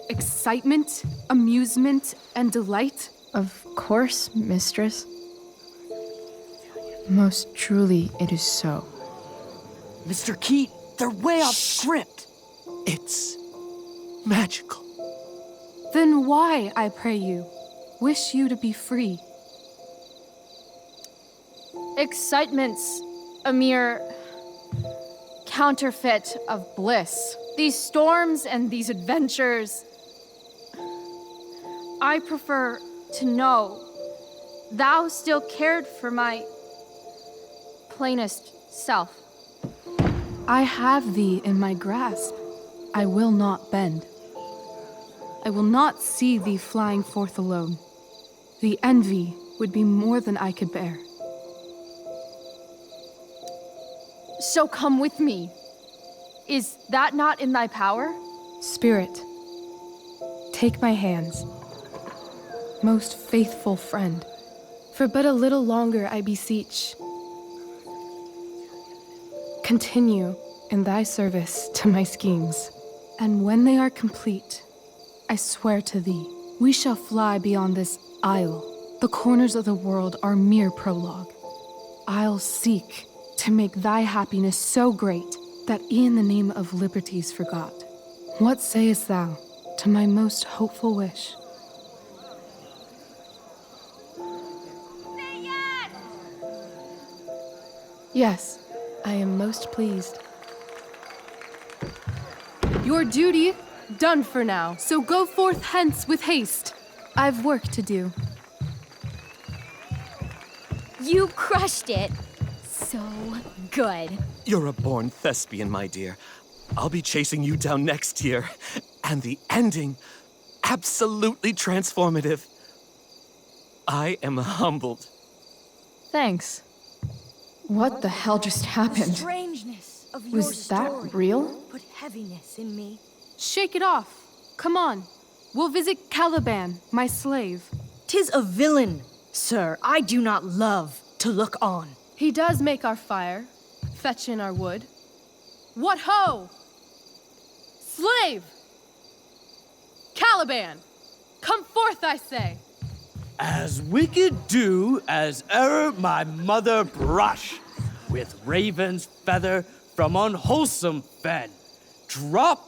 excitement, amusement, and delight? Of course, mistress. Most truly it is so. Mr. Keat, they're way off script. It's magical. Then why, I pray you, wish you to be free. Excitement's a mere counterfeit of bliss. These storms and these adventures, I prefer to know thou still cared for my plainest self. I have thee in my grasp. I will not bend. I will not see thee flying forth alone. The envy would be more than I could bear. So come with me. Is that not in thy power? Spirit, take my hands. Most faithful friend, for but a little longer I beseech. Continue in thy service to my schemes, and when they are complete, I swear to thee, we shall fly beyond this isle. The corners of the world are mere prologue. I'll seek to make thy happiness so great that e'en the name of liberty's forgot. What sayest thou to my most hopeful wish? Yes, I am most pleased. Your duty done for now, so go forth hence with haste. I've work to do. You crushed it. So good. You're a born thespian, my dear. I'll be chasing you down next year. And the ending, absolutely transformative. I am humbled. Thanks. What the hell just happened? Strangeness of your Was that story real? Put heaviness in me. Shake it off. Come on. We'll visit Caliban, my slave. 'Tis a villain, sir, I do not love to look on. He does make our fire, fetch in our wood. What ho! Slave! Caliban! Come forth, I say! As wicked do as e'er my mother brush, with raven's feather from unwholesome fen, drop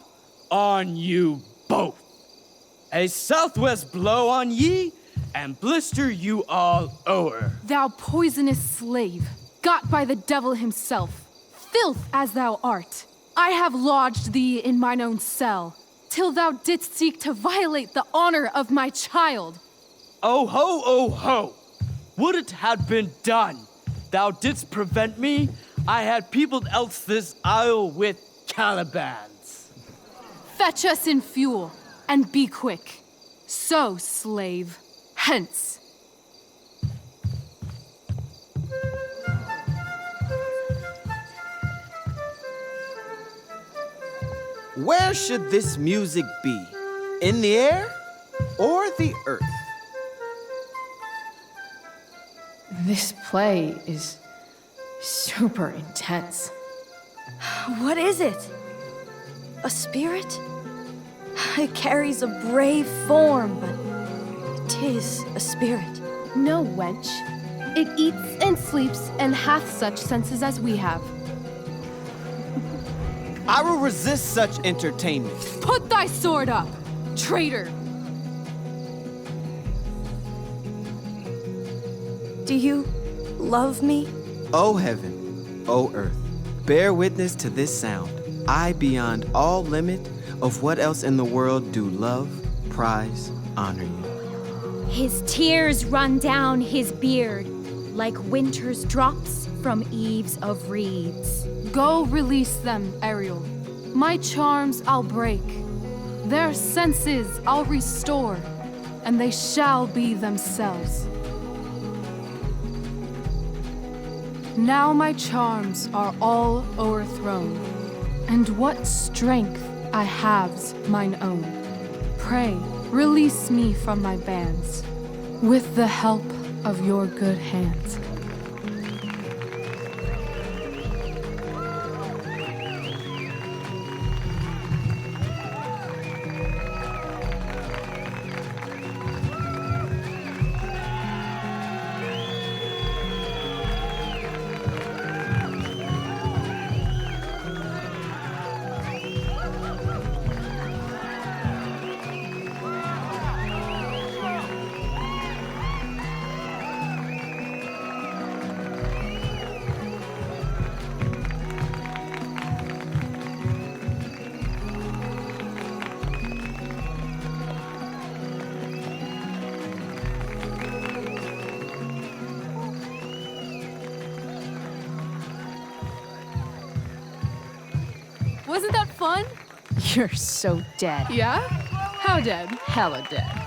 on you both. A southwest blow on ye, and blister you all o'er. Thou poisonous slave, got by the devil himself, filth as thou art, I have lodged thee in mine own cell, till thou didst seek to violate the honor of my child. Oh ho, oh ho! Would it had been done! Thou didst prevent me, I had peopled else this isle with Calibans. Fetch us in fuel, and be quick. So, slave, hence. Where should this music be? In the air or the earth? This play is super intense. What is it? A spirit? It carries a brave form, but 'tis a spirit. No, wench. It eats and sleeps and hath such senses as we have. I will resist such entertainment. Put thy sword up, traitor! Do you love me? O heaven, O earth, bear witness to this sound. I, beyond all limit of what else in the world do love, prize, honor you. His tears run down his beard like winter's drops from eaves of reeds. Go release them, Ariel. My charms I'll break. Their senses I'll restore, and they shall be themselves. Now my charms are all o'erthrown, and what strength I have's mine own. Pray, release me from my bands, with the help of your good hands. Wasn't that fun? You're so dead. Yeah? How dead? Hella dead.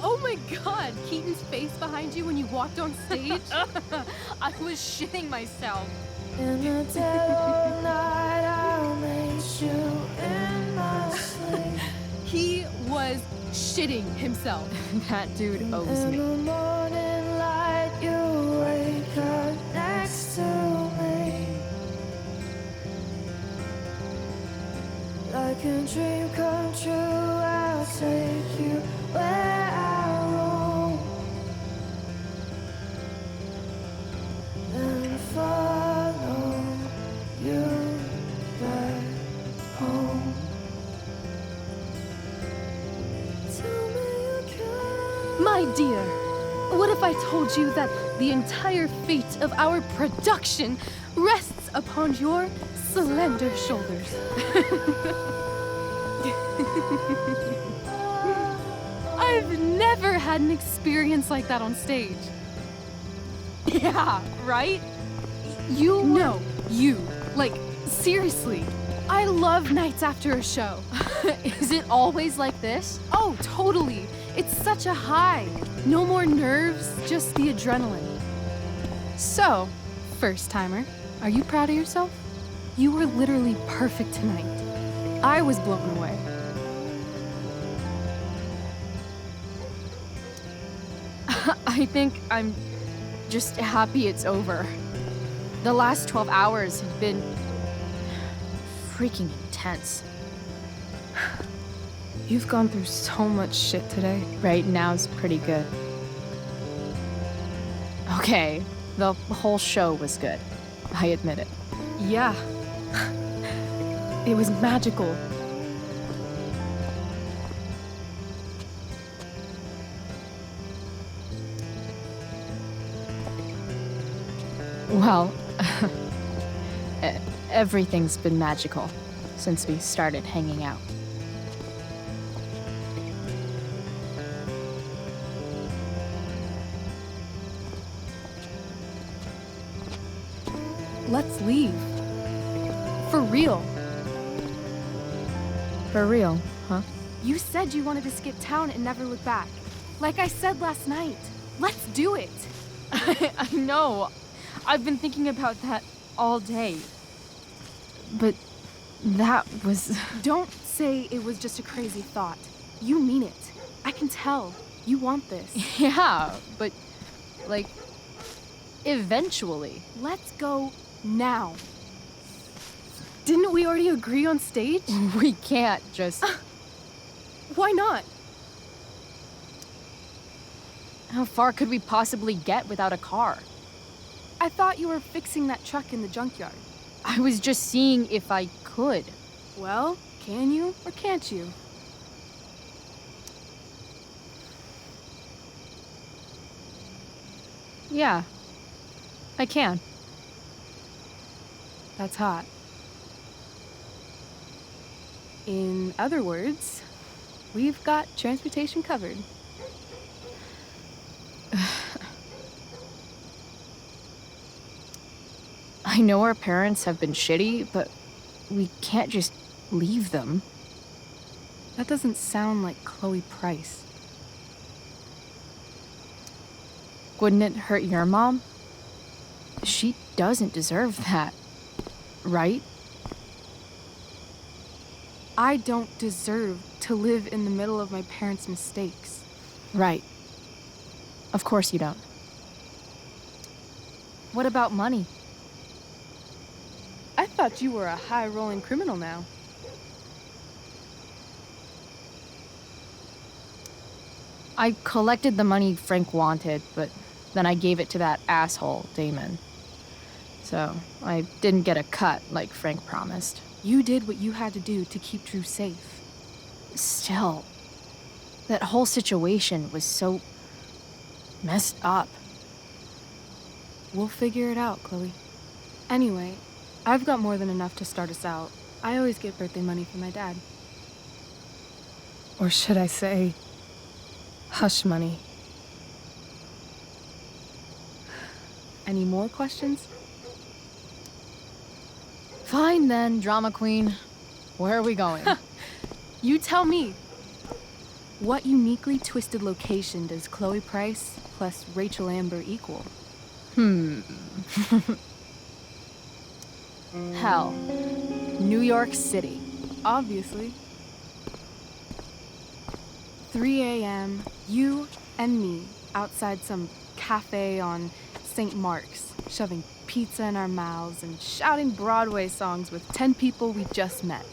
Oh my god, Keaton's face behind you when you walked on stage? I was shitting myself. In the dead of night, I'll make you in my sleep. He was shitting himself. That dude owes In me. the morning light, you wake up next to me. Like a dream come true, I'll take you where I roam. And follow you back home. Tell me you can. My dear, what if I told you that the entire fate of our production rests upon your slender shoulders? I've never had an experience like that on stage. Yeah, right? No, you. Like, seriously. I love nights after a show. Is it always like this? Oh, totally. It's such a high. No more nerves, just the adrenaline. So, first timer, are you proud of yourself? You were literally perfect tonight. I was blown away. I think I'm just happy it's over. The last 12 hours have been freaking intense. You've gone through so much shit today. Right now's pretty good. Okay, the whole show was good. I admit it. Yeah. It was magical. Well, everything's been magical since we started hanging out. Let's leave. For real. For real, huh? You said you wanted to skip town and never look back. Like I said last night. Let's do it. I know. I've been thinking about that all day. But that was... Don't say it was just a crazy thought. You mean it. I can tell. You want this. Yeah, but, like, eventually. Let's go now. Didn't we already agree on stage? We can't just... Why not? How far could we possibly get without a car? I thought you were fixing that truck in the junkyard. I was just seeing if I could. Well, can you or can't you? Yeah, I can. That's hot. In other words, we've got transportation covered. I know our parents have been shitty, but we can't just leave them. That doesn't sound like Chloe Price. Wouldn't it hurt your mom? She doesn't deserve that, right? I don't deserve to live in the middle of my parents' mistakes. Right. Of course you don't. What about money? I thought you were a high-rolling criminal now. I collected the money Frank wanted, but then I gave it to that asshole, Damon. So I didn't get a cut like Frank promised. You did what you had to do to keep Drew safe. Still, that whole situation was so messed up. We'll figure it out, Chloe. Anyway, I've got more than enough to start us out. I always get birthday money from my dad. Or should I say, hush money. Any more questions? Fine then, drama queen. Where are we going? You tell me. What uniquely twisted location does Chloe Price plus Rachel Amber equal? Hell. New York City. Obviously. 3 a.m., you and me outside some cafe on St. Mark's, shoving pizza in our mouths and shouting Broadway songs with 10 people we just met.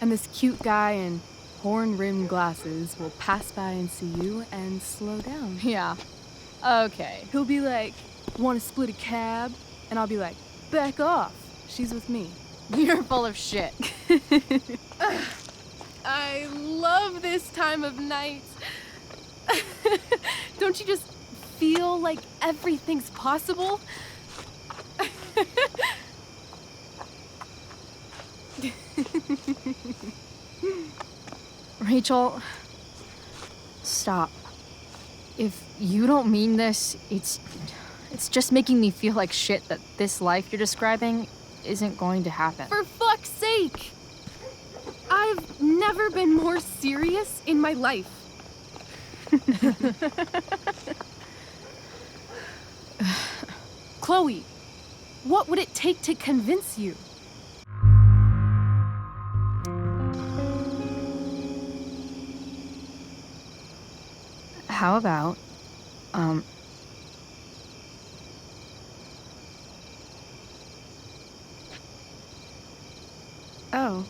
And this cute guy in horn-rimmed glasses will pass by and see you and slow down. Yeah. Okay. He'll be like, "Want to split a cab?" And I'll be like, "Back off. She's with me." You're full of shit. I love this time of night. Don't you just feel like everything's possible? Rachel, stop. If you don't mean this, it's just making me feel like shit that this life you're describing isn't going to happen. For fuck's sake! I've never been more serious in my life. Chloe, what would it take to convince you? How about, Oh.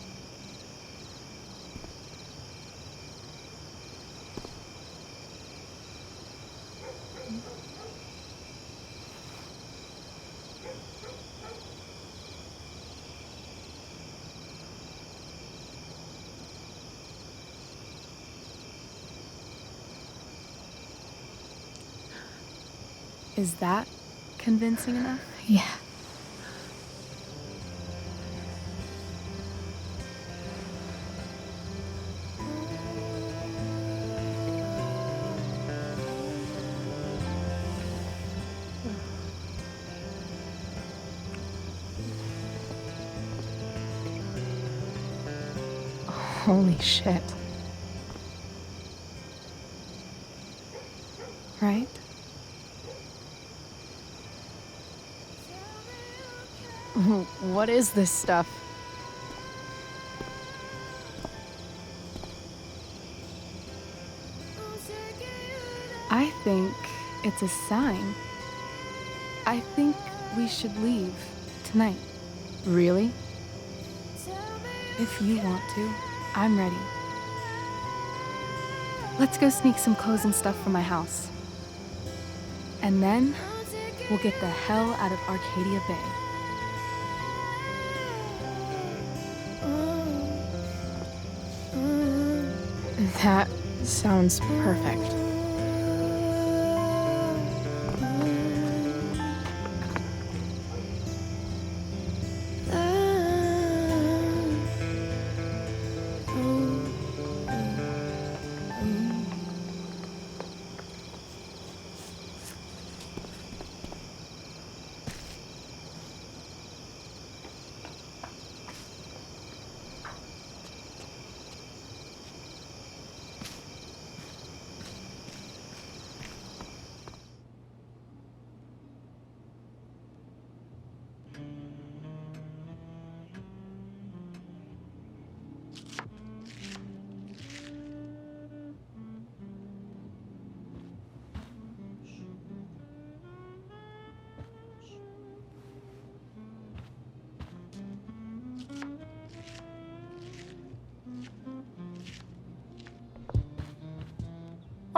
Is that convincing enough? Yeah. Holy shit. Right? What is this stuff? I think it's a sign. I think we should leave tonight. Really? If you want to, I'm ready. Let's go sneak some clothes and stuff from my house. And then we'll get the hell out of Arcadia Bay. That sounds perfect.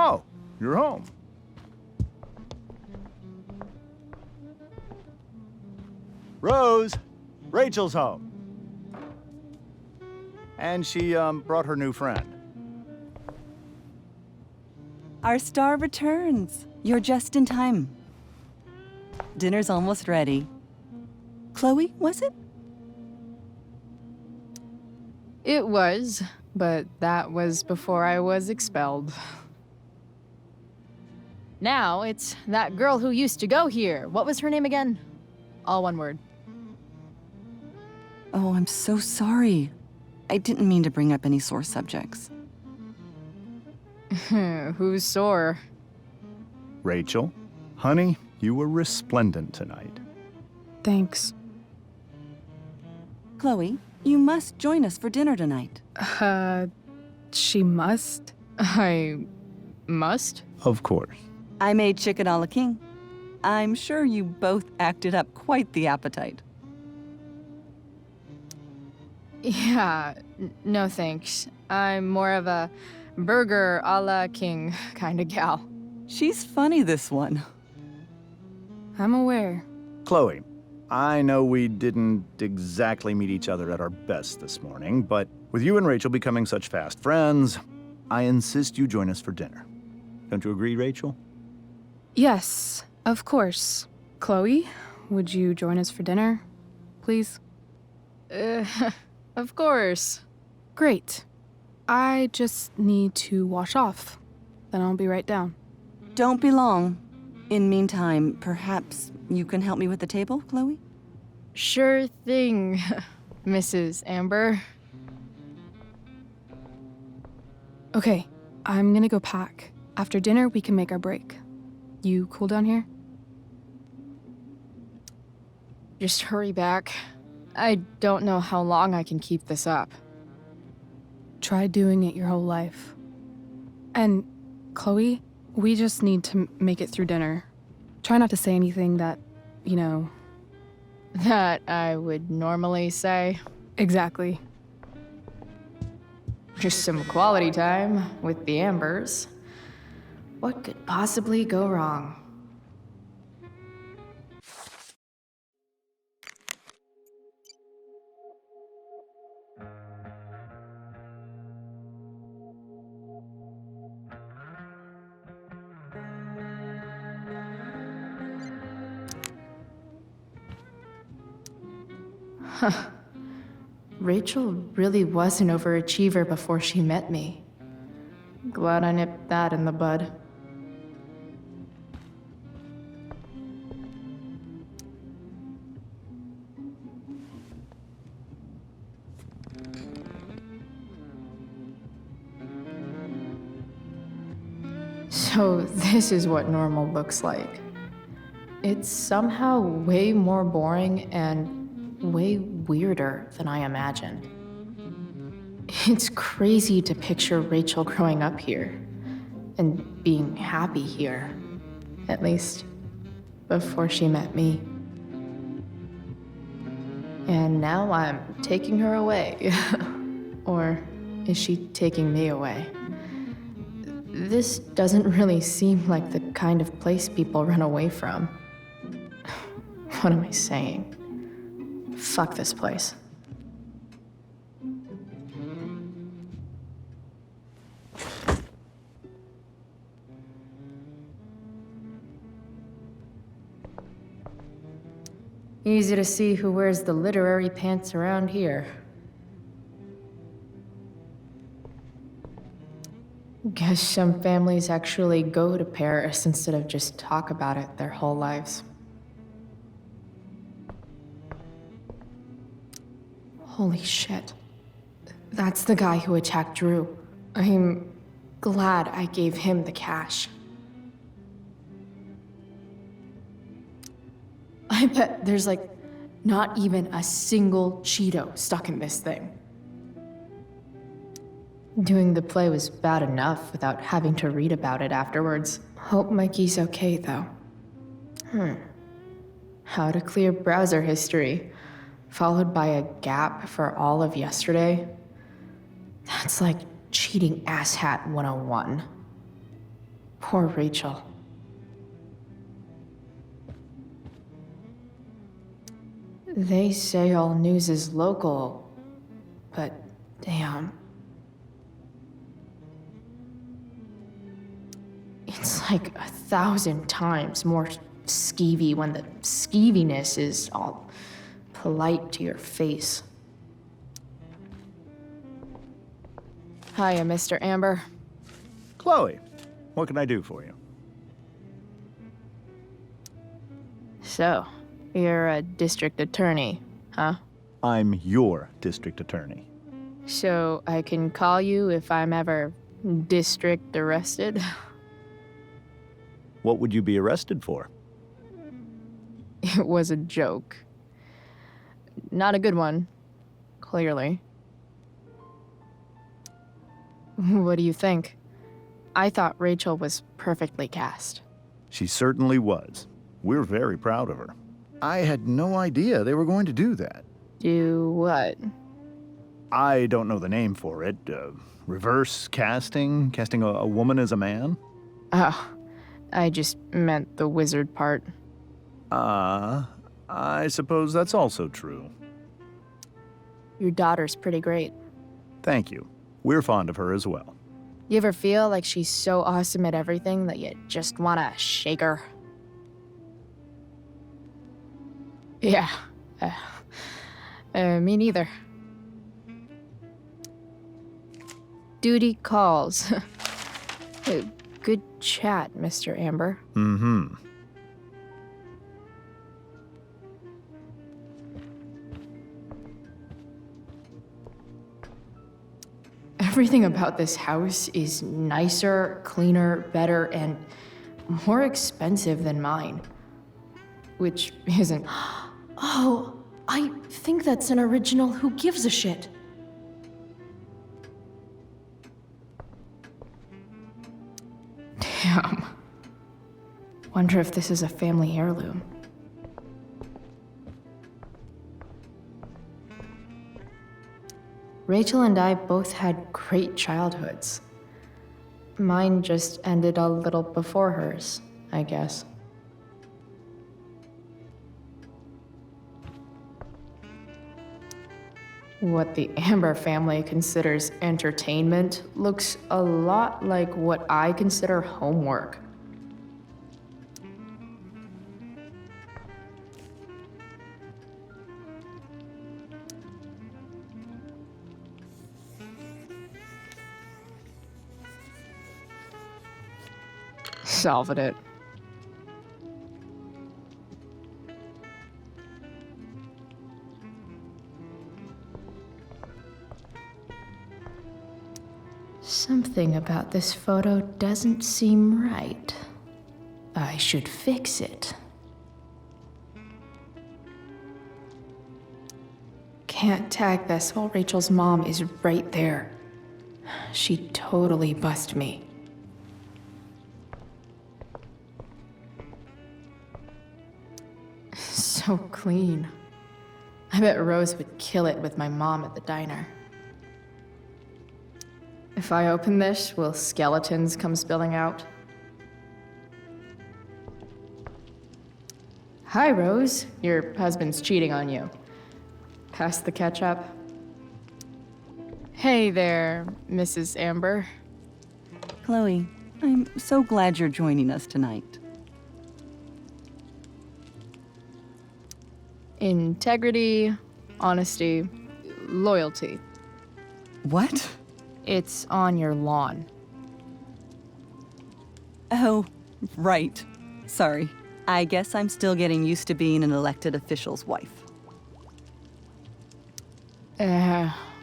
Oh, you're home. Rose, Rachel's home. And she brought her new friend. Our star returns. You're just in time. Dinner's almost ready. Chloe, was it? It was, but that was before I was expelled. Now it's that girl who used to go here. What was her name again? All one word. Oh, I'm so sorry. I didn't mean to bring up any sore subjects. Who's sore? Rachel, honey, you were resplendent tonight. Thanks. Chloe, you must join us for dinner tonight. She must? I must? Of course. I made chicken a la king. I'm sure you both acted up quite the appetite. Yeah, no thanks. I'm more of a burger a la king kind of gal. She's funny, this one. I'm aware. Chloe, I know we didn't exactly meet each other at our best this morning, but with you and Rachel becoming such fast friends, I insist you join us for dinner. Don't you agree, Rachel? Yes, of course. Chloe, would you join us for dinner, please? Of course. Great. I just need to wash off. Then I'll be right down. Don't be long. In meantime, perhaps you can help me with the table, Chloe? Sure thing, Mrs. Amber. Okay, I'm gonna go pack. After dinner, we can make our break. You cool down here? Just hurry back. I don't know how long I can keep this up. Try doing it your whole life. And, Chloe, we just need to make it through dinner. Try not to say anything that, you know... That I would normally say. Exactly. Just some quality time with the Ambers. What could possibly go wrong? Huh. Rachel really was an overachiever before she met me. Glad I nipped that in the bud. So this is what normal looks like. It's somehow way more boring and way weirder than I imagined. It's crazy to picture Rachel growing up here and being happy here, at least before she met me. And now I'm taking her away. Or is she taking me away? This doesn't really seem like the kind of place people run away from. What am I saying? Fuck this place. Easy to see who wears the literary pants around here. Guess some families actually go to Paris instead of just talk about it their whole lives. Holy shit. That's the guy who attacked Drew. I'm glad I gave him the cash. I bet there's like not even a single Cheeto stuck in this thing. Doing the play was bad enough without having to read about it afterwards. Hope Mikey's okay though. How to clear browser history, followed by a gap for all of yesterday. That's like cheating asshat 101. Poor Rachel. They say all news is local, but Damn. It's like 1,000 times more skeevy when the skeeviness is all polite to your face. Hiya, Mr. Amber. Chloe, what can I do for you? So, you're a district attorney, huh? I'm your district attorney. So I can call you if I'm ever district arrested? What would you be arrested for? It was a joke. Not a good one, clearly. What do you think? I thought Rachel was perfectly cast. She certainly was. We're very proud of her. I had no idea they were going to do that. Do what? I don't know the name for it. Reverse casting? Casting a woman as a man? Oh, I just meant the wizard part. I suppose that's also true. Your daughter's pretty great. Thank you. We're fond of her as well. You ever feel like she's so awesome at everything that you just wanna shake her? Yeah. Me neither. Duty calls. Good chat, Mr. Amber. Mm-hmm. Everything about this house is nicer, cleaner, better, and more expensive than mine. Which isn't. Oh, I think that's an original Who Gives a Shit. Damn. Wonder if this is a family heirloom. Rachel and I both had great childhoods. Mine just ended a little before hers, I guess. What the Amber family considers entertainment looks a lot like what I consider homework. Solving it. Something about this photo doesn't seem right. I should fix it. Can't tag this while Rachel's mom is right there. She'd totally bust me. So clean. I bet Rose would kill it with my mom at the diner. If I open this, will skeletons come spilling out? Hi, Rose. Your husband's cheating on you. Pass the ketchup. Hey there, Mrs. Amber. Chloe, I'm so glad you're joining us tonight. Integrity, honesty, loyalty. What? It's on your lawn. Oh, right. Sorry. I guess I'm still getting used to being an elected official's wife.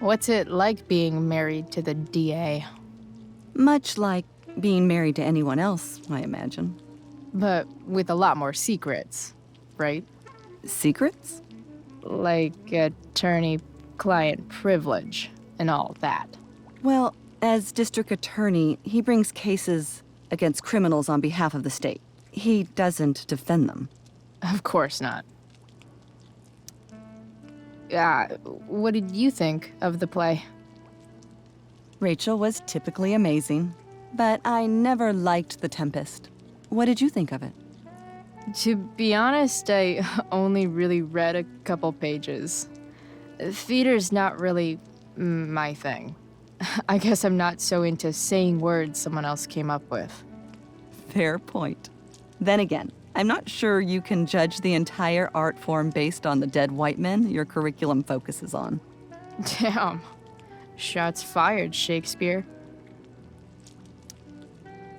What's it like being married to the DA? Much like being married to anyone else, I imagine. But with a lot more secrets, right? Secrets? Like attorney-client privilege and all that. Well, as district attorney, he brings cases against criminals on behalf of the state. He doesn't defend them. Of course not. What did you think of the play? Rachel was typically amazing, but I never liked The Tempest. What did you think of it? To be honest, I only really read a couple pages. Theater's not really my thing. I guess I'm not so into saying words someone else came up with. Fair point. Then again, I'm not sure you can judge the entire art form based on the dead white men your curriculum focuses on. Damn. Shots fired, Shakespeare.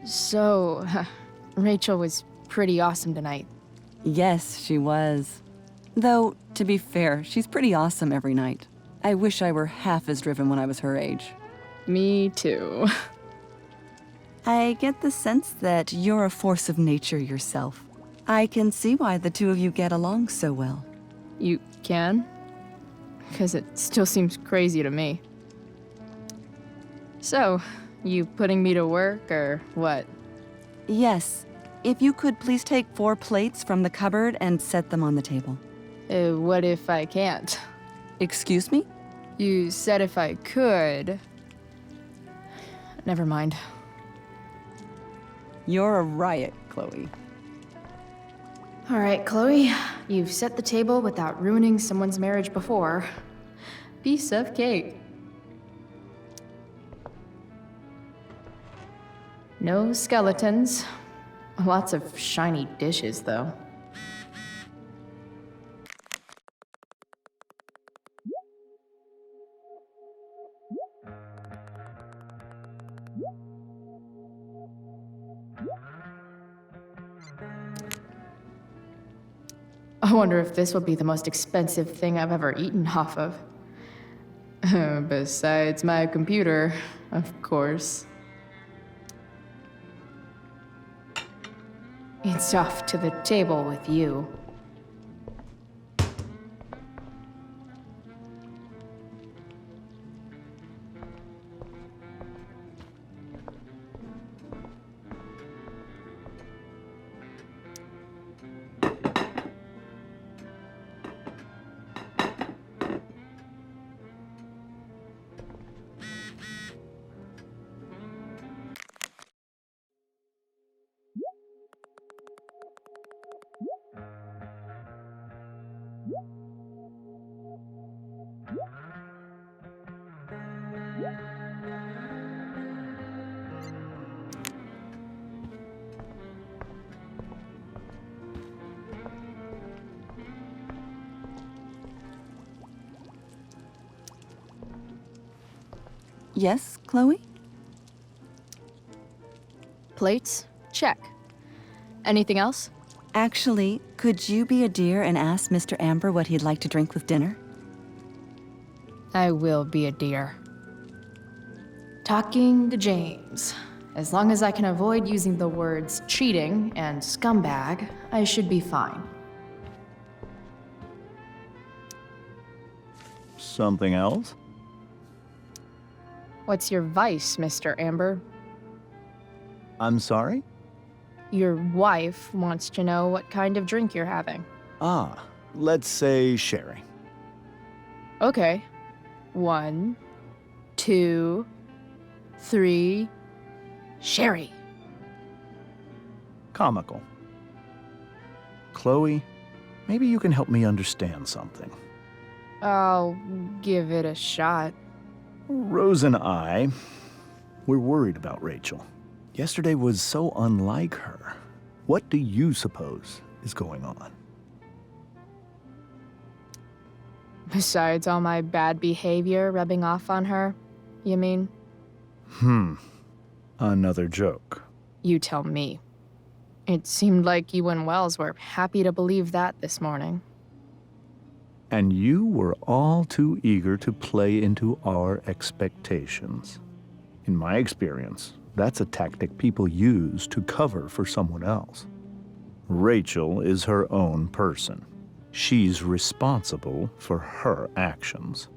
So, Rachel was pretty awesome tonight. Yes, she was. Though, to be fair, she's pretty awesome every night. I wish I were half as driven when I was her age. Me too. I get the sense that you're a force of nature yourself. I can see why the two of you get along so well. You can? Because it still seems crazy to me. So, you putting me to work, or what? Yes. If you could please take 4 plates from the cupboard and set them on the table. What if I can't? Excuse me? You said if I could. Never mind. You're a riot, Chloe. All right, Chloe, you've set the table without ruining someone's marriage before. Piece of cake. No skeletons. Lots of shiny dishes, though. I wonder if this will be the most expensive thing I've ever eaten off of. Besides my computer, of course. It's off to the table with you. Yes, Chloe? Plates? Check. Anything else? Actually, could you be a dear and ask Mr. Amber what he'd like to drink with dinner? I will be a dear. Talking to James. As long as I can avoid using the words cheating and scumbag, I should be fine. Something else? What's your vice, Mr. Amber? I'm sorry? Your wife wants to know what kind of drink you're having. Ah, let's say sherry. Okay. 1, 2, 3. Sherry. Comical. Chloe, maybe you can help me understand something. I'll give it a shot. Rose and I, we're worried about Rachel. Yesterday was so unlike her. What do you suppose is going on? Besides all my bad behavior rubbing off on her, you mean? Another joke. You tell me. It seemed like you and Wells were happy to believe that this morning. And you were all too eager to play into our expectations. In my experience, that's a tactic people use to cover for someone else. Rachel is her own person. She's responsible for her actions.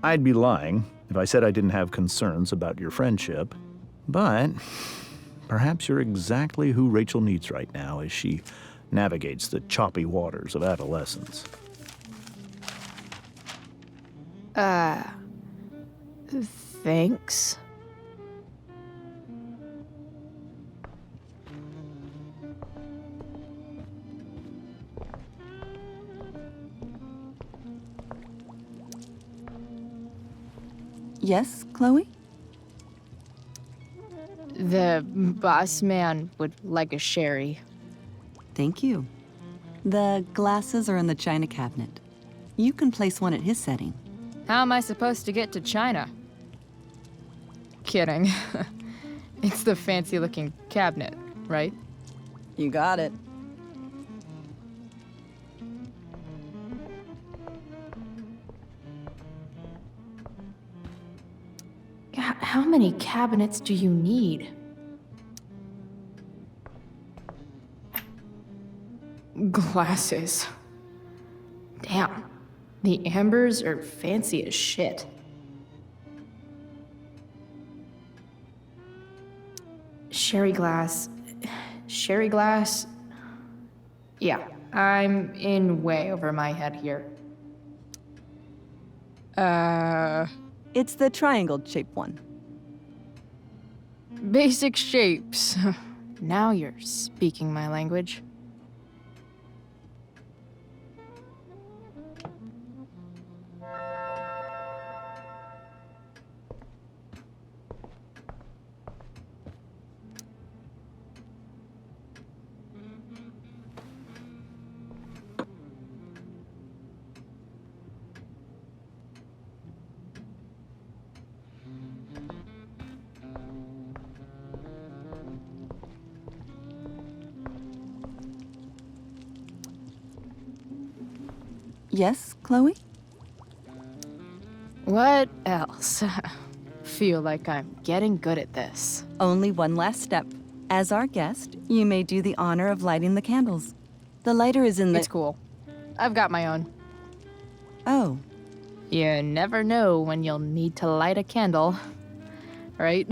I'd be lying if I said I didn't have concerns about your friendship, but perhaps you're exactly who Rachel needs right now as she navigates the choppy waters of adolescence. Thanks. Yes, Chloe? The boss man would like a sherry. Thank you. The glasses are in the china cabinet. You can place one at his setting. How am I supposed to get to China? Kidding. It's the fancy-looking cabinet, right? You got it. How many cabinets do you need? Glasses. Damn. The ambers are fancy as shit. Sherry glass. Sherry glass? Yeah, I'm in way over my head here. It's the triangle-shaped one. Basic shapes. Now you're speaking my language. Yes, Chloe? What else? Feel like I'm getting good at this. Only one last step. As our guest, you may do the honor of lighting the candles. The lighter is in the— It's cool. I've got my own. Oh. You never know when you'll need to light a candle, right?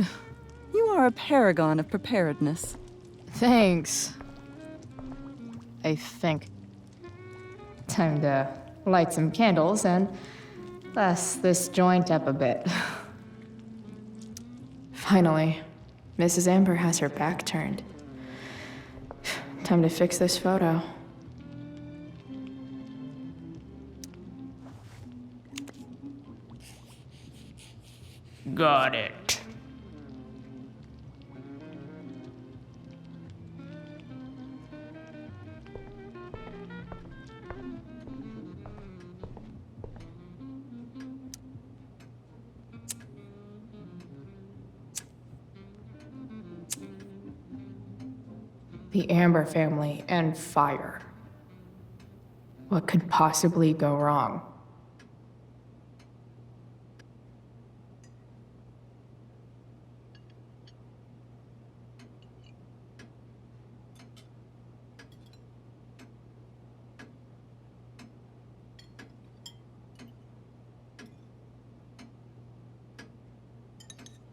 You are a paragon of preparedness. Thanks. I think. Time to light some candles and bless this joint up a bit. Finally, Mrs. Amber has her back turned. Time to fix this photo. Got it. The Amber family and fire. What could possibly go wrong?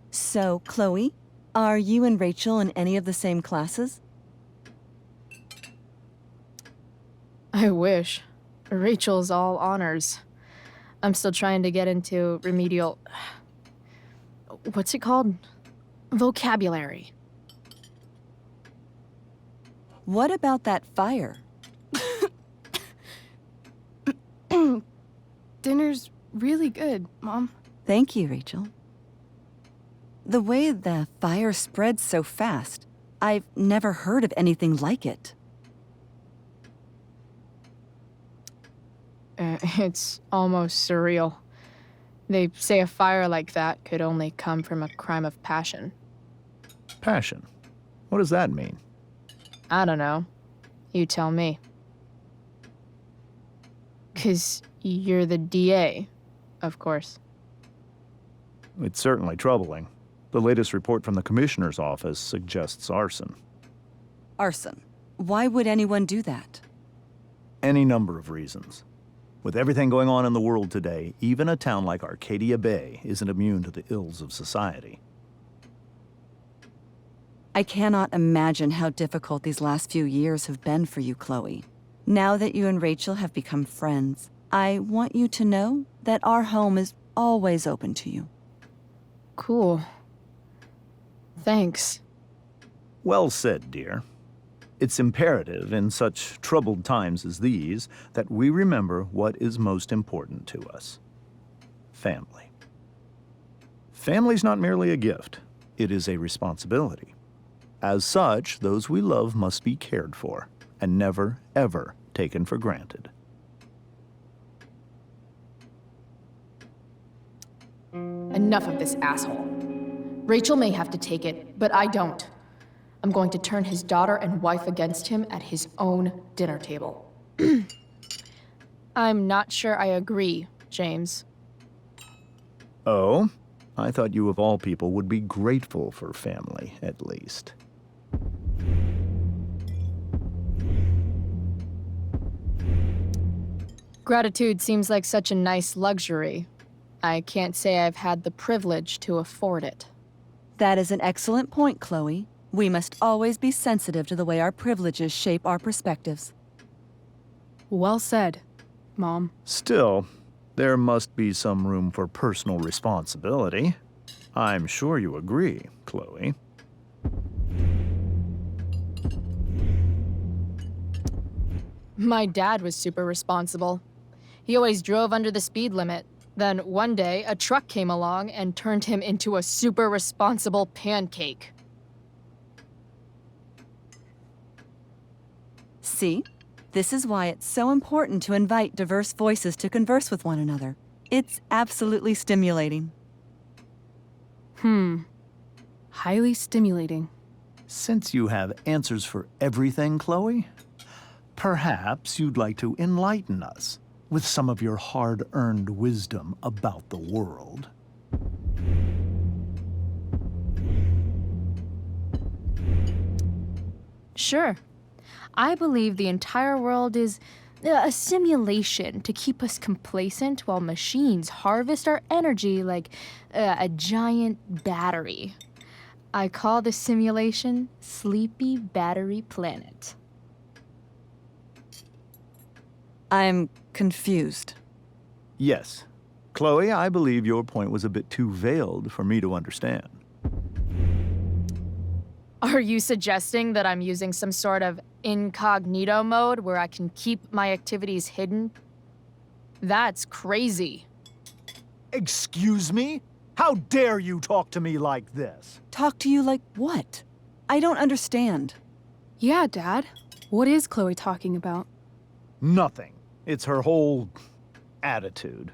So, Chloe, are you and Rachel in any of the same classes? I wish. Rachel's all honors. I'm still trying to get into remedial... What's it called? Vocabulary. What about that fire? Dinner's really good, Mom. Thank you, Rachel. The way the fire spreads so fast, I've never heard of anything like it. It's almost surreal. They say a fire like that could only come from a crime of passion. Passion? What does that mean? I don't know. You tell me. 'Cause you're the DA, of course. It's certainly troubling. The latest report from the commissioner's office suggests arson. Arson. Why would anyone do that? Any number of reasons. With everything going on in the world today, even a town like Arcadia Bay isn't immune to the ills of society. I cannot imagine how difficult these last few years have been for you, Chloe. Now that you and Rachel have become friends, I want you to know that our home is always open to you. Cool. Thanks. Well said, dear. It's imperative in such troubled times as these that we remember what is most important to us. Family. Family's not merely a gift, it is a responsibility. As such, those we love must be cared for and never, ever taken for granted. Enough of this asshole. Rachel may have to take it, but I don't. I'm going to turn his daughter and wife against him at his own dinner table. I'm not sure I agree, James. Oh? I thought you of all people would be grateful for family, at least. Gratitude seems like such a nice luxury. I can't say I've had the privilege to afford it. That is an excellent point, Chloe. We must always be sensitive to the way our privileges shape our perspectives. Well said, Mom. Still, there must be some room for personal responsibility. I'm sure you agree, Chloe. My dad was super responsible. He always drove under the speed limit. Then one day, a truck came along and turned him into a super responsible pancake. See? This is why it's so important to invite diverse voices to converse with one another. It's absolutely stimulating. Highly stimulating. Since you have answers for everything, Chloe, perhaps you'd like to enlighten us with some of your hard-earned wisdom about the world. Sure. I believe the entire world is a simulation to keep us complacent while machines harvest our energy like a giant battery. I call this simulation Sleepy Battery Planet. I'm confused. Yes. Chloe, I believe your point was a bit too veiled for me to understand. Are you suggesting that I'm using some sort of incognito mode where I can keep my activities hidden? That's crazy. Excuse me? How dare you talk to me like this? Talk to you like what? I don't understand. Yeah, Dad. What is Chloe talking about? Nothing. It's her whole attitude.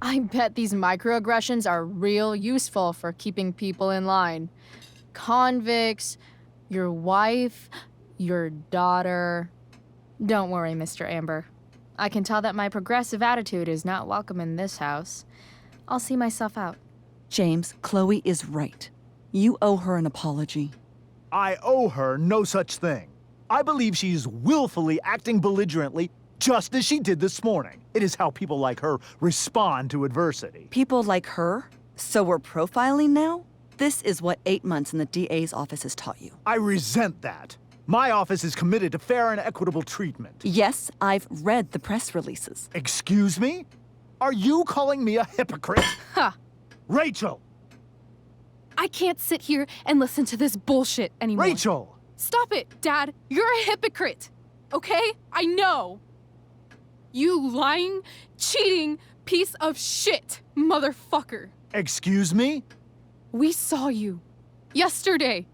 I bet these microaggressions are real useful for keeping people in line. Convicts, your wife, your daughter. Don't worry, Mr. Amber. I can tell that my progressive attitude is not welcome in this house. I'll see myself out. James, Chloe is right. You owe her an apology. I owe her no such thing. I believe she's willfully acting belligerently just as she did this morning. It is how people like her respond to adversity. People like her? So we're profiling now? This is what 8 months in the DA's office has taught you. I resent that. My office is committed to fair and equitable treatment. Yes, I've read the press releases. Excuse me? Are you calling me a hypocrite? Ha! Rachel! I can't sit here and listen to this bullshit anymore. Rachel! Stop it, Dad. You're a hypocrite. Okay? I know. You lying, cheating piece of shit, motherfucker. Excuse me? We saw you yesterday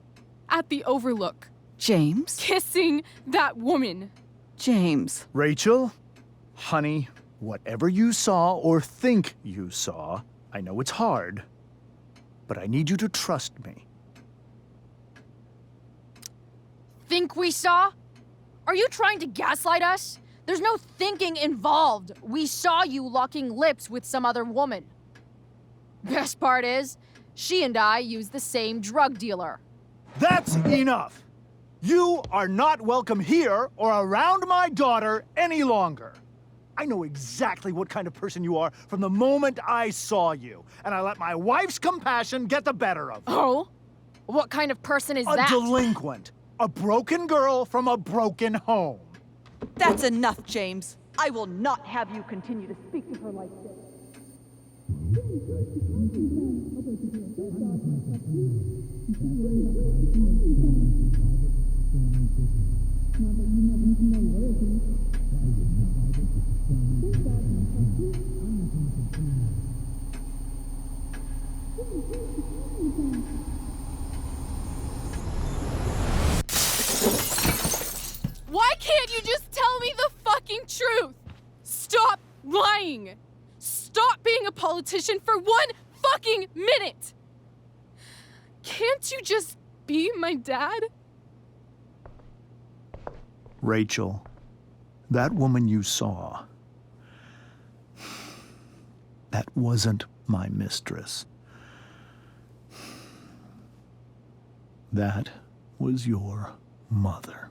at the Overlook. James? Kissing that woman. James. Rachel? Honey, whatever you saw or think you saw, I know it's hard, but I need you to trust me. Think we saw? Are you trying to gaslight us? There's no thinking involved. We saw you locking lips with some other woman. Best part is, she and I use the same drug dealer. That's enough! You are not welcome here or around my daughter any longer. I know exactly what kind of person you are from the moment I saw you, and I let my wife's compassion get the better of me. Oh? What kind of person is that? A delinquent. A broken girl from a broken home. That's enough, James. I will not have you continue to speak to her like this. fucking truth! Stop lying! Stop being a politician for 1 fucking minute! Can't you just be my dad? Rachel, that woman you saw, that wasn't my mistress. That was your mother.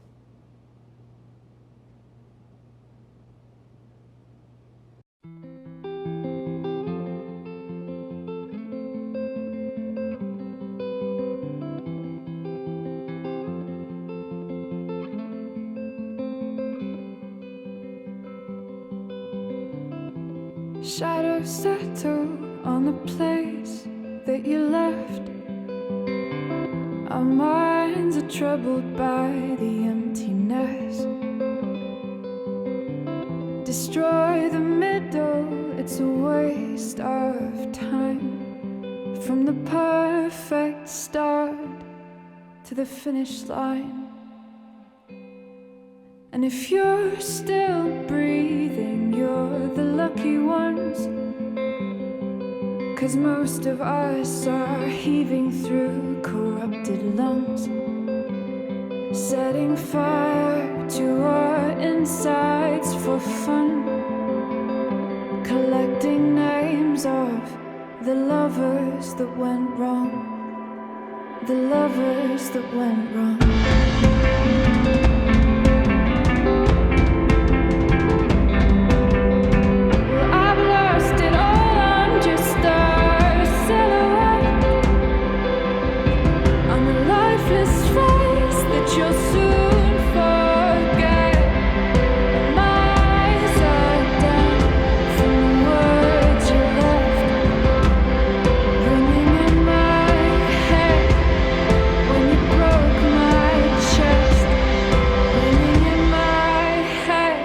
Shadows settle on the place that you left. Our minds are troubled by the emptiness. Destroy the middle, it's a waste of time. From the perfect start to the finish line. And if you're still breathing, you're the lucky ones. 'Cause most of us are heaving through corrupted lungs, setting fire to our insides for fun, collecting names of the lovers that went wrong, the lovers that went wrong. You'll soon forget. My eyes are down from the words you left, ringing in my head when you broke my chest, ringing in my head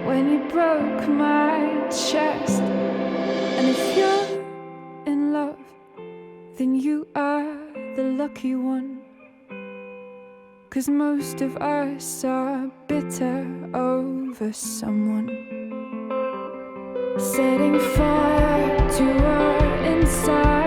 when you broke my chest. And if you're in love, then you are the lucky one. 'Cause most of us are bitter over someone, setting fire to our inside.